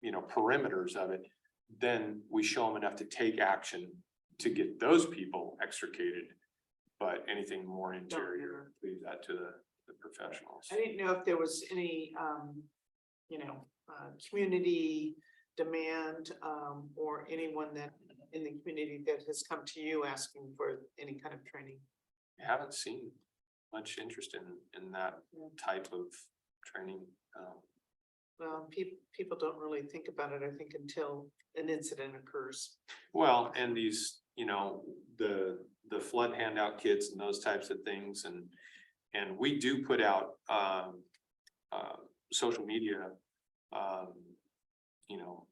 you know, perimeters of it, then we show them enough to take action to get those people extricated. But anything more interior, leave that to the professionals. I didn't know if there was any, you know, community demand, or anyone that in the community that has come to you asking for any kind of training. I haven't seen much interest in that type of training. Well, people don't really think about it, I think, until an incident occurs. Well, and these, you know, the flood handout kits and those types of things, and we do put out social media, you know,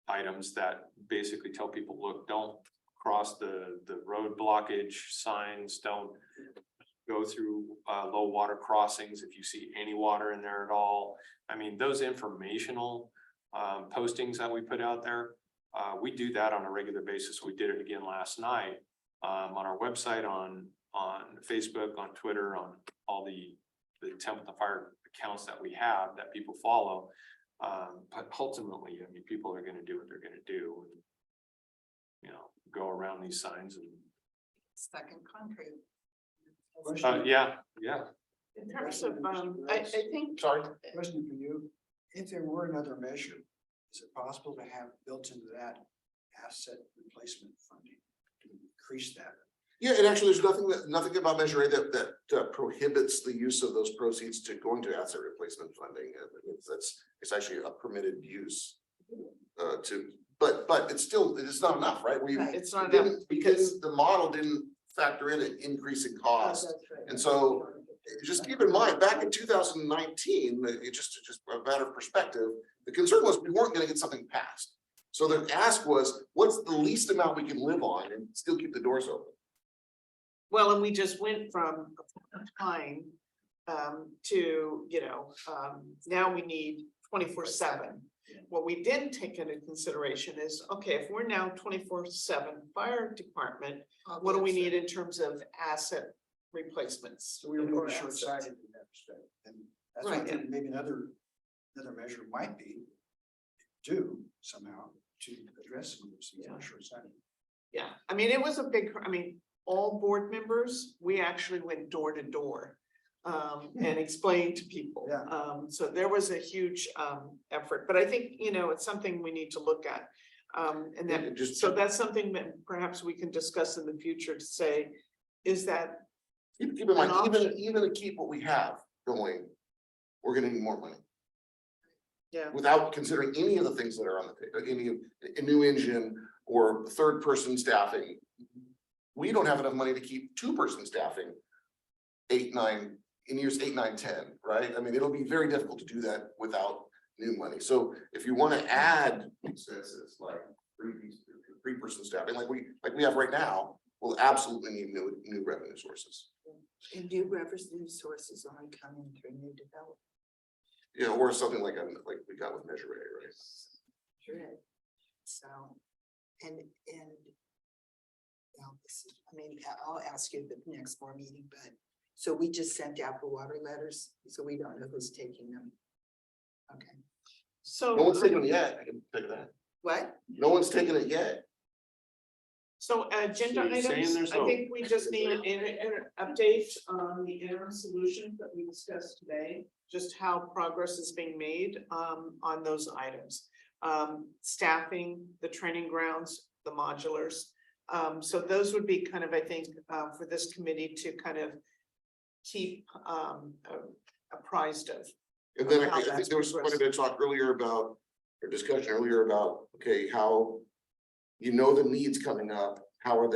items that basically tell people, look, don't cross the road blockage signs, don't go through low water crossings if you see any water in there at all. I mean, those informational postings that we put out there, we do that on a regular basis. We did it again last night on our website, on Facebook, on Twitter, on all the Templeton Fire accounts that we have that people follow. But ultimately, I mean, people are gonna do what they're gonna do. And, you know, go around these signs and, Stuck in concrete. yeah. In terms of, I think, Sorry. Question for you, if there were another measure, is it possible to have built into that asset replacement funding to increase that? Yeah, and actually, there's nothing about Measure A that prohibits the use of those proceeds to going to asset replacement funding. It's actually a permitted use. But it's not enough, right? it's not enough Because the model didn't factor in an increase in cost. And so just keep in mind, back in 2019, it just a matter of perspective, the concern was we weren't gonna get something passed. So the ask was, what's the least amount we can live on and still keep the doors open? well, and we just went from time to, you know, now we need 24/7. What we didn't take into consideration is, okay, if we're now 24/7 fire department, what do we need in terms of asset replacements? So we were or really assets? short-sighted in that respect, and that's why I Right, think maybe another measure might be due somehow to address some of those things, not short-sighted. Yeah, I mean, it was a big, I mean, all board members, we actually went door to door. and explain to people. Yeah. So there was a huge, effort, but I think, it's something we need to look at. And Yeah, that, just- so that's something that perhaps we can discuss in the future to say, is that, Keep in mind, An option. even to keep what we have going, we're gonna need more money. yeah, Without considering any of the things that are on the table, a new engine or third person staffing. We don't have enough money to keep two-person staffing. 8, 9, in years 8, 9, 10, right? I mean, it'll be very difficult to do that without new money. So if you wanna add expenses like three-person staffing, like we have right now, we'll absolutely need new revenue sources. And new revenue sources only come in through new development. You know, or something like we got with Measure A, right? Sure. So, and. Well, this is, I mean, I'll ask you at the next board meeting, but, so we just sent out the water letters, so we don't know who's taking them. Okay, so. No one's taken it yet, I can tell you that. what? No one's taken it yet. So agenda So you're saying items, there's I no- think we just need an update on the interim solutions that we discussed today. Just how progress is being made on those items. Staffing, the training grounds, the modulars. So those would be kind of, I think, for this committee to kind of keep apprised of. And then How I think that's there was quite a progressed. bit of talk earlier about, or discussion earlier about, okay, how. You know the needs coming up, how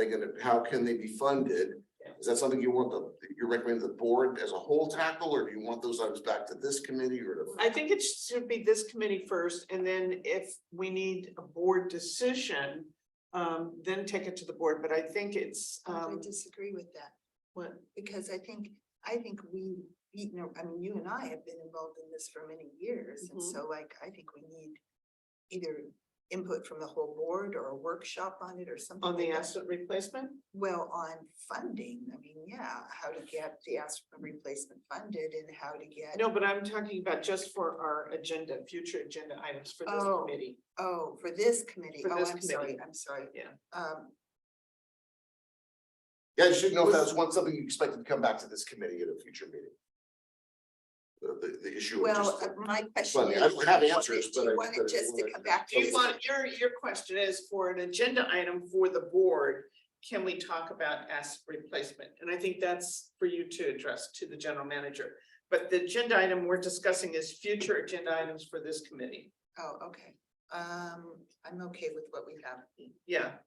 can they be funded? Yeah. Is that something you recommend the board as a whole tackle, or do you want those items back to this committee or to? I think it should be this committee first, and then if we need a board decision, then take it to the board, but I think it's, I disagree with that, what, because I think we, I mean, you and I have been involved in this for many years, and Mhm. so like, I think we need either input from the whole board or a workshop on it or something. on the like that. asset replacement? Well, on funding, I mean, yeah, how to get the asset replacement funded and how to get. No, but I'm talking about just for our agenda, future agenda items for this Oh. committee. Oh, for this committee. For Oh, this I'm sorry, committee. I'm sorry. Yeah. Yeah, you should know if that's something you expected to come back to this committee at a future meeting. The issue of Well, just. my question funding. is. I don't have do you want answers, it- Do but you I- want but it just to I- come back? Do you to want, your question is for an agenda item for the board, can we talk about asset replacement? And I think that's for you to address to the general manager. But the agenda item we're discussing is future agenda items for this committee. Oh, okay. I'm okay with what we have. Yeah.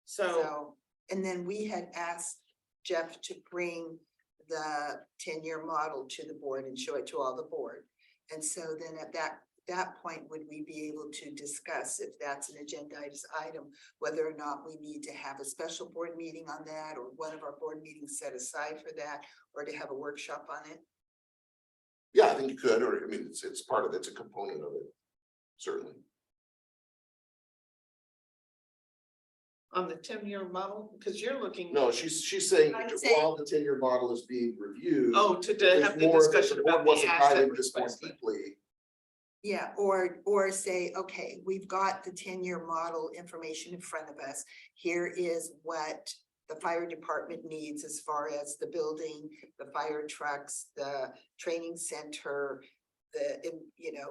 So, So, and then we had asked Jeff to bring the 10-year model to the board and show it to all the board. And so then at that point, would we be able to discuss if that's an agenda item, whether or not we need to have a special board meeting on that, or one of our board meetings set aside for that, or to have a workshop on it? Yeah, I think you could, or I mean, it's part of it, it's a component of it, certainly. on the 10-year model, because you're looking. No, she's saying I'm that saying- while the 10-year model is being reviewed. Oh, to there's have the more that discussion the board about the wants to dive asset into this more replacement. deeply. Yeah, or say, okay, we've got the 10-year model information in front of us. Here is what the fire department needs as far as the building, the fire trucks, the training center, the,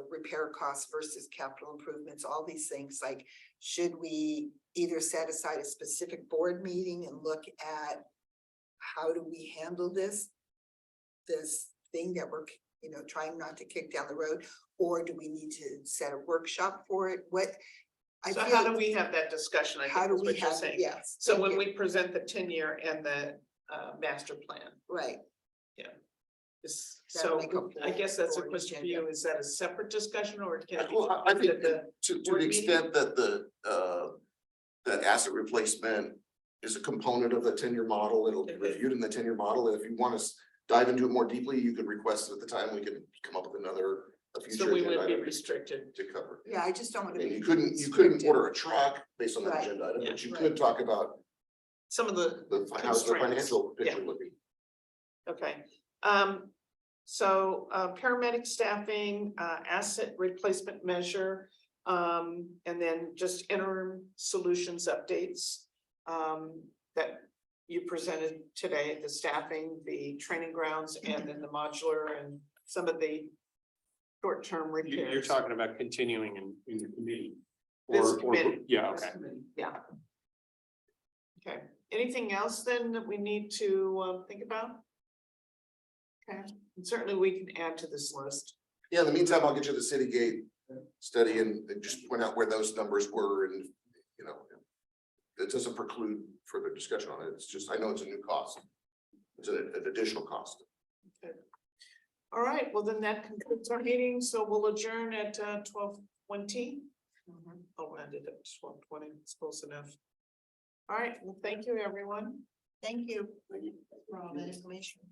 repair costs versus capital improvements, all these things, like, should we either set aside a specific board meeting and look at how do we handle this thing that we're, trying not to kick down the road, or do we need to set a workshop for it? So how do we have that discussion? I How think do is we what you're have, saying. yes. So thank when you. we present the 10-year and the master plan. Right, So make a I guess that's a full question for agenda. you. Is that a separate discussion or can it be? Well, I think at the to board the meeting? extent that that asset replacement is a component of the 10-year model, it'll be Okay. reviewed in the 10-year model, and if you want to dive into it more deeply, you could request it at the time, we can come up with a So future we agenda would be item restricted. to cover. yeah, I just don't want to And be. you couldn't restricted. order a truck based on that Right. agenda item, Yeah. but you Right. could talk about Some of the, how's the Constraints. financial Yeah. picture looking. okay. So paramedic staffing, asset replacement measure, and then just interim solutions updates. That you presented today, the staffing, the training grounds, and then the modular and some of the short-term repairs. You're talking about continuing in the committee. This Or, committee. yeah, okay. Yeah. Okay, anything else then that we need to think about? Okay, and certainly we can add to this list. Yeah, in the meantime, I'll get you the city gate study and just point out where those numbers were and, you know. It doesn't preclude further discussion on it. It's just, I know it's a new cost. It's an additional cost. All right, well then that concludes our meeting, so we'll adjourn at 12:20. Oh, I did it 12:20, it's close enough. All right, well, thank you, everyone. Thank you for all that information.